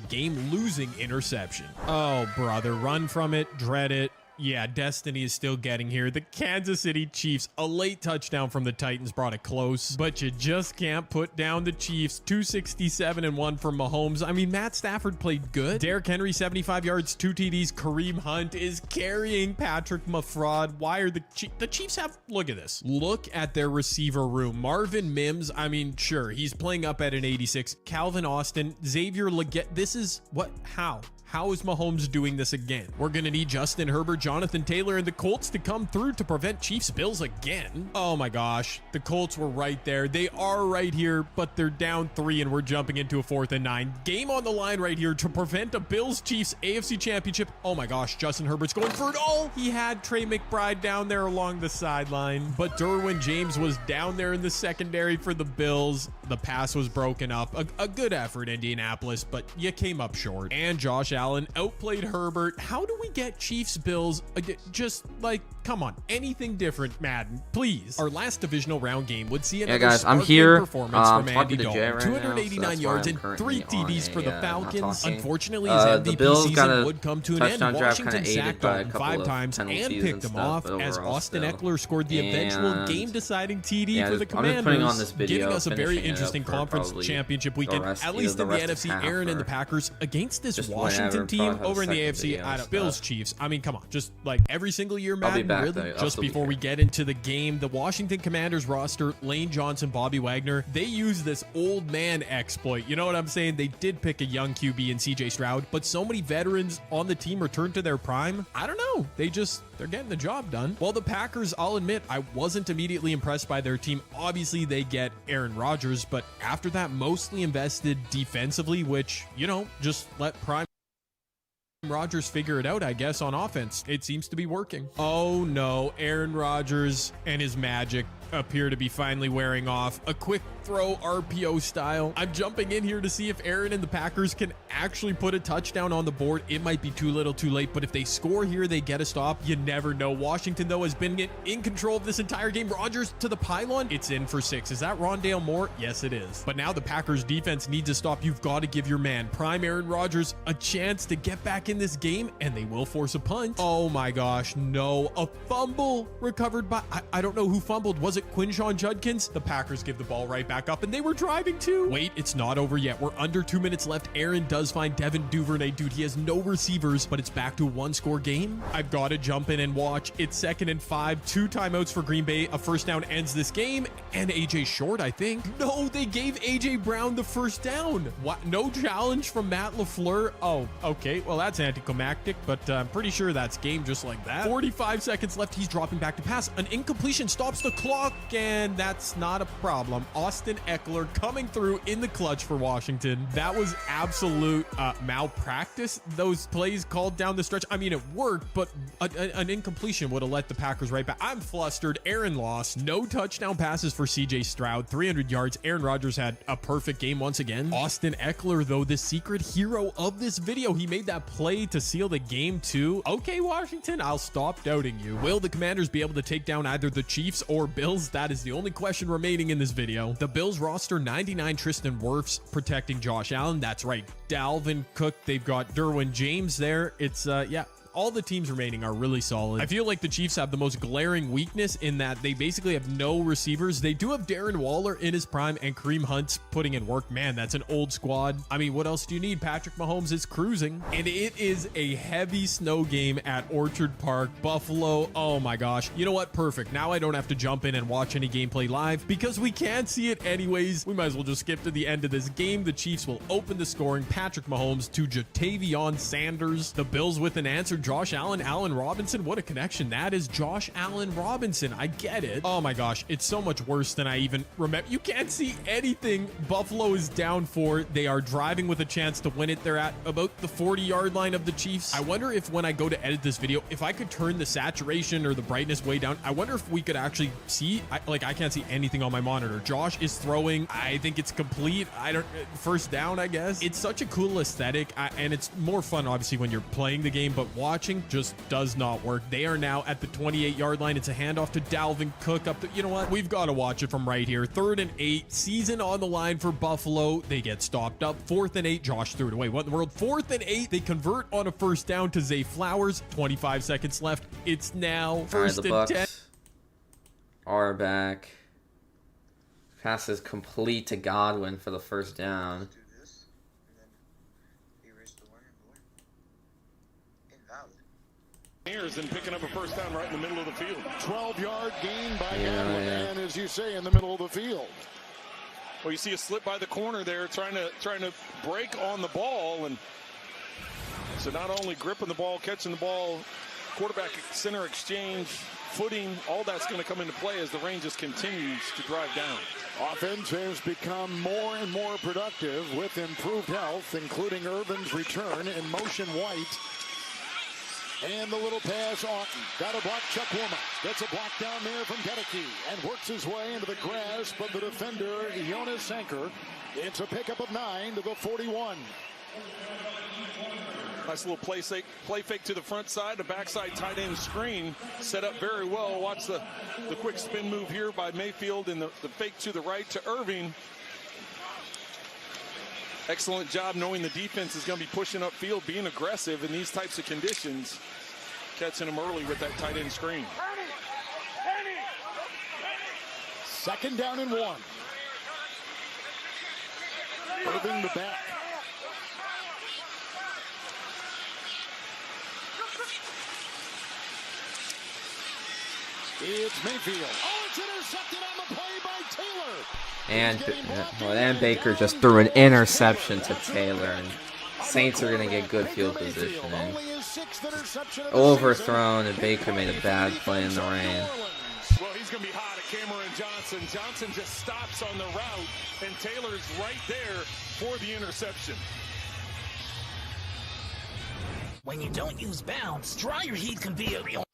Game-losing interception. Oh, brother, run from it, dread it. Yeah, destiny is still getting here. The Kansas City Chiefs, a late touchdown from the Titans brought it close, but you just can't put down the Chiefs. 267 and 1 from Mahomes. I mean, Matt Stafford played good. Derrick Henry, 75 yards, 2 TDs. Kareem Hunt is carrying Patrick Maffrod. Why are the Chiefs have, look at this. Look at their receiver room. Marvin Mims, I mean, sure, he's playing up at an 86. Calvin Austin, Xavier Legette. This is what, how? How is Mahomes doing this again? We're going to need Justin Herbert, Jonathan Taylor, and the Colts to come through to prevent Chiefs Bills again. Oh my gosh, the Colts were right there. They are right here, but they're down 3 and we're jumping into a 4th and 9. Game on the line right here to prevent a Bills Chiefs AFC Championship. Oh my gosh, Justin Herbert's going for it all. He had Trey McBride down there along the sideline, but Derwin James was down there in the secondary for the Bills. The pass was broken up. A good effort, Indianapolis, but you came up short. And Josh Allen outplayed Herbert. How do we get Chiefs Bills? Just like, come on, anything different, Madden, please. Our last divisional round game would see another guys, I'm here. Performance from Andy Dalton. Right 289 yards and 3 TDs for the Falcons. Unfortunately, his the MVP Bills season would come to an end. Drive Washington sacked Dalton 5 times and picked him off as Austin Eckler scored the eventual game-deciding TD for the Commanders, giving us a very interesting conference championship weekend, at least in the NFC. Aaron and the Packers against this Washington team over in the AFC. Bills Chiefs. I mean, come on, just like every single year, Madden, really. Just before we get into the game, the Washington Commanders roster, Lane Johnson, Bobby Wagner, they use this old man exploit. You know what I'm saying? They did pick a young QB in CJ Stroud, but so many veterans on the team returned to their prime. I don't know. They're getting the job done. Well, the Packers, I'll admit, I wasn't immediately impressed by their team. Obviously, they get Aaron Rodgers, but after that, mostly invested defensively, which, you know, just let prime Rodgers figure it out, I guess, on offense. It seems to be working. Oh no, Aaron Rodgers and his magic appear to be finally wearing off. A quick throw RPO style. I'm jumping in here to see if Aaron and the Packers can actually put a touchdown on the board. It might be too little too late, but if they score here, they get a stop. You never know. Washington, though, has been in control of this entire game. Rodgers to the pylon. It's in for 6. Is that Rondale Moore? Yes, it is. But now the Packers defense needs a stop. You've got to give your man, prime Aaron Rodgers, a chance to get back in this game, and they will force a punt. Oh my gosh, no. A fumble recovered by, I don't know who fumbled. Was it Quinshon Judkins? The Packers give the ball right back up, and they were driving too. Wait, it's not over yet. We're under 2 minutes left. Aaron does find Devin Duvernay. Dude, he has no receivers, but it's back to a one-score game. I've got to jump in and watch. It's 2nd and 5. 2 timeouts for Green Bay. A first down ends this game, and AJ short, I think. No, they gave AJ Brown the first down. What? No challenge from Matt LaFleur? Oh, okay. Well, that's anticlimactic, but I'm pretty sure that's game just like that. 45 seconds left. He's dropping back to pass. An incompletion stops the clock, and that's not a problem. Austin Eckler coming through in the clutch for Washington. That was absolute malpractice. Those plays called down the stretch. I mean, it worked, but an incompletion would have let the Packers right back. I'm flustered. Aaron lost. No touchdown passes for CJ Stroud. 300 yards. Aaron Rodgers had a perfect game once again. Austin Eckler, though, the secret hero of this video. He made that play to seal the game too. Okay, Washington, I'll stop doubting you. Will the Commanders be able to take down either the Chiefs or Bills? That is the only question remaining in this video. The Bills roster 99 Tristan Wirfs protecting Josh Allen. That's right. Dalvin Cook. They've got Derwin James there. It's yeah. All the teams remaining are really solid. I feel like the Chiefs have the most glaring weakness in that they basically have no receivers. They do have Darren Waller in his prime and Kareem Hunt's putting in work. Man, that's an old squad. I mean, what else do you need? Patrick Mahomes is cruising. And it is a heavy snow game at Orchard Park, Buffalo. Oh my gosh. You know what? Perfect. Now I don't have to jump in and watch any gameplay live because we can't see it anyways. We might as well just skip to the end of this game. The Chiefs will open the scoring. Patrick Mahomes to Jatavion Sanders. The Bills with an answer. Josh Allen, Allen Robinson. What a connection that is. Josh Allen Robinson. I get it. Oh my gosh. It's so much worse than I even remember. You can't see anything. Buffalo is down 4. They are driving with a chance to win it. They're at about the 40-yard line of the Chiefs. I wonder if when I go to edit this video, if I could turn the saturation or the brightness way down, I wonder if we could actually see, I can't see anything on my monitor. Josh is throwing. I think it's complete. First down, I guess. It's such a cool aesthetic, and it's more fun, obviously, when you're playing the game, but watching just does not work. They are now at the 28-yard line. It's a handoff to Dalvin Cook up the, you know what? We've got to watch it from right here. 3rd and 8, season on the line for Buffalo. They get stopped up. 4th and 8, Josh threw it away. What in the world? 4th and 8, they convert on a first down to Zay Flowers. 25 seconds left. It's now 1st and 10. Are back. Pass is complete to Godwin for the first down. And picking up a first down right in the middle of the field. 12-yard gain by Godwin, and as you say, in the middle of the field. Well, you see a slip by the corner there, trying to break on the ball, and so not only gripping the ball, catching the ball, quarterback center exchange, footing, all that's going to come into play as the rain just continues to drive down. Offense has become more and more productive with improved health, including Irvin's return and motion White. And the little pass, Orton. Got a block, Chukwuma. Gets a block down there from Gedeke and works his way into the grasp of the defender, Jonas Sanker. It's a pickup of 9 to the 41. Nice little play fake to the front side, a backside tight end screen set up very well. Watch the quick spin move here by Mayfield and the fake to the right to Irving. Excellent job knowing the defense is going to be pushing upfield, being aggressive in these types of conditions. Catching them early with that tight end screen. 2nd down and 1. Irving the back. It's Mayfield. Oh, it's intercepted on the play by Taylor. And Baker just threw an interception to Taylor, and Saints are going to get good field positioning. Overthrown, and Baker made a bad play in the rain. Well, he's going to be hot at Cameron Johnson. Johnson just stops on the route, and Taylor's right there for the interception. When you don't use bounce, dryer heat can be a real...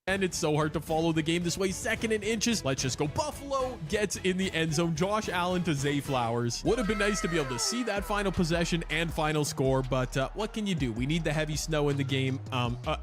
And it's so hard to follow the game this way. 2nd and inches. Let's just go. Buffalo gets in the end zone. Josh Allen to Zay Flowers. Would have been nice to be able to see that final possession and final score, but what can you do? We need the heavy snow in the game,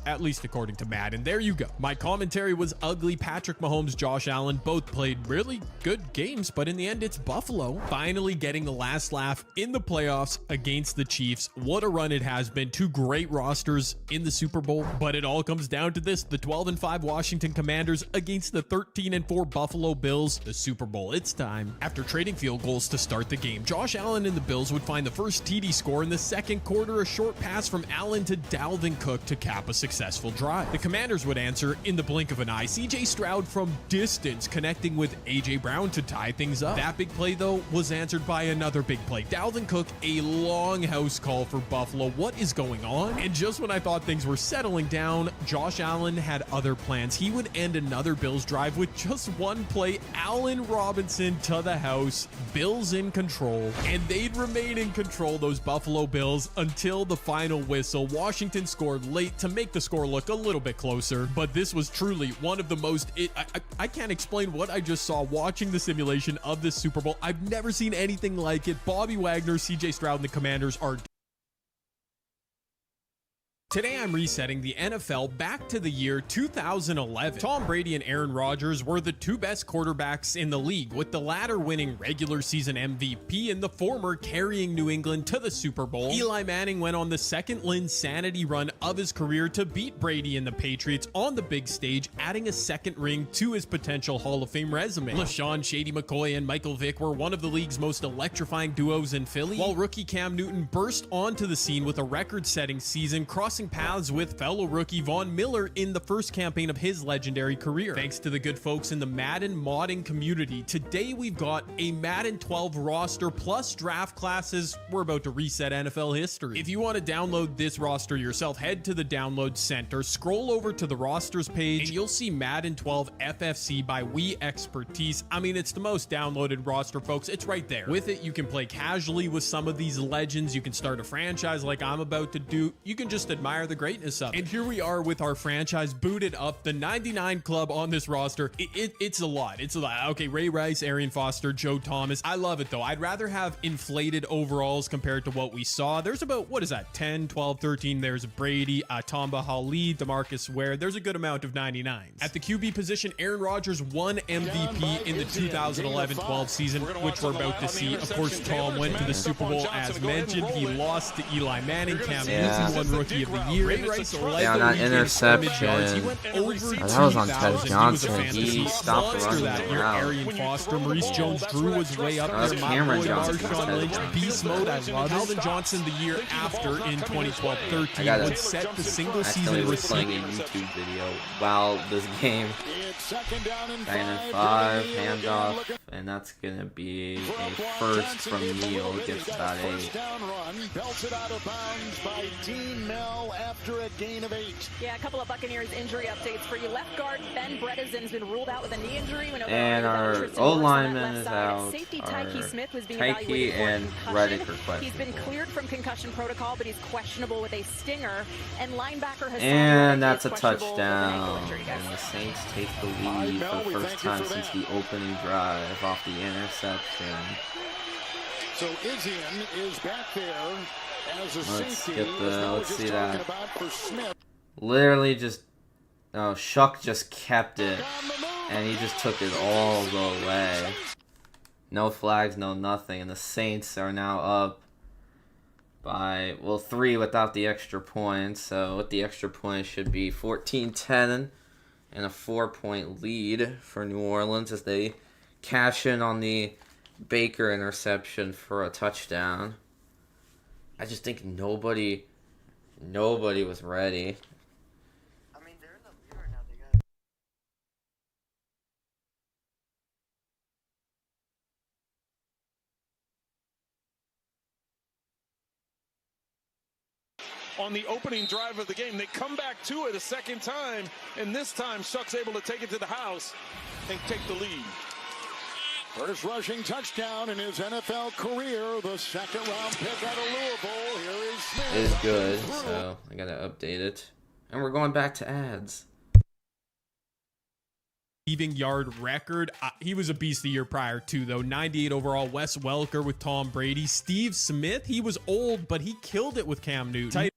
at least according to Madden. There you go. My commentary was ugly. Patrick Mahomes, Josh Allen, both played really good games, but in the end, it's Buffalo finally getting the last laugh in the playoffs against the Chiefs. What a run it has been. 2 great rosters in the Super Bowl, but it all comes down to this. The 12-5 5 Washington Commanders against the 13-4 Buffalo Bills, the Super Bowl. It's time. After trading field goals to start the game, Josh Allen and the Bills would find the first TD score in the second quarter, a short pass from Allen to Dalvin Cook to cap a successful drive. The Commanders would answer in the blink of an eye. CJ Stroud from distance connecting with AJ Brown to tie things up. That big play, though, was answered by another big play. Dalvin Cook, a long house call for Buffalo. What is going on? And just when I thought things were settling down, Josh Allen had other plans. He would end another Bills drive with just one play. Allen Robinson to the house. Bills in control. And they'd remain in control, those Buffalo Bills, until the final whistle. Washington scored late to make the score look a little bit closer. But this was truly one of the most... I can't explain what I just saw watching the simulation of this Super Bowl. I've never seen anything like it. Bobby Wagner, CJ Stroud, and the Commanders are... Today I'm resetting the NFL back to the year 2011. Tom Brady and Aaron Rodgers were the two best quarterbacks in the league, with the latter winning regular season MVP and the former carrying New England to the Super Bowl. Eli Manning went on the second Linsanity run of his career to beat Brady and the Patriots on the big stage, adding a second ring to his potential Hall of Fame resume. LaShawn Shady McCoy and Michael Vick were one of the league's most electrifying duos in Philly, while rookie Cam Newton burst onto the scene with a record-setting season, crossing paths with fellow rookie Von Miller in the first campaign of his legendary career. Thanks to the good folks in the Madden modding community, today we've got a Madden 12 roster plus draft classes. We're about to reset NFL history. If you want to download this roster yourself, head to the download center, scroll over to the rosters page, and you'll see Madden 12 FFC by We Expertise. I mean, it's the most downloaded roster, folks. It's right there. With it, you can play casually with some of these legends. You can start a franchise like I'm about to do. You can just admire the greatness of it. And here we are with our franchise booted up. The 99 club on this roster, it's a lot. It's a lot. Okay, Ray Rice, Arian Foster, Joe Thomas. I love it, though. I'd rather have inflated overalls compared to what we saw. There's about, what is that, 10, 12, 13. There's Brady, Tamba Hali, DeMarcus Ware. There's a good amount of 99s. At the QB position, Aaron Rodgers won MVP in the 2011-12 season, which we're about to see. Of course, Tom went to the Super Bowl as mentioned. He lost to Eli Manning. Cam Newton won Rookie of the Year. Ray Rice led that interception. He went over that was on Ted Johnson. He stopped running that year. Arian Foster, Maurice Jones-Drew was way up there. Cameron Johnson. Marshawn Lynch, beast mode. I love Alvin Johnson the year after in 2012-13 would set the single season receipt. Playing a YouTube video while this game. 2nd and 5, handoff, and that's gonna be a first from Neal. Gets about 8. Belted out of bounds by Dean Mel after a gain of 8. Yeah, a couple of Buccaneers injury updates for you. Left guard Ben Bredesen's been ruled out with a knee injury. And our O-lineman is out. Safety Our Tyke Smith was being Tyke evaluated and for Reddick concussion. are questionable. He's been cleared from concussion protocol, but he's questionable with a stinger. And linebacker Hassan And that's a questionable with an ankle touchdown. injury, guys. And the Saints take the lead for the first time since the opening drive off the interception. So Izzian is back there as a safety. Let's see that. Literally just, Shuck just kept it, and he just took it all the way. No flags, no nothing, and the Saints are now up by, well, 3 without the extra point. So with the extra point, it should be 14-10 and a 4-point lead for New Orleans as they cash in on the Baker interception for a touchdown. I just think nobody was ready. I mean, they're in the lead right now. They got. On the opening drive of the game, they come back to it a second time, and this time Shuck's able to take it to the house and take the lead. First rushing touchdown in his NFL career, the second-round pick out of Louisville. Here is Smith. It is good, so I gotta update it. And we're going back to ads. Receiving yard record. He was a beast the year prior too, though. 98 overall. Wes Welker with Tom Brady. Steve Smith, he was old, but he killed it with Cam Newton.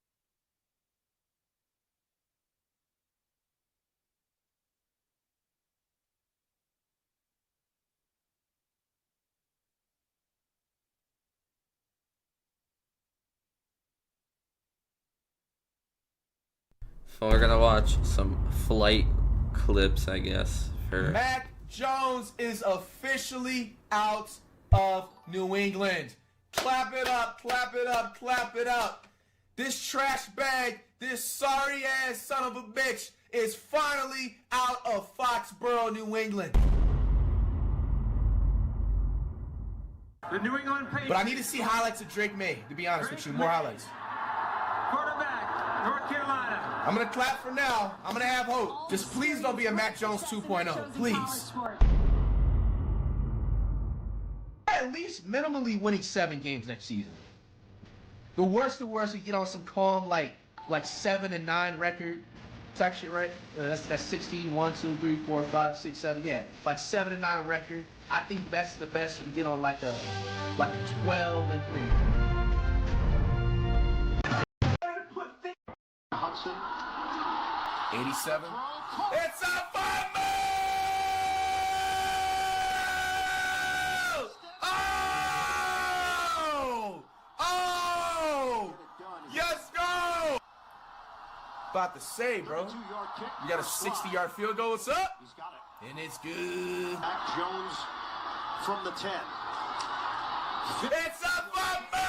So we're gonna watch some flight clips, I guess. For Mac Jones is officially out of New England. Clap it up, clap it up, clap it up. This trash bag, this sorry ass son of a bitch is finally out of Foxborough, New England. The New England Patriots. But I need to see highlights of Drake May, to be honest with you. More highlights. Quarterback, North Carolina. I'm going to clap for now. I'm going to have hope. Just please don't be a Mac Jones 2.0. Please. At least minimally winning 7 games next season. The worst, we get on some calm, like 7-9 record. Type shit, right? That's 16, 1, 2, 3, 4, 5, 6, 7. Yeah, like 7-9 record. I think that's the best we get on like a 12-3. Hudson. 87. It's a fumble! Oh! Yes, go! About to say, bro. You got a 60-yard field goal. What's up? He's got it. And it's good. Mac Jones from the 10. It's a fumble!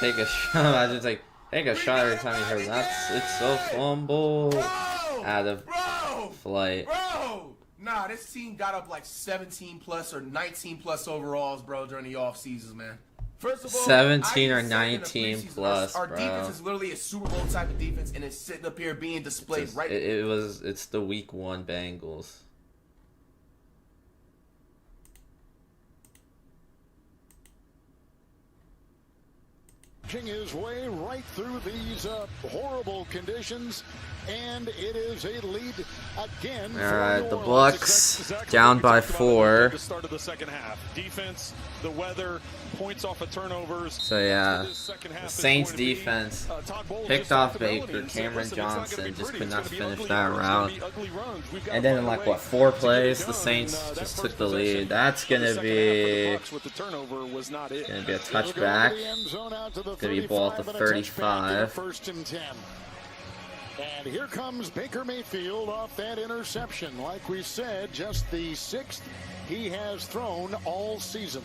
take a shot. Imagine like take a shot every time you hear that. It's a fumble out of flight. Bro! Nah, this team got up like 17 plus or 19 plus overalls, bro, during the off seasons, man. First of all, 17 or 19 plus, our bro. defense is literally a Super Bowl type of defense, and it's sitting up here being displayed right. It's the Week 1 Bengals. His way right through these horrible conditions, and it is a lead again. All right, the Bucs down by 4. The start of the second half. Defense, the weather, points off of turnovers. So yeah, the Saints defense picked off Baker. Cameron Johnson just could not finish that route. And then in like what 4 plays, the Saints just took the lead. That's gonna be a touchback. Gonna be ball at the 35. First and 10. And here comes Baker Mayfield off that interception. Like we said, just the 6th he has thrown all season.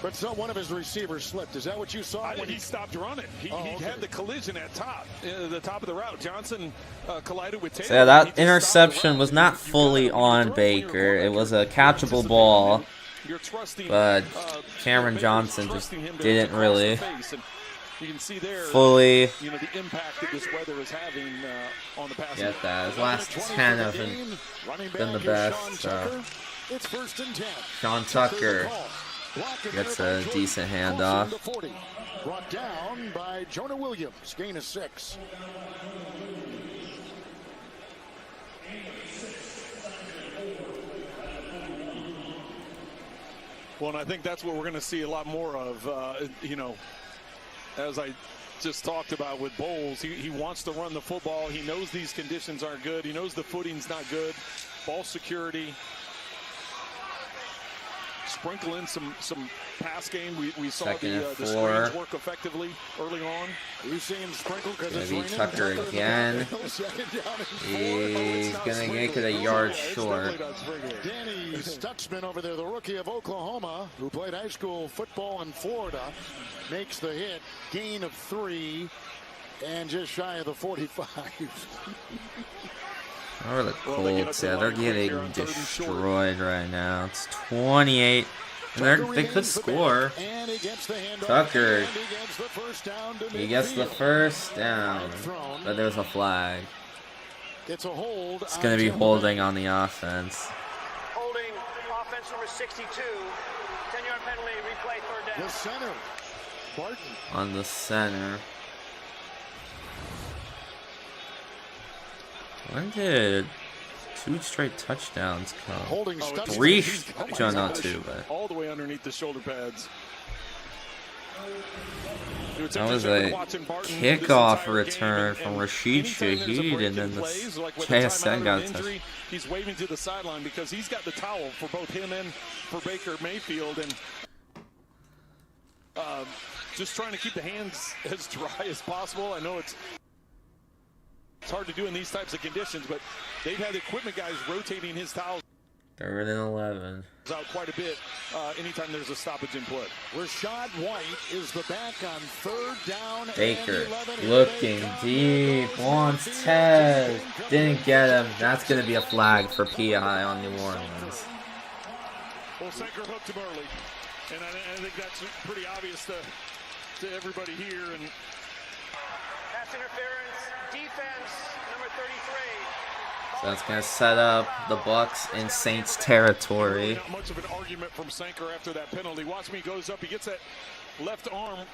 But so one of his receivers slipped. Is that what you saw? When he stopped running. He had the collision at the top of the route. Johnson collided with Taylor. So yeah, that interception was not fully on Baker. It was a catchable ball. But Cameron Johnson just didn't really fully get that. His last 10 haven't been the best. So It's first and 10. Sean Tucker gets a decent handoff. Brought down by Jonah Williams. Gain of 6. Well, and I think that's what we're going to see a lot more of, as I just talked about with Bowles. He wants to run the football. He knows these conditions aren't good. He knows the footing's not good. Ball security. Sprinkle in some pass game. We saw the screens work effectively early on. We've seen Sprinkle because it's raining. Tucker again. He's going to make it a yard short. Danny Stutzman over there, the rookie of Oklahoma, who played high school football in Florida, makes the hit. Gain of 3 and just shy of the 45. Or the Colts, yeah, they're getting destroyed right now. It's 28, and they could score. Tucker, he gets the first down, but there's a flag. It's a hold. It's going to be holding on the offense. Holding offense number 62. 10-yard penalty, replay, third down. The center, Barton. On the center. When did 2 straight touchdowns come? Holding 3, not 2, but all the way underneath the shoulder pads. That was a kickoff return from Rashid Shaheed, and then the JSN got a touchdown. He's waving to the sideline because he's got the towel for both him and for Baker Mayfield, and just trying to keep the hands as dry as possible. I know it's hard to do in these types of conditions, but they've had the equipment guys rotating his towels 3rd and 11. out quite a bit anytime there's a stoppage in play. Rashad White is the back on 3rd down. Baker looking deep, wants Ted, didn't get him. That's going to be a flag for PI on New Orleans. Well, Sanker hooked him early, and I think that's pretty obvious to everybody here. And pass interference, defense, number 33. So that's going to set up the Bucs in Saints territory. Not much of an argument from Sanker after that penalty. Watch me, goes up, he gets that left arm,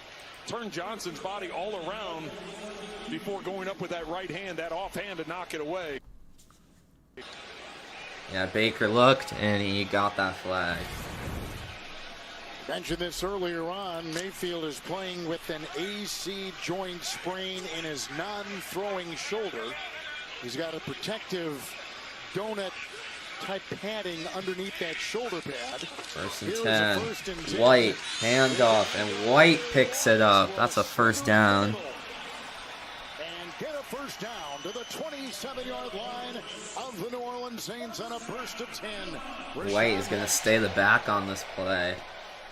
turn Johnson's body all around before going up with that right hand, that offhand to knock it away. Yeah, Baker looked, and he got that flag. Mentioned this earlier on. Mayfield is playing with an AC joint sprain in his non-throwing shoulder. He's got a protective donut-type padding underneath that shoulder pad. 1st and 10. White, handoff, and White picks it up. That's a first down. And get a first down to the 27-yard line of the New Orleans Saints on a burst of 10. White is going to stay the back on this play.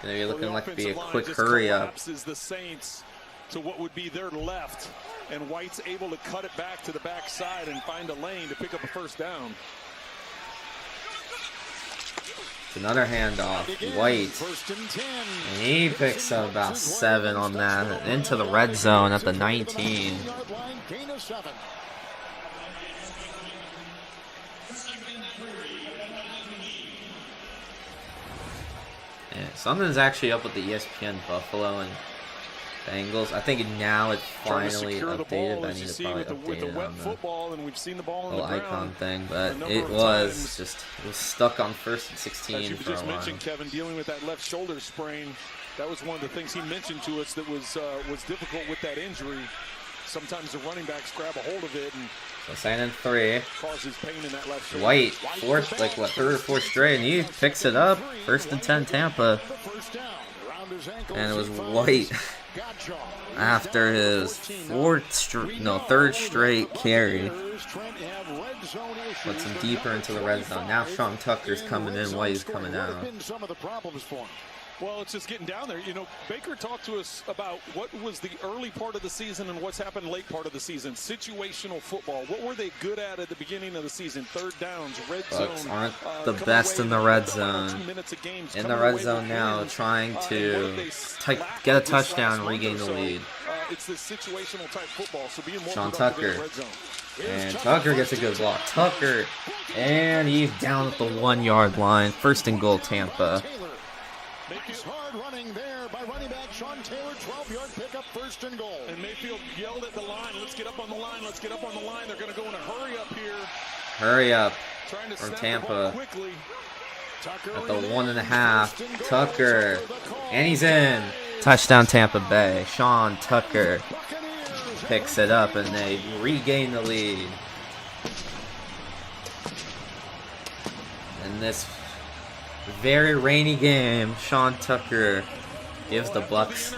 Going to be looking like to be a quick hurry up. The Saints to what would be their left, and White's able to cut it back to the backside and find a lane to pick up a first down. It's another handoff. White. And he picks up about 7 on that. Into the red zone at the 19. Yeah, something's actually up with the ESPN Buffalo and Bengals. I think now it's finally updated. I need to probably update it on the little icon thing, but it was stuck on 1st and 16 As you for a just while. mentioned, Kevin, dealing with that left shoulder sprain, that was one of the things he mentioned to us that was difficult with that injury. Sometimes the running backs grab a hold of it and So 2nd and 3. causes pain in that left shoulder. White, 3rd or 4th straight, and he picks it up. 1st and 10 Tampa. And it was White after his 3rd straight carry. Puts him deeper into the red zone. Now Sean Tucker's coming in, White is coming out. Well, it's just getting down there. You know, Baker talked to us about what was the early part of the season and what's happened late part of the season. Situational football. What were they good at the beginning of the season? 3rd downs, red zone. Bucs aren't the best in the red zone. In the red zone now, trying to get a touchdown, regain the lead. It's this situational type football, so being more Sean productive in Tucker. the red zone. And Tucker gets a good block. Tucker, and he's down at the 1-yard line. 1st and goal, Tampa. Hard running there by running back Sean Taylor. 12-yard pickup, 1st and goal. And Mayfield yelled at the line, let's get up on the line, let's get up on the line. They're going to go in a hurry up here. Hurry up Trying to from snap the ball Tampa. Quickly. At the 1.5. Tucker, and he's in. Touchdown, Tampa Bay. Sean Tucker picks it up, and they regain the lead. In this very rainy game, Sean Tucker gives the Bucs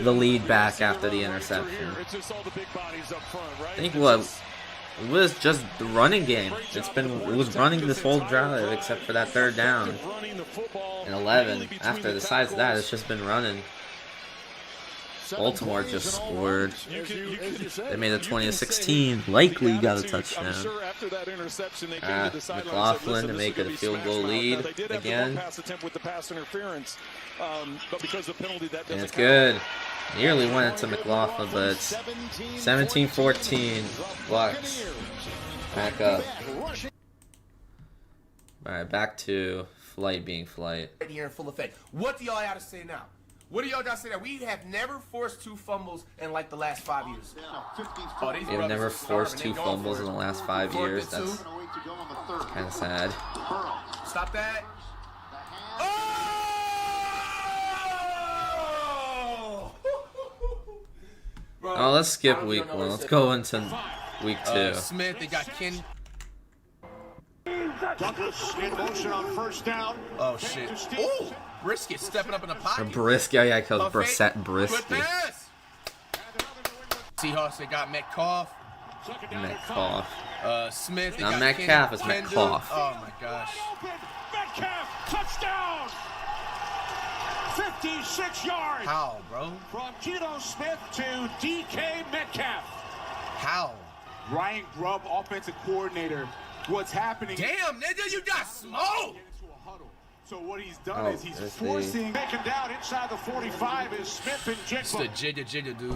the lead back after the interception. I think it was just the running game. It was running this whole drive except for that 3rd down. And 11. After the size of that, it's just been running. Baltimore just scored. They made it 20-16. Likely got a touchdown. McLaughlin to make it a field goal lead again. And it's good. Nearly went into McLaughlin, but it's 17-14. Bucs back up. Alright, back to flight being flight. Here in full effect. What do y'all got to say now? What do y'all got to say now? We have never forced 2 fumbles in like the last 5 years. We've never forced 2 fumbles in the last 5 years. That's kind of sad. Stop that. Oh, let's skip week 1. Let's go into week 2. Smith, they got Ken. Douglas in motion on 1st down. Oh, shit. Oh, Brisket stepping up in the Or pocket. Brisket, yeah, because Brissett Brisket. Seahawks, they got Metcalf. Metcalf. Smith. They Not got Metcalf, it's Kendall. Metcalf. Oh my gosh. Metcalf, touchdown! 56 yards. How, bro? From Geno Smith to DK Metcalf. How? Ryan Grubb, offensive coordinator. What's happening? Damn, nigga, you got smoked. So what he's done is he's forcing, taken down inside the 45 is Smith and Jigba. It's the jigga, dude.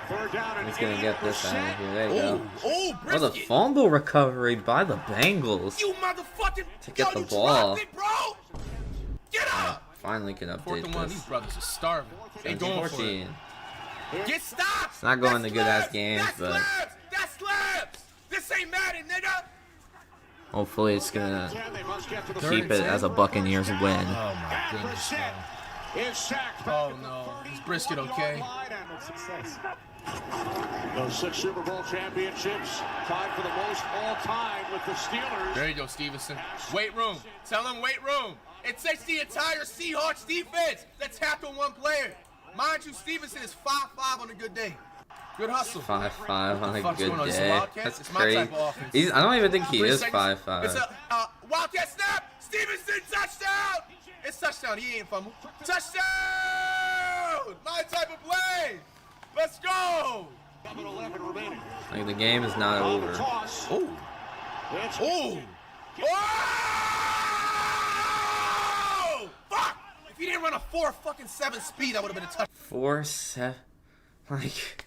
Third down and He's gonna get this out of here. There you go. Oh, Oh, the fumble recovery by the Bengals You motherfucking to get the you ball. dropped it, bro. Get up. Finally can 4th update and 1. These this. brothers are starving. They going for it. 14. Get stopped. It's not going to good ass games, but That's slabs. This ain't Madden, nigga. hopefully it's gonna keep it as a Buccaneers win. Oh my goodness. Oh no. Is Brisket okay? Those 6 Super Bowl championships tied for the most all time with the Steelers. There you go, Stevenson. Weight room. Tell him weight room. It takes the entire Seahawks defense to tackle one player. Mind you, Stevenson is 5'5" on a good day. Good hustle. 5'5" on a Fuck's good going on? It's a day. Wildcat? That's It's my crazy. type of offense. I don't even think he 3 is seconds. 5'5". It's a Wildcat snap. Stevenson touchdown. It's touchdown. He ain't fumble. Touchdown. My type of play. Let's go. 11 remaining. Like the game is not over. Oh. Oh. Oh. Fuck. If he didn't run a 4.7 speed, that would have been a touchdown. 4-7. Like.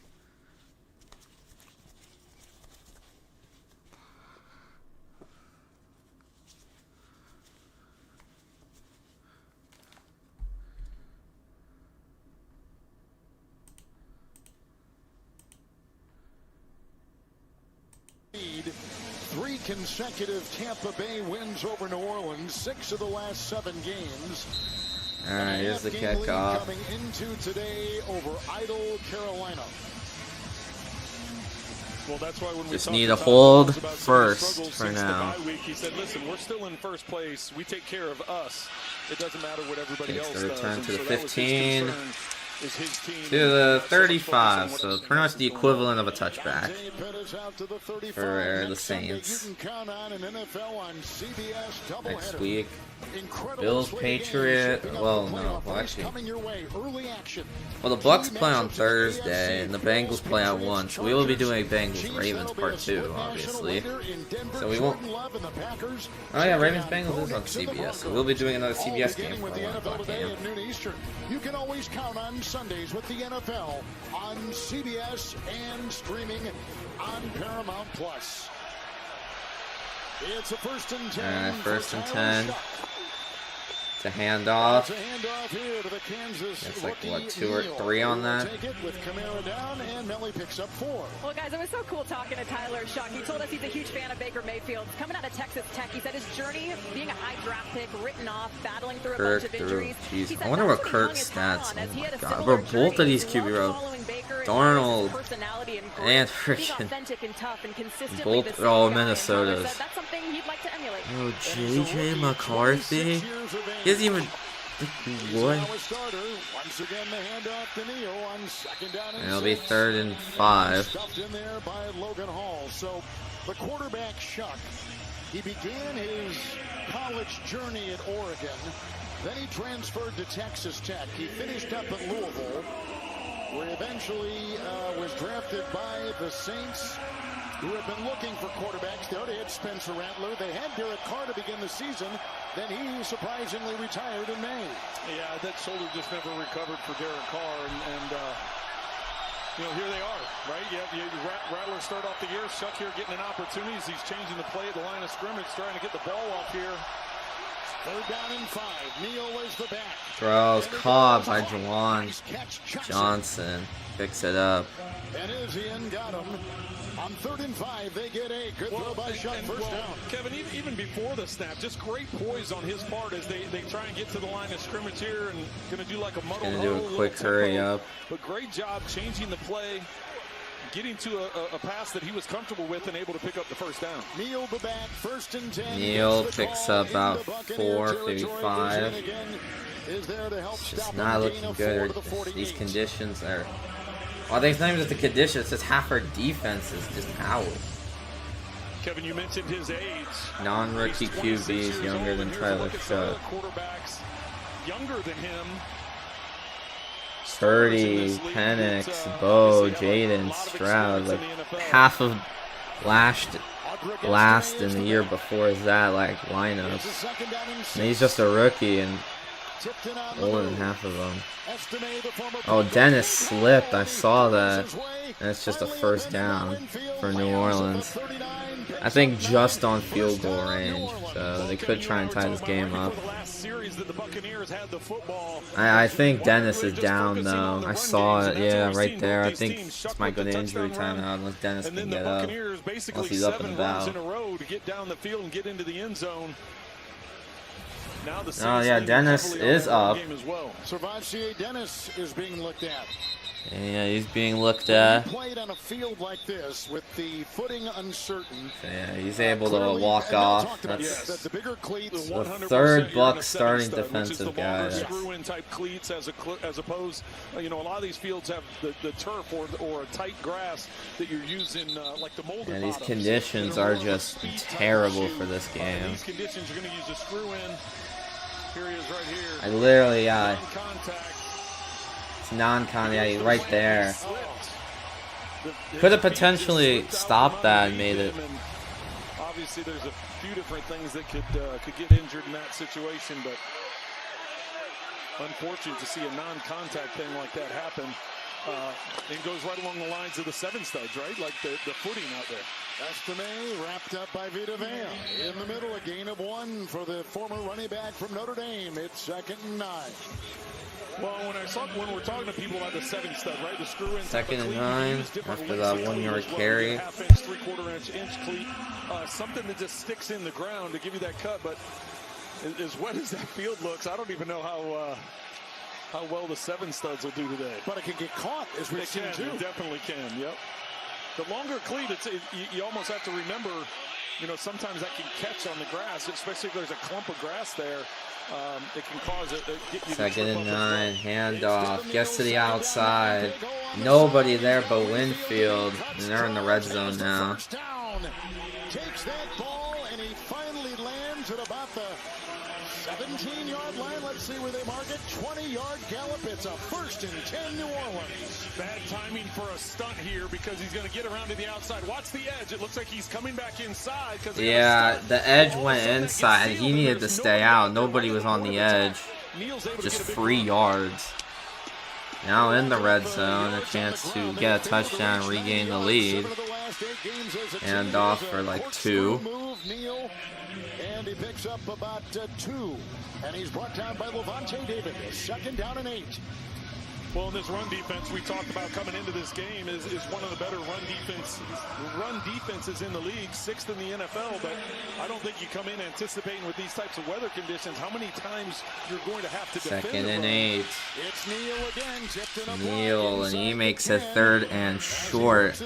Three consecutive Tampa Bay wins over New Orleans, 6 of the last 7 games. All right, here's the Half-game lead kickoff. coming into today over idle Carolina. Well, that's why when we Just talked need to a Todd hold about some of the first struggles for since the now. bye week, he said, "Listen, we're still in first place. We take care of us. It doesn't matter what everybody Takes else the does." return And to the so that was his 15. concern, is his team To the so much focus on 35, what so else pretty much the is going on. equivalent of a touchback Out to the 35. for the Next Sunday, Saints. you can count on an NFL on CBS doubleheader. Next week. Incredible Bills, slate of games Patriot. shaping up Well, the no, playoff well, race actually. coming your way. Early action. Well, the Bucs play on Thursday, and the Bengals play at 1, so we will be doing Bengals-Ravens Part 2, obviously. So we won't... Oh yeah, Ravens-Bengals is on CBS, so we'll be doing another CBS game for the 1 o'clock game. At noon Eastern. You can always count on Sundays with the NFL on CBS and streaming on Paramount Plus. It's a 1st and 10. Alright, 1st and 10. To hand It's off. a handoff here to the Kansas It's like, rookie what, 2 or Neal. 3 on that? Take it with Kamara down, and Melly picks up 4. Well, guys, it was so cool talking to Tyler Shuck. He told us he's a huge fan of Baker Mayfield. Coming out of Texas Tech, he said his journey being a high draft pick, written off, battling through a bunch of injuries. He Jeez, said I wonder what that's he hung Kirk's his hat stats. on, as he Oh had my a god, similar bro, both journey. of these He QB loved rows. following Baker and Darnold his personality and grit. and Being freaking authentic and tough and consistently both the are same all guy. And Tyler Minnesotas. said that's something he'd like to emulate. Oh, JJ McCarthy. He hasn't even. What? Once again, the handoff to Neal on 2nd down and It'll be 6. 3rd and 5. Stuffed in there by Logan Hall. So the quarterback Shuck, he began his college journey at Oregon. Then he transferred to Texas Tech. He finished up at Louisville, where he eventually was drafted by the Saints, who have been looking for quarterbacks. They already had Spencer Rattler. They had Derek Carr to begin the season. Then he surprisingly retired in May. Yeah, that shoulder just never recovered for Derek Carr, and you know, here they are, right? Rattler start off the year. Shuck here getting an opportunity as he's changing the play at the line of scrimmage, trying to get the ball off here. 3rd down and 5. Neal is the back. Throws caught by Juwan Johnson. Picks it up. And Izzian got him. On 3rd and 5, they get a good throw by Shuck. First down. Kevin, even before the snap, just great poise on his part as they try and get to the line of scrimmage here and going to do like a muddle. Gonna do a quick hurry up. But great job changing the play, getting to a pass that he was comfortable with and able to pick up the first down. Neal the back, 1st and 10. Neal picks up about 4, maybe 5. Is there to help It's stop not him. looking Gain of good. 4 to the 48. These conditions are I think it's not even just the condition, it's just half our defense is just out. Kevin, you mentioned his age. Non-rookie QBs younger than Tyler Shuck. Quarterbacks younger than him. Purdy, Penix, Bo, Jaden, Stroud, like half of last and the year before that, like lineups. And he's just a rookie and older than half of them. Oh, Dennis slipped. I saw that. And it's just a first down for New Orleans. I think just on field goal range, so they could try and tie this game up. I think Dennis is down though. I saw it, yeah, right there. I think this might go to injury timeout unless Dennis can get up. Unless he's up and about. Oh yeah, Dennis is up. Servancier Dennis is being looked at. Yeah, he's being looked at. Played on a field like this with the footing uncertain. Yeah, he's able to walk off. That's the third Bucs starting defensive guy. Screw-in type cleats as opposed, you know, a lot of these fields have the turf or a tight grass that you're using like the molded bottoms. These conditions are just terrible for this game. These conditions, you're going to use a screw-in. Here he is right here. I literally, it's non-contact, right there. Could have potentially stopped that and made it. Obviously, there's a few different things that could get injured in that situation, but unfortunate to see a non-contact thing like that happen. It goes right along the lines of the 7 studs, right? Like the footing out there. Estime wrapped up by Vita Vea. In the middle, a gain of 1 for the former running back from Notre Dame. It's 2nd and 9. Well, when we're talking to people about the 7 stud, right? The screw-in. 2nd and 9 after that 1-yard carry. Half-inch, 3/4 inch cleat, something that just sticks in the ground to give you that cut. But as wet as that field looks, I don't even know how well the 7 studs will do today. But it can get caught, as we've seen too. It definitely can. Yep. The longer cleat, you almost have to remember. You know, sometimes that can catch on the grass, especially if there's a clump of grass there. It can cause it. 2nd and 9, handoff, gets to the outside. Nobody there but Winfield, and they're in the red zone now. Takes that ball, and he finally lands at about the 17-yard line. Let's see where they mark it. 20-yard gallop. It's a 1st and 10 New Orleans. Bad timing for a stunt here because he's going to get around to the outside. Watch the edge. It looks like he's coming back inside. Yeah, the edge went inside. He needed to stay out. Nobody was on the edge. Just 3 yards. Now in the red zone, a chance to get a touchdown, regain the lead. And off for like 2. And he picks up about 2. And he's brought down by Levante David. 2nd down and 8. Well, in this run defense we talked about coming into this game is one of the better run defenses in the league, 6th in the NFL. But I don't think you come in anticipating with these types of weather conditions how many times you're going to have to defend. 2nd and 8. It's Neal again, tipped in a Neal, and he makes it 3rd and short.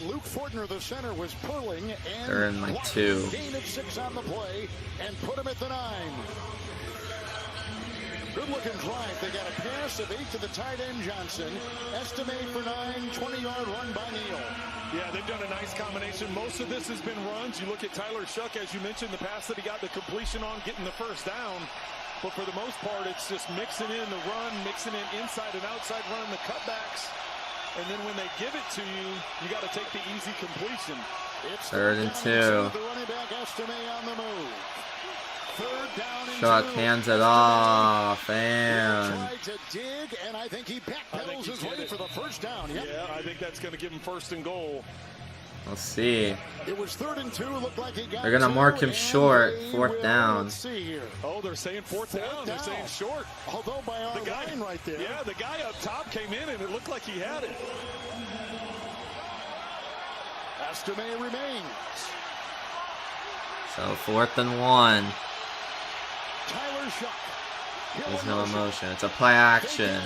Luke Fortner, the center, was pulling, and 3rd and like 2. Gain of 6 on the play and put him at the 9. Good-looking drive. They got a pass of 8 to the tight end Johnson. Estimate for 9, 20-yard run by Neal. Yeah, they've done a nice combination. Most of this has been runs. You look at Tyler Shuck, as you mentioned, the pass that he got the completion on, getting the 1st down. But for the most part, it's just mixing in the run, mixing in inside and outside, running the cutbacks. And then when they give it to you, you got to take the easy completion. It's 3rd and 2. The running back Estime on the move. 3rd down and Shuck 2. hands it off, and Tried to dig, and I think he backpedals his way for the 1st down. Yep. Yeah, I think that's going to give him 1st and goal. We'll see. It was 3rd and 2. Looked like he got. They're gonna mark him short. 4th down. Let's see here. Oh, they're saying 4th down. They're saying short. Although by our line right there. Yeah, the guy up top came in, and it looked like he had it. Estime remains. So 4th and 1. Tyler Shuck. There's no emotion. It's a play action.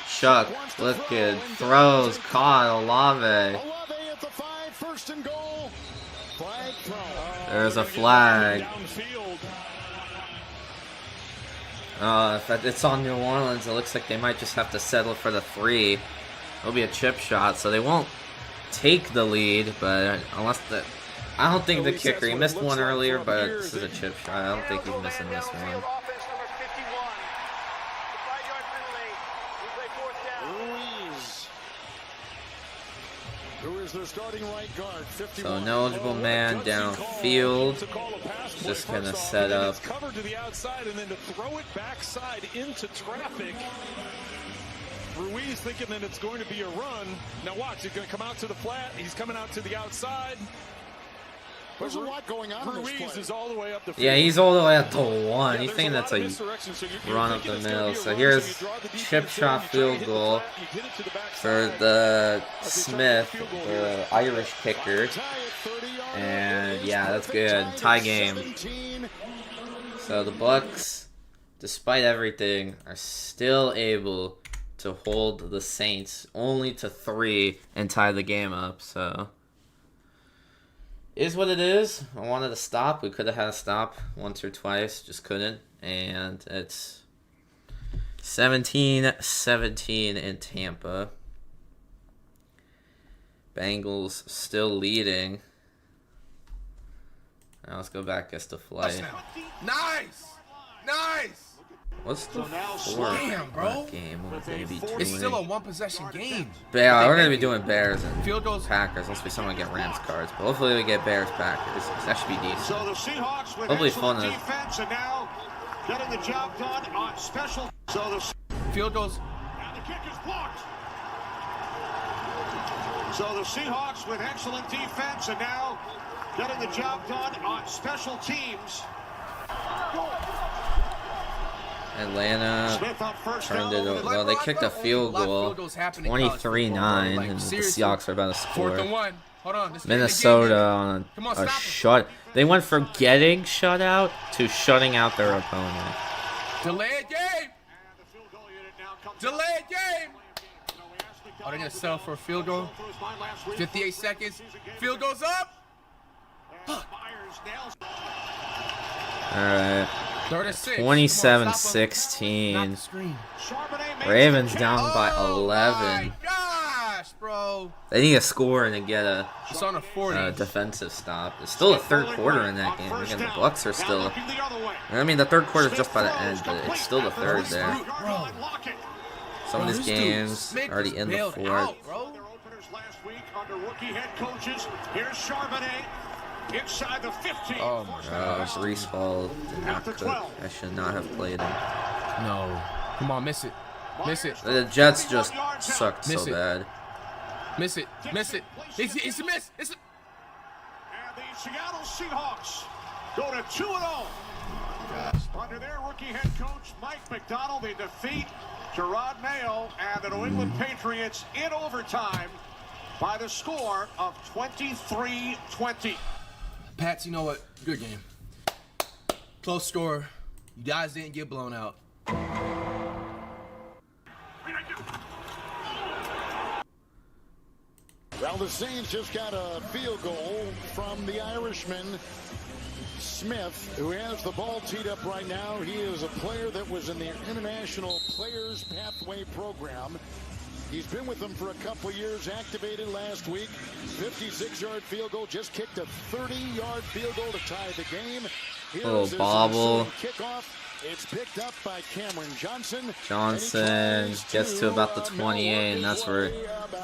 Shuck, looking, throws, caught, Olave. Olave at the 5, 1st and goal. Flag throw. There's a flag. If it's on New Orleans, it looks like they might just have to settle for the 3. It'll be a chip shot, so they won't take the lead, but unless the... I don't think the kicker, he missed one earlier, but this is a chip shot. I don't think he's missing this one. Who is their starting right guard? 51. So an eligible man downfield, just gonna set up. Covered to the outside and then to throw it backside into traffic. Ruiz thinking that it's going to be a run. Now watch, he's going to come out to the flat. He's coming out to the outside. There's a lot going on. Ruiz is all the way up the field. Yeah, he's all the way up to 1. You think that's a run up the middle. So here's chip shot field goal for the Smith, the Irish kicker. And yeah, that's good. Tie game. So the Bucs, despite everything, are still able to hold the Saints only to 3 and tie the game up. So is what it is. I wanted to stop. We could have had a stop once or twice, just couldn't. And it's 17-17 in Tampa. Bengals still leading. Now let's go back as to flight. Nice! Nice! What's the fourth game? It's still a one-possession game. Yeah, we're going to be doing Bears and Field goals. Packers. Unless we someone get Rams cards. But hopefully we get Bears Packers. That should be decent. So the Seahawks with hopefully fun defense and now getting the job done on special. So the field goals. And the kick is blocked. So the Seahawks with excellent defense and now getting the job done on special teams. Atlanta turned it over. Well, they kicked a field goal, 23-9, and the Seahawks are about to score. 4th and 1. Hold on. Minnesota on a shut. They went from getting shut out to shutting out their opponent. Delayed game. Delayed game. Oh, they're gonna settle for a field goal. 58 seconds. Field goes up. All right. 27-16. Ravens down by 11. Gosh, bro. They need to score and then get a defensive stop. It's still a third quarter in that game. Again, the Bucs are still... I mean, the third quarter is just by the end, but it's still the third there. Some of these games already in the fourth. Inside the 15. Oh my gosh, Brees Hall did not cook. I should not have played him. No. Come on, miss it. Miss it. The Jets just sucked so bad. Miss it. Miss it. It's a miss. It's a... And the Seattle Seahawks go to 2-0. Under their rookie head coach, Mike McDonald, they defeat Gerard Mayo and the New England Patriots in overtime by the score of 23-20. Pats, you know what? Good game. Close score. You guys didn't get blown out. Well, the Saints just got a field goal from the Irishman, Smith, who has the ball teed up right now. He is a player that was in the International Players Pathway Program. He's been with them for a couple years, activated last week. 56-yard field goal, just kicked a 30-yard field goal to tie the game. Little bobble. Kickoff. It's picked up by Cameron Johnson. Johnson gets to about the 28, and that's where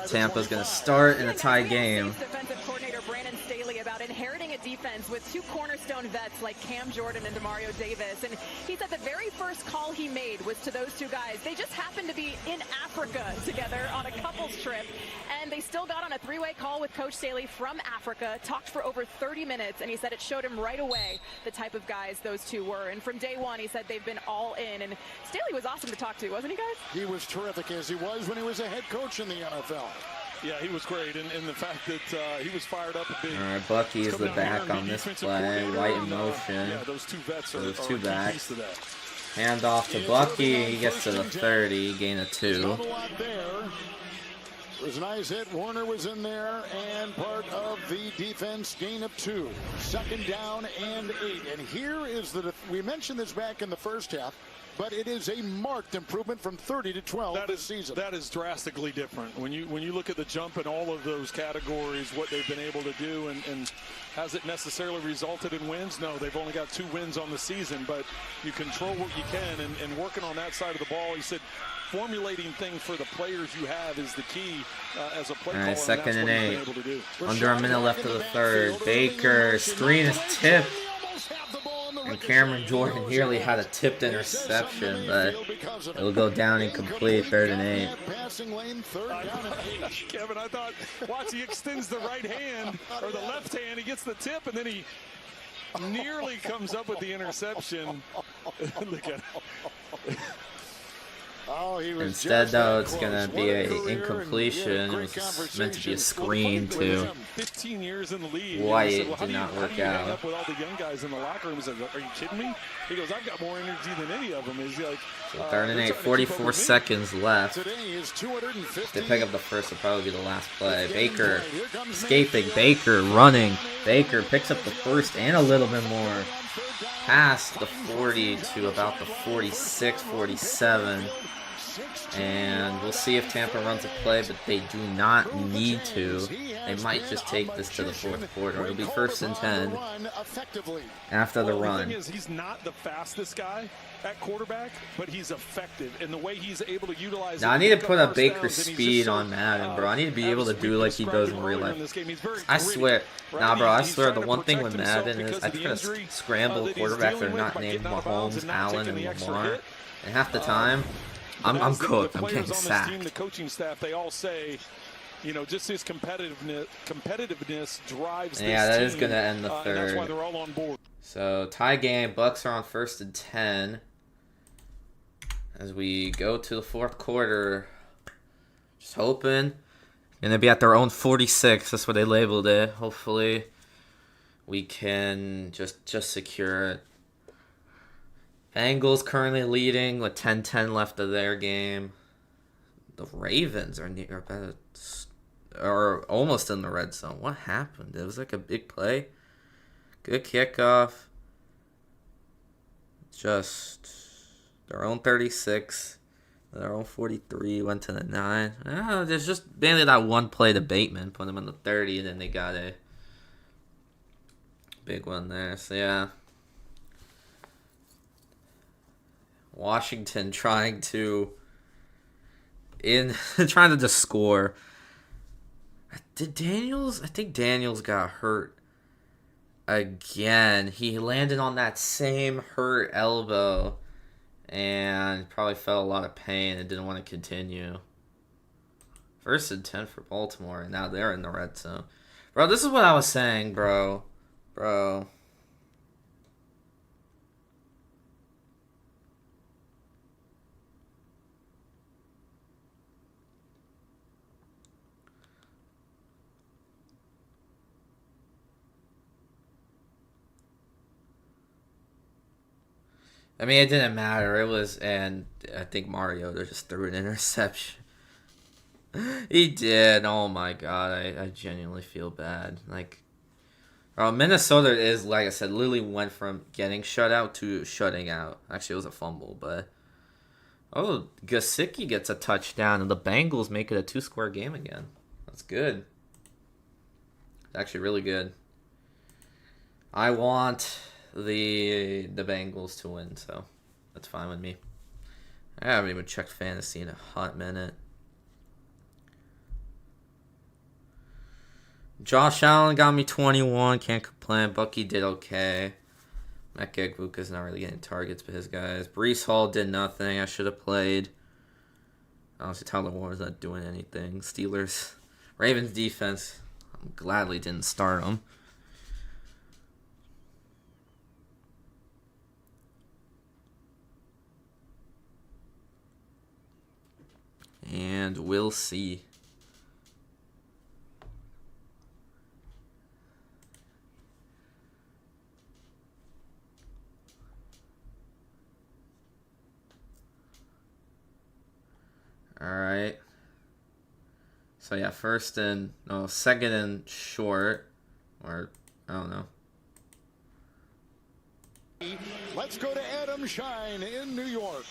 Tampa's going to start in a tie game. Defensive coordinator Brandon Staley about inheriting a defense with two cornerstone vets like Cam Jordan and Demario Davis. And he said the very first call he made was to those two guys. They just happened to be in Africa together on a couples trip. And they still got on a three-way call with Coach Staley from Africa, talked for over 30 minutes, and he said it showed him right away the type of guys those two were. And from day one, he said they've been all in. And Staley was awesome to talk to, wasn't he, guys? He was terrific, as he was when he was a head coach in the NFL. Yeah, he was great, and the fact that he was fired up a bit. All right, Bucky is the back on this play. White in motion. Yeah, those two vets are two backs. to that. Hand off to Bucky. He gets to the 30, gain of 2. It was a nice hit. Warner was in there, and part of the defense, gain of 2. Second down and 8. And here is we mentioned this back in the first half. but it is a marked improvement from 30 to 12 this season. That is drastically different. When you look at the jump in all of those categories, what they've been able to do, and has it necessarily resulted in wins? No, they've only got 2 wins on the season, but you control what you can, and working on that side of the ball, he said, formulating things for the players you have is the key as a play caller. Alright, 2nd and 8. Able to do. Under a minute left of the third. Baker, screen is tipped. And Cameron Jordan nearly had a tipped interception, but it'll go down incomplete, 3rd and 8. Kevin, I thought, watch, he extends the right hand, or the left hand, he gets the tip, and then he nearly comes up with the interception. Look at it. Instead, though, it's going to be an incompletion. It was meant to be a screen to 15 years in the league. Wyatt. It did not work out. Up with all the young guys in the locker room. He said, "Are you kidding me?" He goes, "I've got more energy than any of them." He's like, so 3rd and 8, 44 seconds left. If they pick up the first, it'll probably be the last play. Baker escaping. Baker running. Baker picks up the first and a little bit more. Past the 40 to about the 46, 47. And we'll see if Tampa runs a play, but they do not need to. They might just take this to the 4th quarter. It'll be 1st and 10 after the run. The thing is, he's not the fastest guy at quarterback, but he's effective. And the way he's able to utilize now, I need to put up Baker's speed on Madden, bro. I need to be able to do like he does in real life. I swear. Nah, bro, I swear the one thing with Madden is I try to scramble quarterbacks that are not named Mahomes, Allen, and Lamar. And half the time, I'm cooked. I'm getting sacked. The coaching staff, they all say, you know, just his competitiveness drives this team. Yeah, that is going to end the 3rd. That's why they're all on board. So, tie game. Bucs are on 1st and 10. As we go to the 4th quarter. Just hoping. Going to be at their own 46. That's what they labeled it. Hopefully, we can just secure it. Bengals currently leading with 10-10 left of their game. The Ravens are almost in the red zone. What happened? It was like a big play. Good kickoff. Just their own 36. Their own 43. Went to the 9. There's just mainly that one play to Bateman. Put them in the 30. And then they got a big one there. So, yeah. Washington trying to just score. I think Daniels got hurt again. He landed on that same hurt elbow and probably felt a lot of pain and didn't want to continue. 1st and 10 for Baltimore, and now they're in the red zone. Bro, this is what I was saying, bro. I mean, it didn't matter. It was, and I think Mariota just threw an interception. He did. Oh my god, I genuinely feel bad. Like, Minnesota is, like I said, literally went from getting shut out to shutting out. Actually, it was a fumble, but Gesicki gets a touchdown, and the Bengals make it a 2-score game again. That's good. It's actually really good. I want the Bengals to win, so that's fine with me. I haven't even checked fantasy in a hot minute. Josh Allen got me 21. Can't complain. Bucky did okay. Mekegbuka's not really getting targets, but his guys. Breece Hall did nothing. I should have played. Honestly, Tyler Warren's not doing anything. Steelers. Ravens defense. I gladly didn't start him. And we'll see. All right. So yeah, second and short, or I don't know. Let's go to Adam Shine in New York.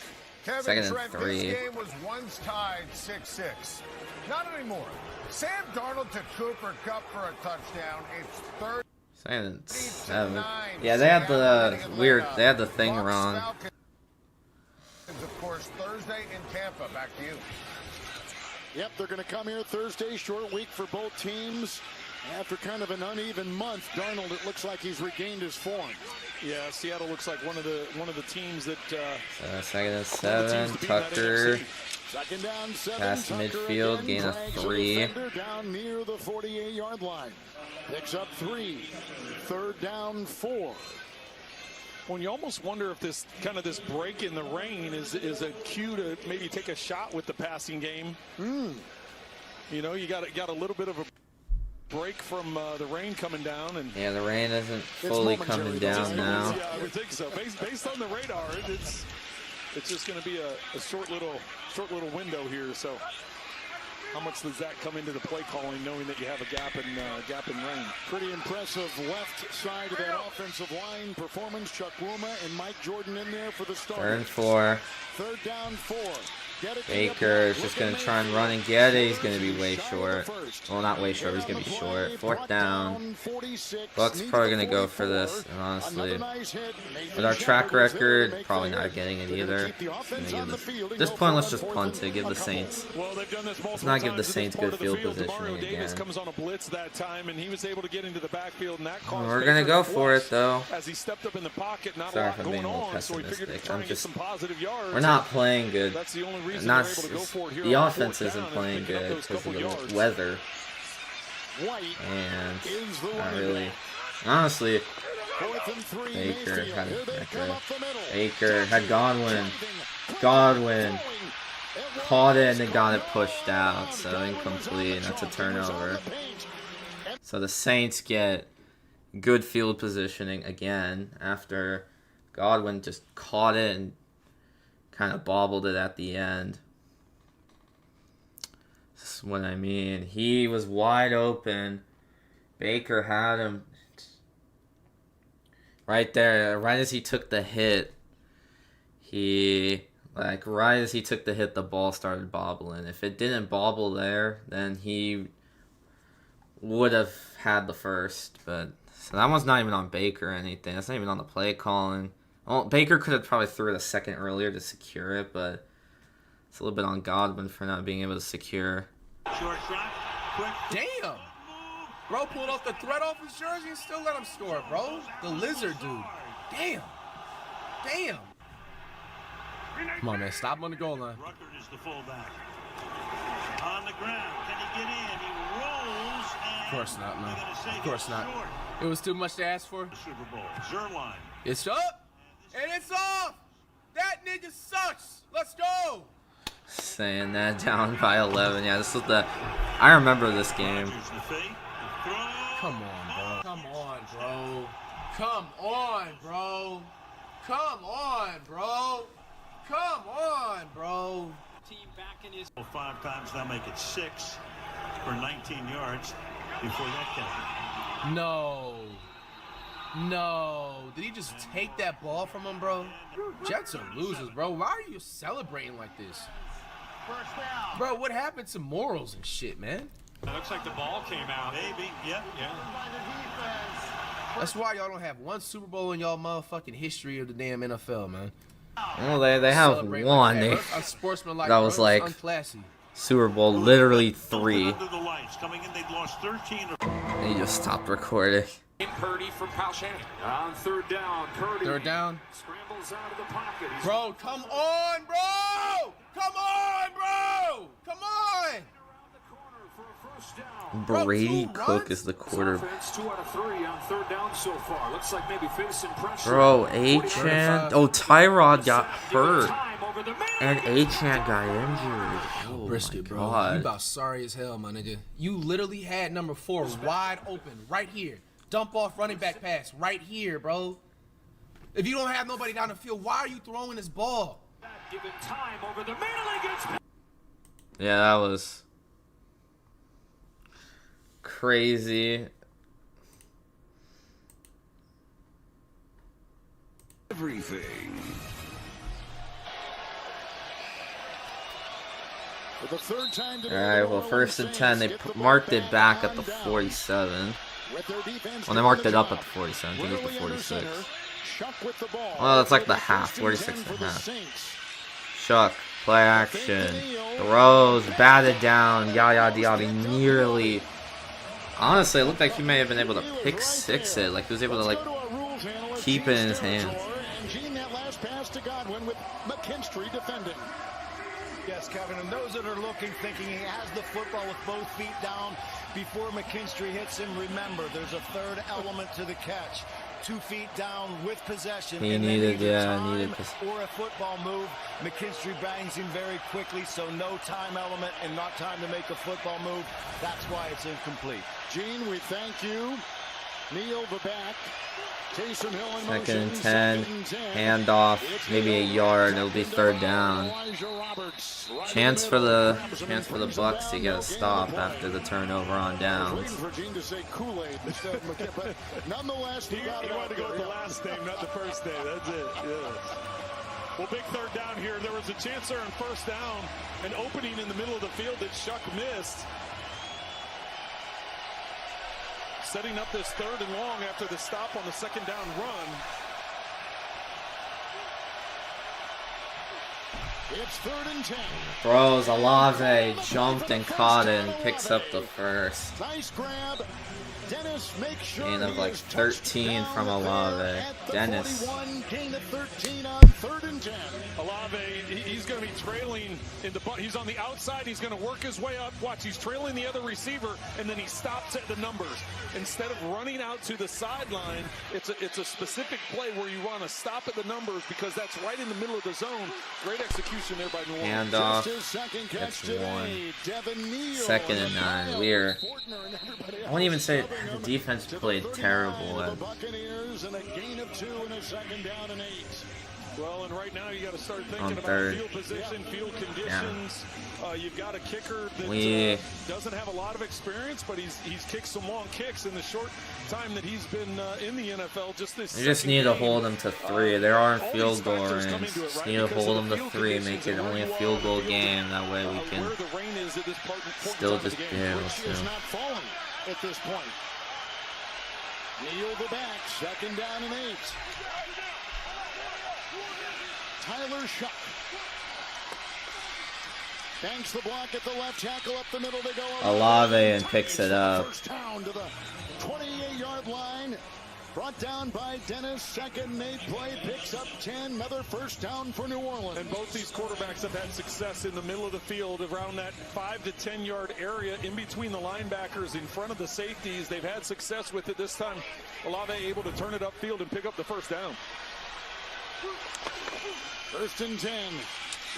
Kevin Second and Trent, 3. this game was once tied 6-6. Not anymore. Sam Darnold to Cooper Kupp for a touchdown. It's third. Second and 7. Yeah, they had the weird. They had the thing Bucs, wrong. Falcons, of course, Thursday in Tampa. Back to you. Yep, they're going to come here Thursday. Short week for both teams. After kind of an uneven month, Darnold, it looks like he's regained his form. Yeah, Seattle looks like one of the teams that. Second and 7. Tucker. Second down, 7. Past Tucker midfield, again, gain of drags the 3. defender down near the 48-yard line. Picks up 3. Third down, 4. When you almost wonder if this break in the rain is a cue to maybe take a shot with the passing game. You know, you got a little bit of a break from the rain coming down, and yeah, the rain isn't fully coming down now. Yeah, I would think so. Based on the radar, it's just going to be a short little window here. So, how much does that come into the play calling, knowing that you have a gap in rain? Pretty impressive left side of that offensive line performance. Chuck Wuma and Mike Jordan in there for the start. Third and 4. Third down, 4. Baker is just going to try and run and get it. He's going to be way short. Well, not way short. He's going to be short. Fourth down. Bucs probably going to go for this, and honestly. With our track record, probably not getting it either. At this point, let's just punt it. Give the Saints. Let's not give the Saints good field positioning again. We're going to go for it, though. Sorry if I'm being a little pessimistic. We're not playing good. The offense isn't playing good because of the weather. And not really. Honestly, Baker had Godwin. Godwin caught it and then got it pushed out. So incomplete. That's a turnover. So the Saints get good field positioning again after Godwin just caught it and kind of bobbled it at the end. This is what I mean. He was wide open. Baker had him right there. Right as he took the hit, right as he took the hit, the ball started bobbling. If it didn't bobble there, then he would have had the first. But so that one's not even on Baker or anything. That's not even on the play calling. Well, Baker could have probably threw it a second earlier to secure it, but it's a little bit on Godwin for not being able to secure. Short shot, quick. Damn! Bro pulled off the threat off his jersey and still let him score, bro. The lizard dude. Damn. Damn. Come on, man. Stop him on the goal line. Ruckert is the fullback. On the ground. Can he get in? He rolls. And Of course not, man. Of course not. It was too much to ask for. Super Bowl. Zerline. It's up. And it's off! That nigga sucks! Let's go! Saying that down by 11. Yeah, this was I remember this game. Come on, bro. Come on, bro. Come on, bro. Come on, bro. Come on, bro. Team back in his 5 times, now make it 6 for 19 yards before that count. No. No. Did he just take that ball from him, bro? Jets are losers, bro. Why are you celebrating like this? Bro, what happened to morals and shit, man? It looks like the ball came out. Maybe. Yeah. That's why y'all don't have one Super Bowl in y'all motherfucking history of the damn NFL, man. Well, they have Celebrate one. Like that. That was like unclassy. Super Bowl literally 3. Under the lights. Coming in, they'd lost 13. And he just stopped recording. Purdy from Kyle Shanahan. On third down, Purdy. Third down. Scrambles out of the pocket. Bro, come on, bro! Come on, bro! Come on! Brady Cook is the quarterback. 2 out of 3 on third down so far. Looks like maybe facing pressure. Bro, Achane. Oh, Tyrod got hurt. And Achane got injured. Oh, Brisket, bro. You about sorry as hell, my nigga. You literally had number 4 wide open right here. Dump off running back pass right here, bro. If you don't have nobody down the field, why are you throwing this ball? Given time over the middle against. Yeah, that was crazy. everything. For the third time today, Alright, well, first and 10. They marked it back at the 47. Well, they marked it up at the 47. I think it was the 46. Well, that's like the half. 46 and a half. Shuck. Play action. Throws. Batted down. Yaya Diaby nearly... Honestly, it looked like he may have been able to pick six it. Like, he was able to, like, keep it in his hands. And Gene, that last pass to Godwin with McKinstry defending. Yes, Kevin, and those that are looking, thinking he has the football with both feet down before McKinstry hits him, remember, there's a third element to the catch. 2 feet down with possession. He and needed, time needed or a football move. McKinstry bangs him very quickly, so no time element and not time to make a football move. That's why it's incomplete. Gene, we thank you. Neal the back. Taysom Hill in Second and motion. 10. Handoff. Maybe a yard. It'll be third down. Chance for the Bucs to get a stop after the turnover on downs. Nonetheless, he wanted to go with the last name, not the first name. That's it. Yeah. Well, big third down here. There was a chance there on first down, an opening in the middle of the field that Shuck missed. Setting up this third and long after the stop on the second down run. It's 3rd and 10. Throws. Olave jumped and caught it and picks up the first. Nice grab. Dennis makes sure gain of like 13 from Olave. Dennis. Gain of 13 on 3rd and 10. Olave, he's going to be trailing in the butt. He's on the outside. He's going to work his way up. Watch, he's trailing the other receiver, and then he stops at the numbers. Instead of running out to the sideline, it's a specific play where you want to stop at the numbers because that's right in the middle of the zone. Great execution there by New Orleans. Handoff. That's one. 2nd and 9. Weird. I won't even say the defense played terrible. The Buccaneers and a gain of 2 and a 2nd down and 8. Well, and right now you got to start thinking about third. field position, field conditions. Yeah. You've got a kicker that doesn't have a lot of experience, but he's kicked some long kicks in the short time that he's been in the NFL. You just need to hold them to 3. There aren't field goal range. Just need to hold them to 3, make it only a field goal game. That way we can still just be able to. Not falling at this point. Neal the back, 2nd down and 8. Tyler Shuck banks the block at the left tackle up the middle to go. Olave and picks it up. First down to the 28-yard line. Brought down by Dennis. 2nd and 8 play. Picks up 10. Another first down for New Orleans. And both these quarterbacks have had success in the middle of the field around that 5 to 10 yard area in between the linebackers in front of the safeties. They've had success with it this time. Olave able to turn it upfield and pick up the first down. 1st and 10.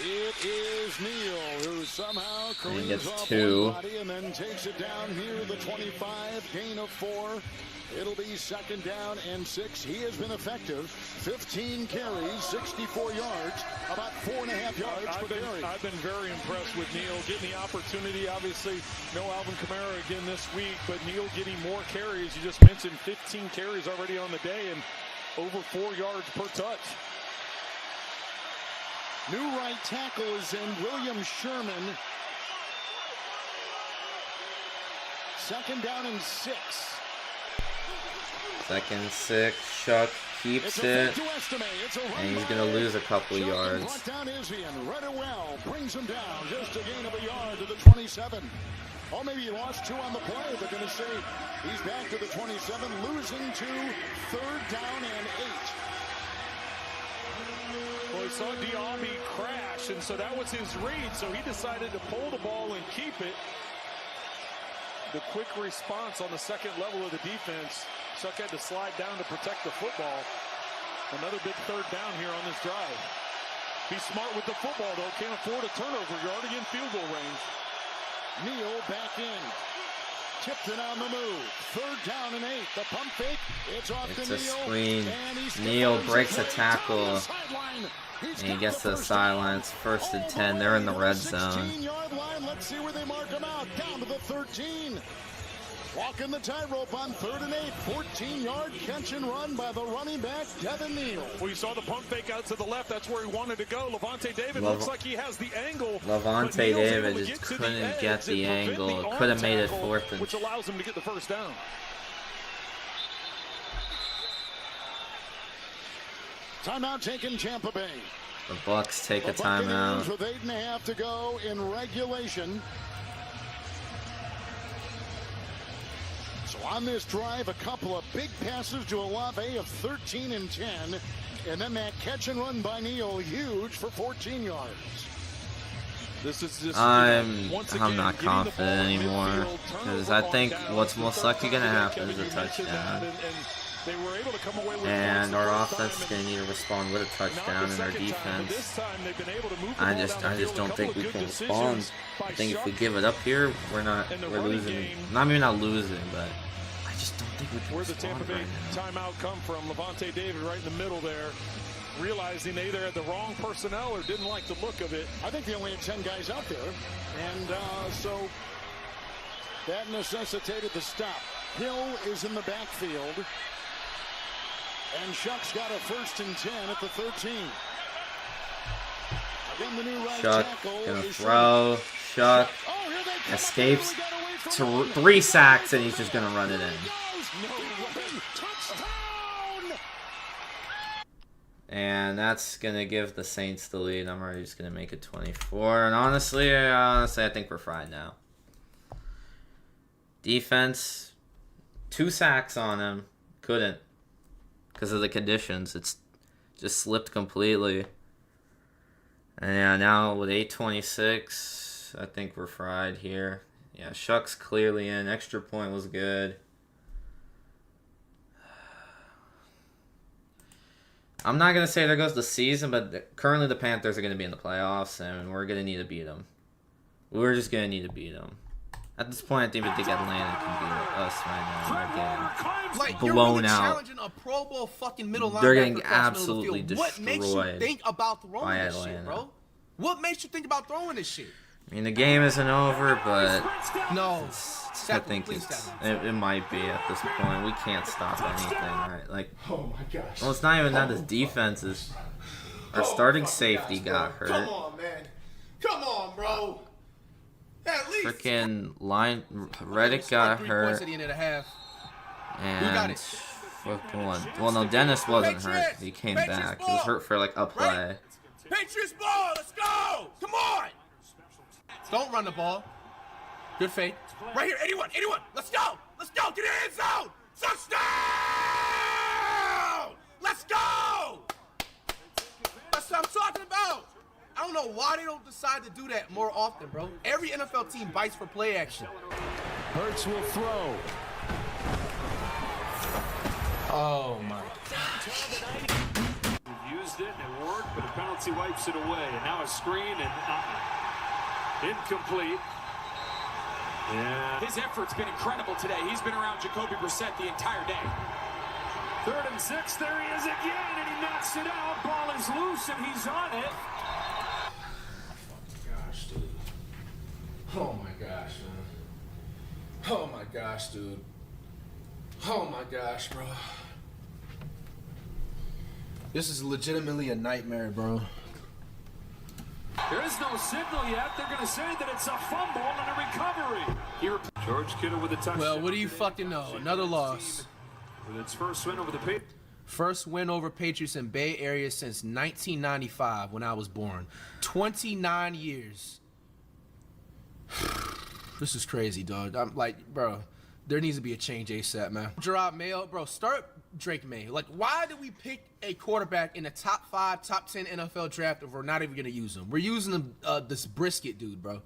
It is Neal who somehow gets off 2 body and then takes it down near the 25. Gain of 4. It'll be 2nd down and 6. He has been effective. 15 carries, 64 yards, about 4.5 yards per carry. I've been very impressed with Neal getting the opportunity. Obviously, no Alvin Kamara again this week, but Neal getting more carries. You just mentioned 15 carries already on the day and over 4 yards per touch. New right tackle is in, William Sherman. 2nd down and 6. 2nd and 6. Shuck keeps it. And he's going to lose a couple yards. Brought down Isian. Read it well. Brings him down. Just a gain of a yard to the 27. Oh, maybe he lost 2 on the play. They're going to say he's back to the 27. Losing to 3rd down and 8. Well, he saw Diaby crash, and so that was his read. So he decided to pull the ball and keep it. The quick response on the second level of the defense. Shuck had to slide down to protect the football. Another big third down here on this drive. Be smart with the football, though. Can't afford a turnover. You're already in field goal range. Neal back in. Tipton on the move. 3rd down and 8. The pump fake. It's off to Neal. It's a screen. Neal breaks a tackle. And he gets to the sideline. It's 1st and 10. They're in the red zone. 16-yard line. Let's see where they mark him out. Down to the 13. Walking the tightrope on 3rd and 8. 14-yard catch and run by the running back, Devin Neal. Well, you saw the pump fake out to the left. That's where he wanted to go. Levante David looks like he has the angle. Levante David just couldn't get the angle. Could have made it 4th and... which allows him to get the first down. Timeout taken, Tampa Bay. The Bucs take a timeout. With 8.5 to go in regulation. So on this drive, a couple of big passes to Olave of 13 and 10. And then that catch and run by Neal, huge for 14 yards. This is just, I'm not confident anymore. Because I think what's most likely going to happen is a touchdown. They were able to come away with and our offense is going to need to respond with a touchdown, and our defense, I just don't think we can respond. I think if we give it up here, we're losing. Maybe not losing, but I just don't think we can Where's the respond Tampa Bay right now. timeout come from? Levante David right in the middle there, realizing they either had the wrong personnel or didn't like the look of it. I think they only had 10 guys out there, and so that necessitated the stop. Hill is in the backfield. And Shuck's got a 1st and 10 at the 13. Again, the new right Shuck tackle gonna is throw. Shuck escapes 3 sacks, and he's just gonna run it in. And that's gonna give the Saints the lead. I'm already just gonna make it 24. And honestly, I think we're fried now. Defense, 2 sacks on him. Couldn't. Because of the conditions, it's just slipped completely. And yeah, now with 8:26, I think we're fried here. Yeah, Shuck's clearly in. Extra point was good. I'm not going to say there goes the season, but currently the Panthers are going to be in the playoffs, and we're going to need to beat them. We're just going to need to beat them. At this point, I think Atlanta can beat us right now. They're getting blown out. Challenging a Pro Bowl fucking middle linebacker. They're getting absolutely destroyed. What makes you think about throwing this Atlanta. shit, bro? What makes you think about throwing this shit? I mean, the game isn't over, but no, I think it might be at this point. We can't stop anything, right? Like, oh my gosh. Well, it's not even that. His defense is. Our starting safety got hurt. Come on, man. Come on, bro. At least. Freaking Reddick got hurt. At the end of the half. And well, no, Dennis wasn't hurt. He came back. He was hurt for like a play. Patriots ball. Let's go. Come on. Don't run the ball. Good fake. Right here. 81. Let's go. Let's go. Get in the end zone. Touchdown. Let's go. That's what I'm talking about. I don't know why they don't decide to do that more often, bro. Every NFL team bites for play action. Hurts will throw. Oh my gosh. We've used it and it worked, but a penalty wipes it away. And now a screen and incomplete. Yeah. His effort's been incredible today. He's been around Jacoby Brissett the entire day. 3rd and 6, there he is again, and he knocks it out. Ball is loose, and he's on it. Gosh, dude. Oh my gosh, man. Oh my gosh, dude. Oh my gosh, bro. This is legitimately a nightmare, bro. There is no signal yet. They're going to say that it's a fumble and a recovery. George Kittle with a touchdown. Well, what do you fucking know? Another loss. With its first win over the Patriots. First win over Patriots in Bay Area since 1995 when I was born. 29 years. This is crazy, dog. I'm like, bro, there needs to be a change ASAP, man. Gerard Mayo, bro, start Drake May. Like, why did we pick a quarterback in the top 5, top 10 NFL draft if we're not even going to use him? We're using this Brisket dude, bro.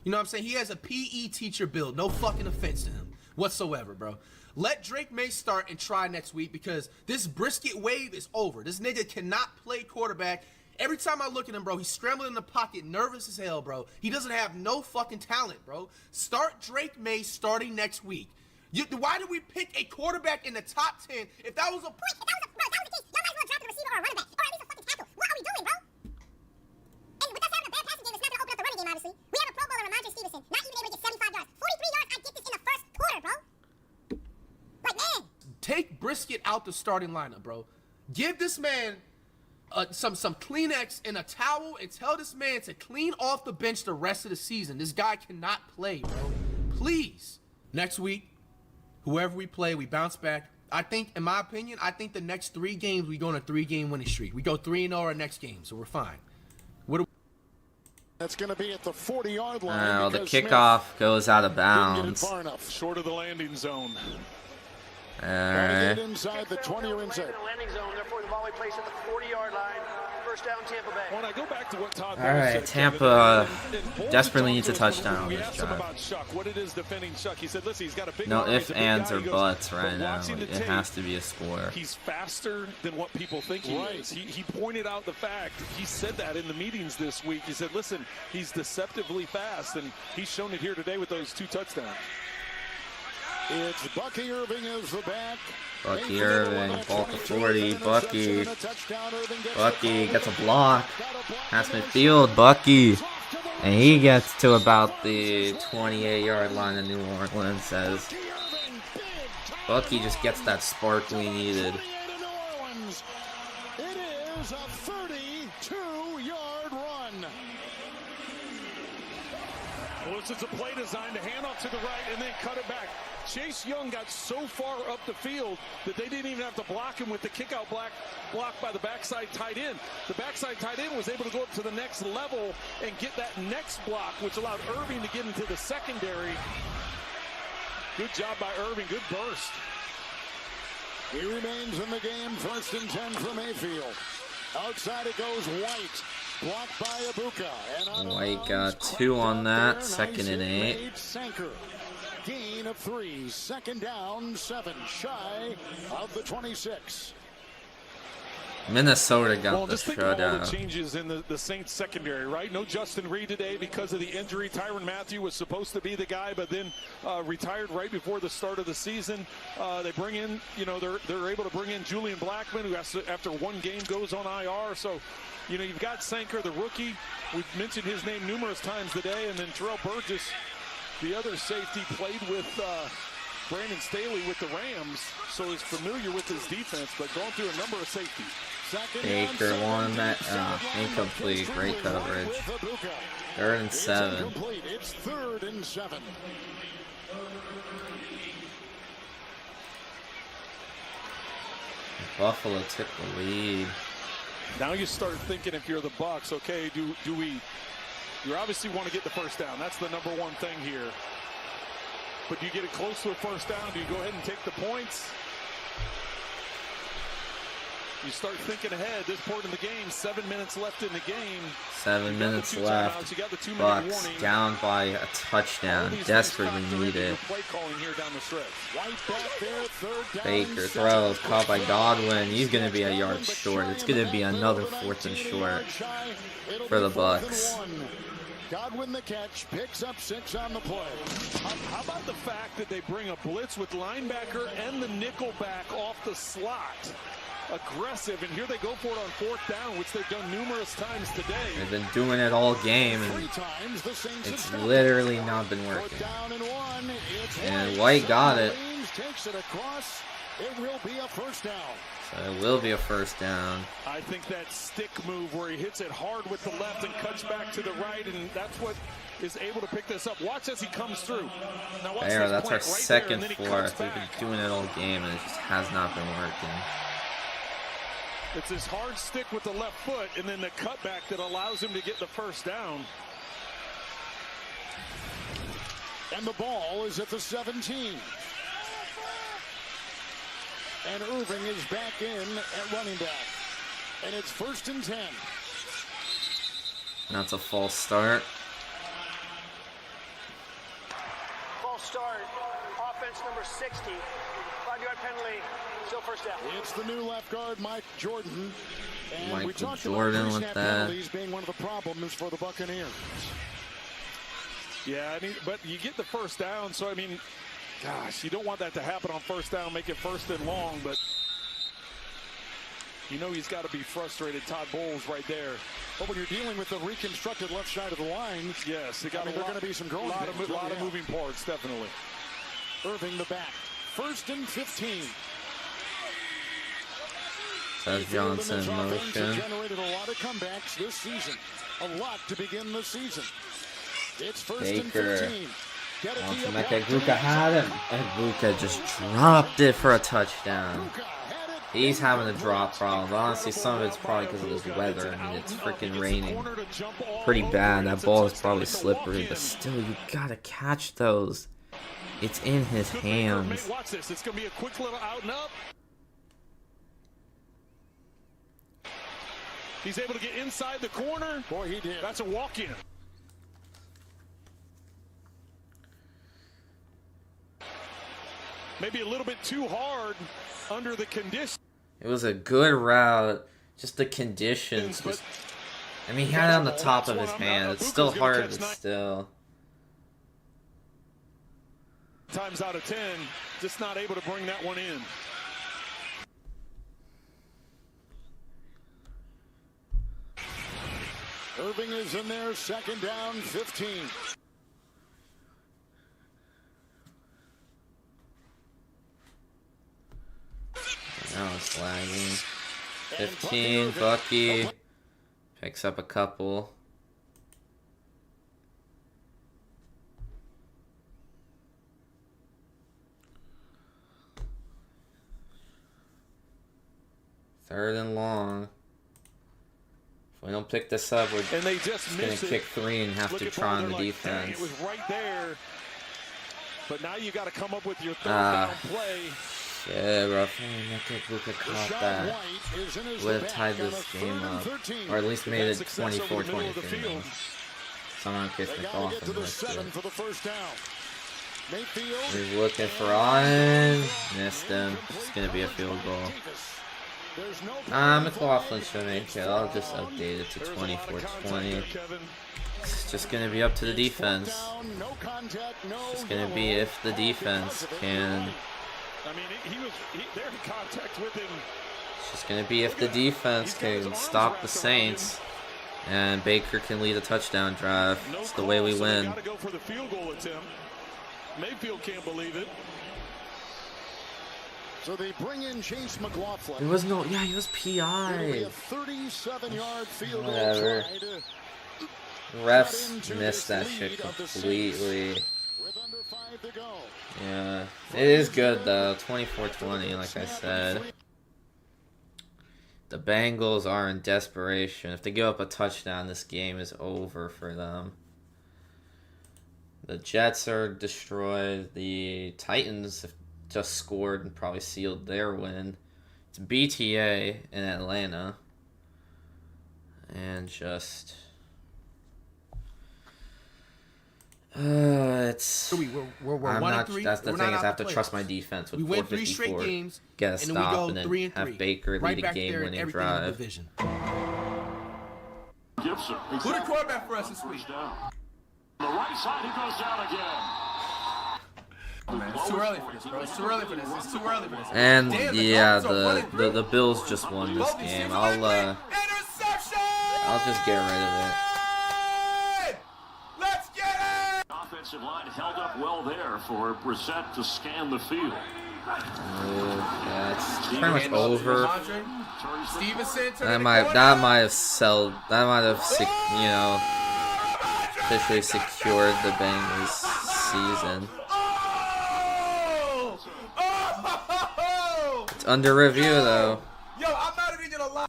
You know what I'm saying? He has a PE teacher build. No fucking offense to him whatsoever, bro. Let Drake May start and try next week because this Brisket wave is over. This nigga cannot play quarterback. Every time I look at him, bro, he's scrambling in the pocket, nervous as hell, bro. He doesn't have no fucking talent, bro. Start Drake May starting next week. Why did we pick a quarterback in the top 10 if that was a... If that was the case, y'all might as well draft a receiver or a running back or at least a fucking tackle. What are we doing, bro? And with us having a bad passing game, it's not going to open up the running game, obviously. We have a Pro Bowler, Ramondre Stevenson, not even able to get 75 yards. 43 yards, I get this in the first quarter, bro. Take Brisket out the starting lineup, bro. Give this man some Kleenex and a towel and tell this man to clean off the bench the rest of the season. This guy cannot play, bro. Please. Next week, whoever we play, we bounce back. I think, in my opinion, I think the next 3 games we go on a 3-game winning streak. We go 3-0 our next game, so we're fine. That's going to be at the 40-yard line. Well, the kickoff goes out of bounds. Short of the landing zone. Inside the 20 or inside. Landing zone, therefore the ball will be placed at the 40-yard line. First down, Tampa Bay. When I go back to what Todd All right, Tampa desperately needs a touchdown on this drive. About Shuck, what it is defending Shuck. He said, listen, he's got a big no arm, ifs, he's a big ands, guy. or He goes, buts right now. watching the It tape, has to be a score. He's faster than what people think he is. He pointed out the fact, he said that in the meetings this week. He said, listen, he's deceptively fast, and he's shown it here today with those 2 touchdowns. It's Bucky Irving as the back. Bucky Irving, ball to 40. Bucky gets a block. Pass midfield, Bucky. And he gets to about the 28-yard line of New Orleans. Says Bucky just gets that spark we needed. It is a 32-yard run. Well, it's a play designed to hand off to the right and then cut it back. Chase Young got so far up the field that they didn't even have to block him with the kickout block by the backside tight end. The backside tight end was able to go up to the next level and get that next block, which allowed Irving to get into the secondary. Good job by Irving. Good burst. He remains in the game. 1st and 10 for Mayfield. Outside it goes White. Blocked by Ibuka. White got 2 on that. 2nd and 8. Sanker. Gain of 3. 2nd down, 7. Shy of the 26. Minnesota got well, the just think of all the shutout. changes in the Saints secondary, right? No Justin Reed today because of the injury. Tyrann Mathieu was supposed to be the guy, but then retired right before the start of the season. They bring in, they're able to bring in Julian Blackmon, who has to, after 1 game goes on IR. So, you've got Sanker, the rookie. We've mentioned his name numerous times today, and then Terrell Burgess, the other safety, played with Brandon Staley with the Rams, so is familiar with his defense, but going through a number of safeties. Baker won that. Incomplete. Great coverage. 3rd and 7. It's 3rd and 7. Buffalo took the lead. Now you start thinking, if you're the Bucs, okay, do we? You obviously want to get the first down. That's the number 1 thing here. But do you get it close to a first down? Do you go ahead and take the points? You start thinking ahead. This point in the game, 7 minutes left in the game. 7 minutes left. Bucs down by a touchdown. Desperately needed. Baker throws, caught by Godwin. He's going to be a yard short. It's going to be another 4th and short for the Bucs. Godwin the catch, picks up 6 on the play. How about the fact that they bring a blitz with linebacker and the nickel back off the slot? Aggressive, and here they go for it on 4th down, which they've done numerous times today. They've been doing it all game, and it's literally not been working. And White got it. Takes it across. It will be a first down. So it will be a first down. I think that stick move where he hits it hard with the left and cuts back to the right, and that's what is able to pick this up. Watch as he comes through. Now watch there, that's our right 2nd there, 4th. We've been doing it all game, and it just has not been working. It's his hard stick with the left foot, and then the cutback that allows him to get the first down. And the ball is at the 17. And Irving is back in at running back. And it's 1st and 10. That's a false start. False start. Offense number 60. 5-yard penalty. Still first down. It's the new left guard, Mike Jordan. And Michael we talked Jordan about with pre-snap that. penalties being one of the problems for the Buccaneers. Yeah, but you get the first down, so I mean, gosh, you don't want that to happen on 1st down, make it 1st and long, but he's got to be frustrated. Todd Bowles right there. But when you're dealing with the reconstructed left side of the line, yes, there are going to be some growing pains. A lot of moving parts, definitely. Irving the back. 1st and 15. Says Johnson in motion. Generated a lot of comebacks this season. A lot to begin the season. It's first and Baker 15. wants to make Egbuka had him. Egbuka just dropped it for a touchdown. He's having a drop problem. Honestly, some of it's probably because of this weather. I mean, it's freaking raining pretty bad. That ball is probably slippery, but still, you gotta catch those. It's in his hands. Watch this. It's going to be a quick little out and up. He's able to get inside the corner. Boy, he did. That's a walk-in. Maybe a little bit too hard under the conditions. It was a good route. Just the conditions. I mean, he had it on the top of his hand. It's still hard, but still. Times out of 10, just not able to bring that one in. Irving is in there, second down, 15. Now it's lagging. 15, Bucky picks up a couple. Third and long. If we don't pick this up, we're just going to kick 3 and have to try on the defense. It was right there. But now you got to come up with your third down play. Yeah, rough. Bucca caught that. Would have tied this game up. Or at least made it 24-23. Someone kissed McLaughlin missed it. He's looking for Allen. Missed him. It's going to be a field goal. McLaughlin should make it. I'll just update it to 24-20. It's just going to be up to the defense. It's just going to be if the defense can... I mean, they're in contact with him. It's just going to be if the defense can stop the Saints and Baker can lead a touchdown drive. It's the way we win. Got to go for the field goal attempt. Mayfield can't believe it. So they bring in Chase McLaughlin. There was no, yeah, he was PI. A 37-yard field goal. Whatever. Refs missed that shit completely. Yeah, it is good though. 24-20, like I said. The Bengals are in desperation. If they give up a touchdown, this game is over for them. The Jets are destroyed. The Titans have just scored and probably sealed their win. It's BTA in Atlanta. And just... it's... We're I'm 1-3. That's the We're thing, not is I have out to the trust my playoffs. defense with We win 454. 3 straight games, Get a and then we stop go and then 3-3. have Baker Right lead a back there in game-winning everything in the drive. division. Gibson. Who the quarterback for us this week? On the right side, he goes down again. Man, it's too early for this, bro. It's too early for this. It's too early for this. And Damn, yeah, Dolphins are the Bills just won this game. I'll just get rid of it. Let's get it! Offensive line held up well there for Brissett to scan the field. Yeah, it's pretty much over. Stevenson, that might have officially secured the Bengals season. It's under review though. Yo, I'm not even gonna lie.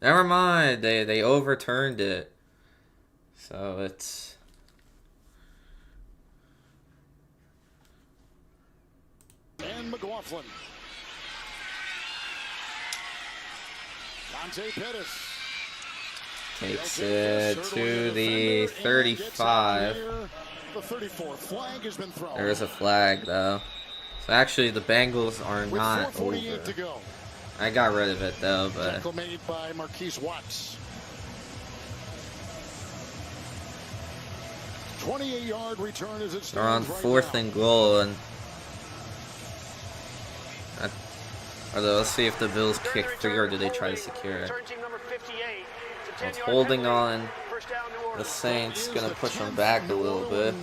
Never mind, they overturned it. So it's And McLaughlin. Dante Pettis takes it to the 35. The 34th flag has been thrown. There is a flag though. So actually the Bengals are With not 4:48 over. to go. I got rid of it though, but Tackle made by Marquise Watts. 28-yard return as it they're on stands right 4th now. and goal, and Although, let's see if the Bills kick free or do they try to secure it. It's holding on. The Saints going to push them back a little bit.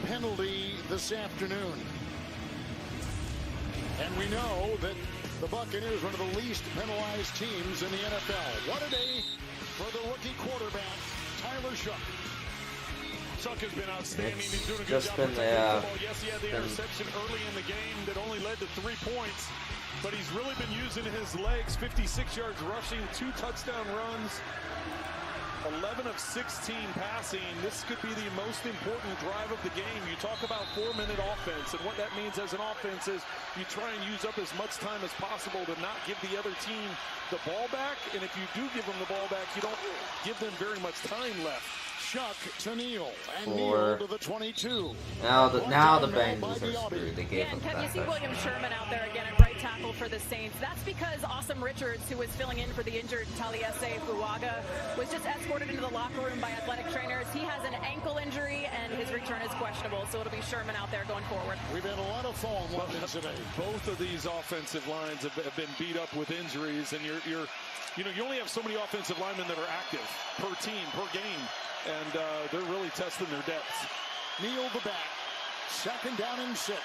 Penalty this afternoon. And we know that the Buccaneers are one of the least penalized teams in the NFL. What a day for the rookie quarterback, Tyler Shough. Shough has been outstanding. He's doing a good job protecting the football. Yes, he had the interception early in the game that only led to 3 points, but he's really been using his legs. 56 yards rushing, 2 touchdown runs, 11 of 16 passing. This could be the most important drive of the game. You talk about 4-minute offense, and what that means as an offense is you try and use up as much time as possible to not give the other team the ball back, and if you do give them the ball back, you don't give them very much time left. Shough to Neal, and Neal to the 22. Now the Bengals are screwed. They gave him Kev, that. you see William Sherman out there again at right tackle for the Saints. That's because Awesome Richards, who was filling in for the injured Taliese Fuaga, was just escorted into the locker room by athletic trainers. He has an ankle injury, and his return is questionable, so it'll be Sherman out there going forward. We've had a lot of fallen ones today. Both of these offensive lines have been beat up with injuries, and you only have so many offensive linemen that are active per team, per game. And they're really testing their depth. Neal the back. 2nd down and 6.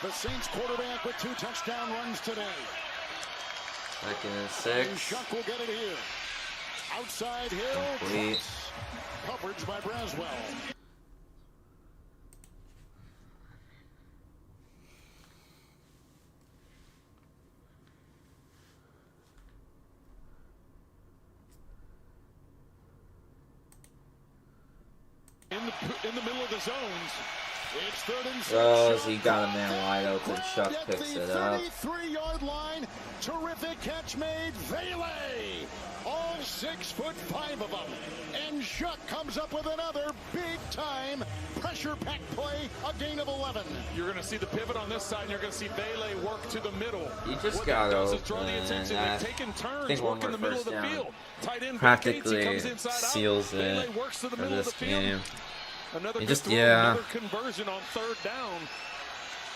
The Saints quarterback with 2 touchdown runs today. 2nd and 6. And Shough will get it here. Outside Hill. Complete. Coverage by Braswell. In the middle of the zones. It's 3rd and 6. Oh, he got a man wide open. Shough picks it up. 33-yard line. Terrific catch made. Vele. All 6'5" of them. And Shough comes up with another big-time pressure-packed play. A gain of 11. You're going to see the pivot on this side, and you're going to see Vele work to the middle. He just what got that does open. is draw the attention. They've taken turns working the middle of the field. Tight end Practically seals it for this game. Another another conversion on 3rd down.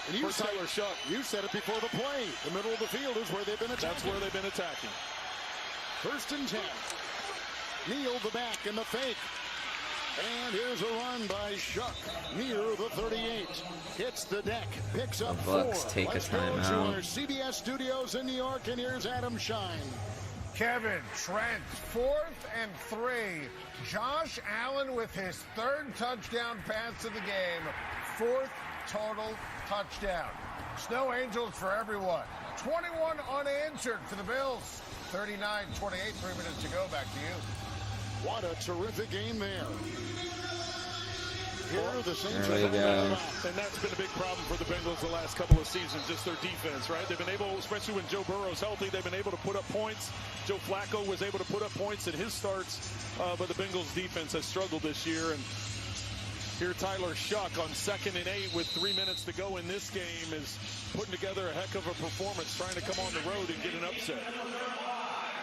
And you said, Tyler Shough, you said it before the play. The middle of the field is where they've been attacking. That's where they've been attacking. 1st and 10. Neal the back in the fake. And here's a run by Shough near the 38. Hits the deck. Picks up the Bucs 4. take Let's a go timeout. to our CBS studios in New York, and here's Adam Shine. Kevin Trent, 4th and 3. Josh Allen with his 3rd touchdown pass of the game. 4th total touchdown. Snow Angels for everyone. 21 unanswered for the Bills. 39-28, 3 minutes to go. Back to you. What a terrific game there. Here the Saints there we go. And that's been a big problem for the Bengals the last couple of seasons, just their defense, right? They've been able, especially when Joe Burrow's healthy, they've been able to put up points. Joe Flacco was able to put up points in his starts, but the Bengals defense has struggled this year. And here Tyler Shough on 2nd and 8 with 3 minutes to go in this game is putting together a heck of a performance, trying to come on the road and get an upset.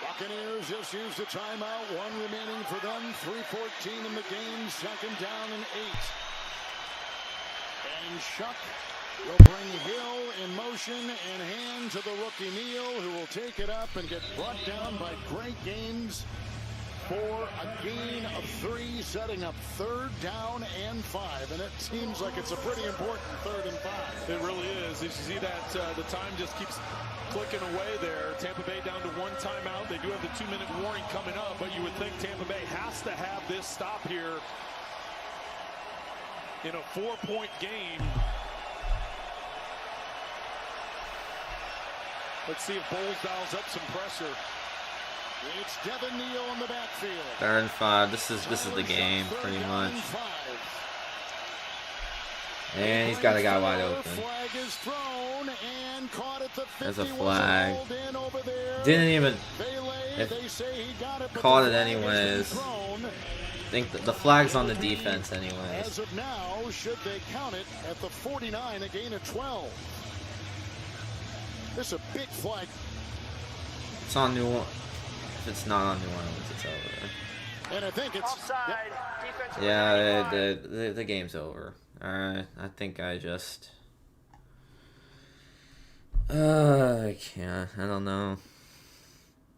Buccaneers just used a timeout. 1 remaining for them. 3:14 in the game. 2nd down and 8. And Shough will bring Hill in motion and hand to the rookie Neal, who will take it up and get brought down by Great Gaines for a gain of 3, setting up 3rd down and 5. And it seems like it's a pretty important 3rd and 5. It really is. As you see that the time just keeps clicking away there. Tampa Bay down to 1 timeout. They do have the 2-minute warning coming up, but you would think Tampa Bay has to have this stop here in a 4-point game. Let's see if Bowles dials up some pressure. It's Devin Neal in the backfield. 3rd and 5. This is the game pretty much. And he's got a guy wide open. Flag is thrown and caught at the 50. There's a flag. There. Didn't even. They say he got it, Caught it anyways. I think the flag's on the defense anyways. As of now, should they count it at the 49, a gain of 12. This is a big flag. It's on New Orleans. If it's not on New Orleans, it's over. And I think it's offside. Yeah, the game's over. Alright, I think I just I can't. I don't know.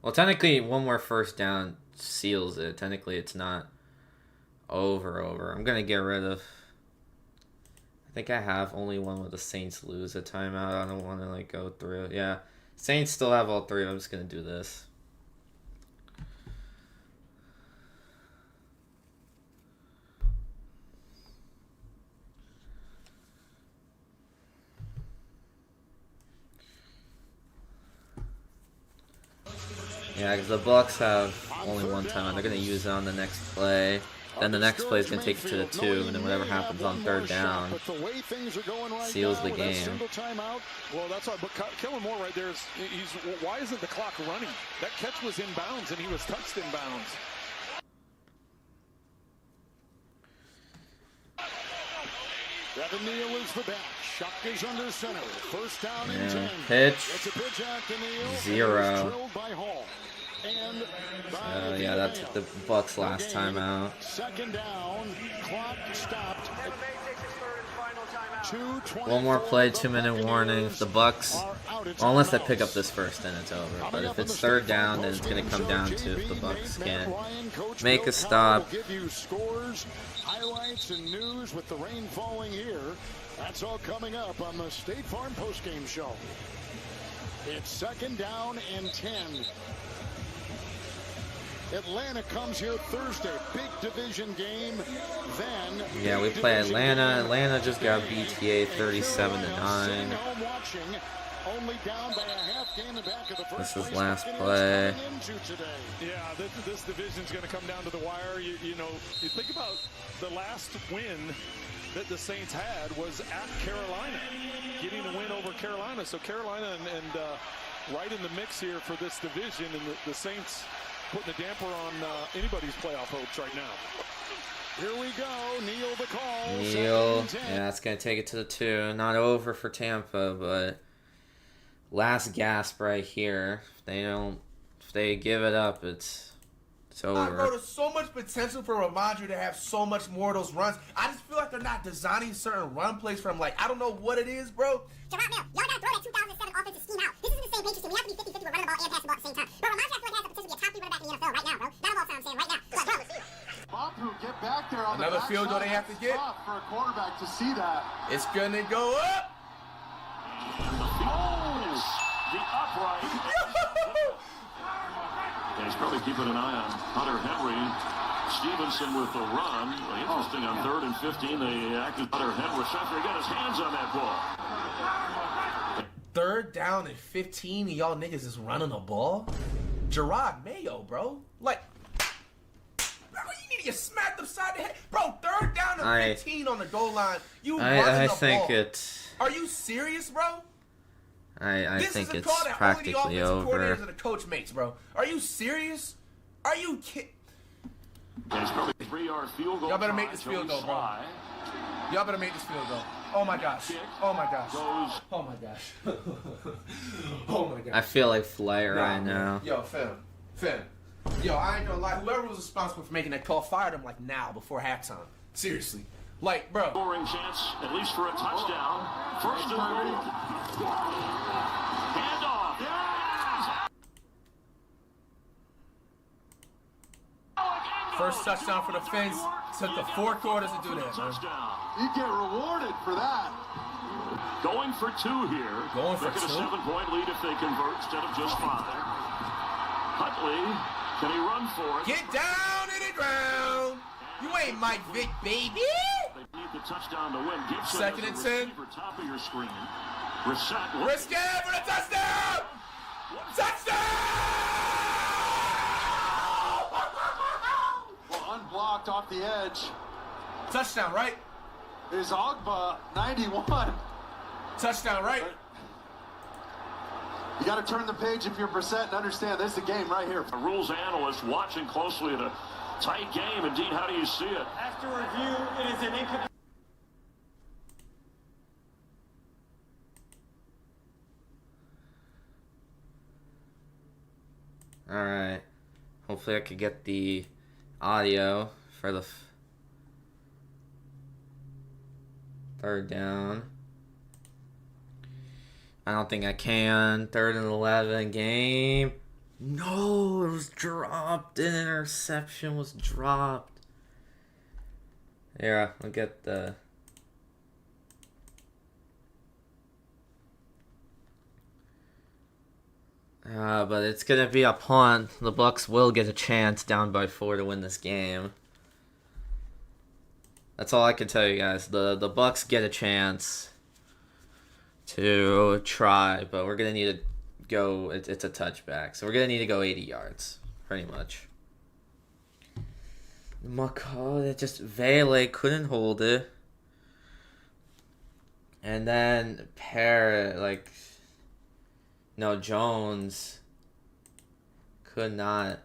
Well, technically, one more first down seals it. Technically, it's not over. I'm going to get rid of... I think I have only one where the Saints lose a timeout. I don't want to, like, go through it. Yeah. Saints still have all three. I'm just going to do this. Yeah, because the Bucs have only one time. They're going to use it on the next play. Then the next play is going to take it to the 2, and then whatever happens on third down seals the game. Well, that's why. But Kellen Moore right there is. Why isn't the clock running? That catch was in bounds, and he was touched in bounds. Devin Neal is the back. Shuck is under center. First down and 10. Pitch. It's a pitch out to Neal. 0. Drilled by Hall. And yeah, that took the Bucs last time out. Second down. Clock stopped. One more play, 2-minute warning. If the Bucs, well, unless they pick up this first, then it's over. But if it's third down, then it's going to come down to if the Bucs can make a stop. Give you scores, highlights, and news with the rain falling here. That's all coming up on the State Farm postgame show. It's second down and 10. Atlanta comes here Thursday. Big division game. Then yeah, we play Atlanta. Atlanta just got BTA 37-9. Only down by a half game in the back of the first. This is last play. Yeah, this division's going to come down to the wire. You know, you think about the last win that the Saints had was at Carolina, getting a win over Carolina. So Carolina and right in the mix here for this division, and the Saints putting a damper on anybody's playoff hopes right now. Here we go. Neal the call. Neal. Yeah, that's going to take it to the 2. Not over for Tampa, but last gasp right here. If they give it up, it's over. Bro, there's so much potential for Ramondre to have so much more of those runs. I just feel like they're not designing certain run plays from, like, I don't know what it is, bro. Gerard Mayo, y'all got to throw that 2007 offensive scheme out. This isn't the same Patriots team. We have to be 50-50 with running the ball and passing the ball at the same time. Bro, Ramondre, I feel like has the potential to be a top 3 running back in the NFL right now, bro. That all I'm saying right now. Bob, who get back there on another the field goal they have to get. For a quarterback to see that. It's gonna go up. The upright. Yeah, he's probably keeping an eye on Hunter Henry. Stevenson with the run. Well, interesting on 3rd and 15. They acted Hunter Henry. Schefter got his hands on that ball. 3rd down and 15, and y'all niggas is running the ball? Gerard Mayo, bro. Like, bro, you need to get smacked upside the head. Bro, 3rd down and 15 on the goal line. You running the think ball. it's... Are you serious, bro? I this think is a it's call that practically only the offensive over. coordinators and the coach makes, bro. Are you serious? Are you kidding? It's probably a 3-yard field goal. Y'all better make this field goal, bro. Y'all better make this field goal. Oh my gosh. Oh my gosh. Oh my gosh. Oh my gosh. I feel like Flair right now. Yo, Fam. Yo, I ain't gonna lie. Whoever was responsible for making that call fired him like now before halftime. Seriously. Like, bro. Scoring chance, at least for a touchdown. First and goal. Handoff. First touchdown for the Fins. Took the 4 quarters to do that. You get rewarded for that. Going for 2 here. Going for 2. Look at a 7-point lead if they convert instead of just 5. Huntley, can he run for it? Get down in the ground. You ain't Mike Vick, baby. They need the touchdown to win. Gibson 2nd and 10. Top of your screen. Brissett. Risk it for the touchdown. Touchdown. Well, unblocked off the edge. Touchdown, right? Is Ogba 91. Touchdown, right? You got to turn the page if you're Brissett and understand this is a game right here. A rules analyst watching closely at a tight game. Indeed, how do you see it? After review, it is an incomplete. Alright. Hopefully I could get the audio for the 3rd down. I don't think I can. 3rd and 11 game. No, it was dropped. An interception was dropped. Yeah, I'll get the... but it's going to be a punt. The Bucs will get a chance down by 4 to win this game. That's all I can tell you guys. The Bucs get a chance to try, but we're going to need to go... It's a touchback, so we're going to need to go 80 yards, pretty much. Vele couldn't hold it. And then Parrott, Jones could not.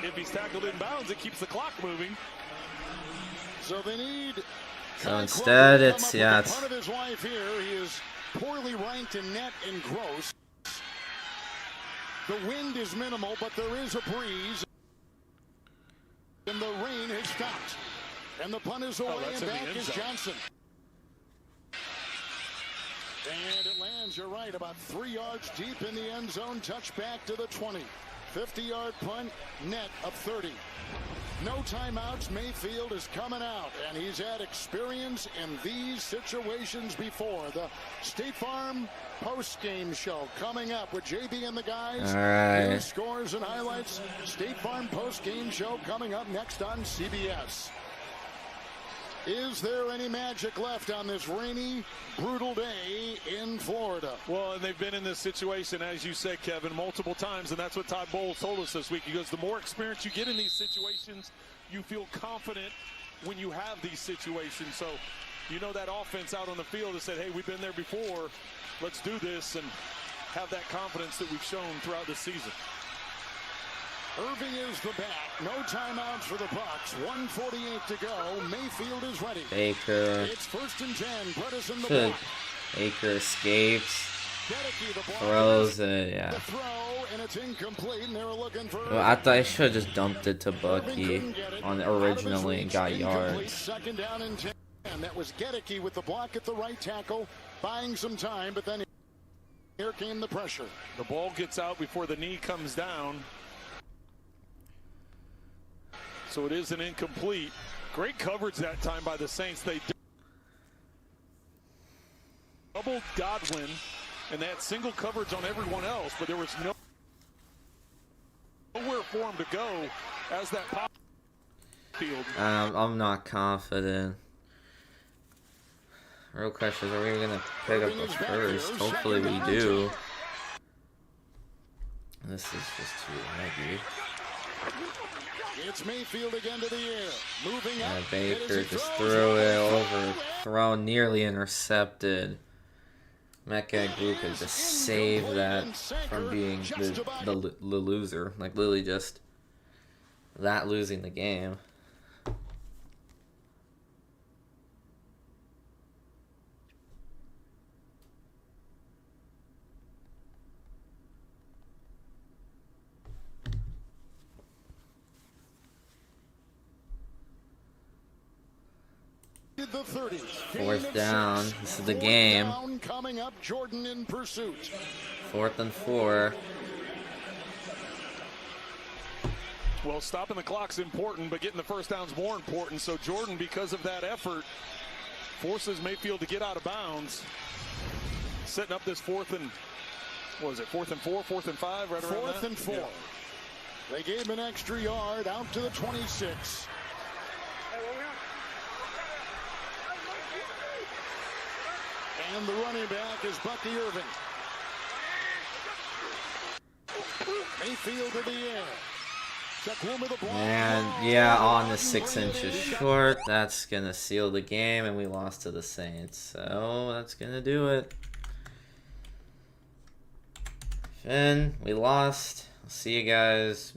If he's tackled in bounds, it keeps the clock moving. So they need. So instead, it's part of his life here. He is poorly ranked in net and gross. The wind is minimal, but there is a breeze, and the rain has stopped. And the punt is away, and back is Johnson. And it lands, you're right, about 3 yards deep in the end zone. Touchback to the 20. 50-yard punt, net of 30. No timeouts. Mayfield is coming out, and he's had experience in these situations before. The State Farm post-game show coming up with JB and the guys. All right. News, scores, and highlights. State Farm post-game show coming up next on CBS. Is there any magic left on this rainy, brutal day in Florida? Well, and they've been in this situation, as you said, Kevin, multiple times, and that's what Todd Bowles told us this week. He goes, the more experience you get in these situations, you feel confident when you have these situations. So, you know, that offense out on the field has said, hey, we've been there before. Let's do this and have that confidence that we've shown throughout the season. Irving is the back. No timeouts for the Bucs. 1:48 to go. Mayfield is ready. Baker. It's 1st and 10. Bredesen the block. Baker escapes. Throws it, yeah. The throw, and it's incomplete, and they were looking for... Well, I thought I should have just dumped it to Bucky on originally and got yards. 2nd down and 10. That was Gedeke with the block at the right tackle, buying some time, but then here came the pressure. The ball gets out before the knee comes down. So it is an incomplete. Great coverage that time by the Saints. They doubled Godwin, and they had single coverage on everyone else, but there was nowhere for him to go as that pop field. I'm not confident. Real question is, are we going to pick up the first? Hopefully we do. This is just too leggy. It's Mayfield again to the air. Moving up. Baker just threw it overthrown, nearly intercepted. Metcalf Group could just save that from being the loser. Like, literally just that losing the game. The 30. 4th down. This is the game. Coming up, Jordan in pursuit. 4th and 4. Well, stopping the clock's important, but getting the first down's more important. So Jordan, because of that effort, forces Mayfield to get out of bounds. Setting up this 4th and, what is it, 4th and 4, 4th and 5, right around that? 4th and 4. Yeah. They gave him an extra yard out to the 26. And the running back is Bucky Irving. Mayfield to the air. And yeah, on the 6 inches short, that's gonna seal the game, and we lost to the Saints. So that's gonna do it. Finn, we lost. I'll see you guys.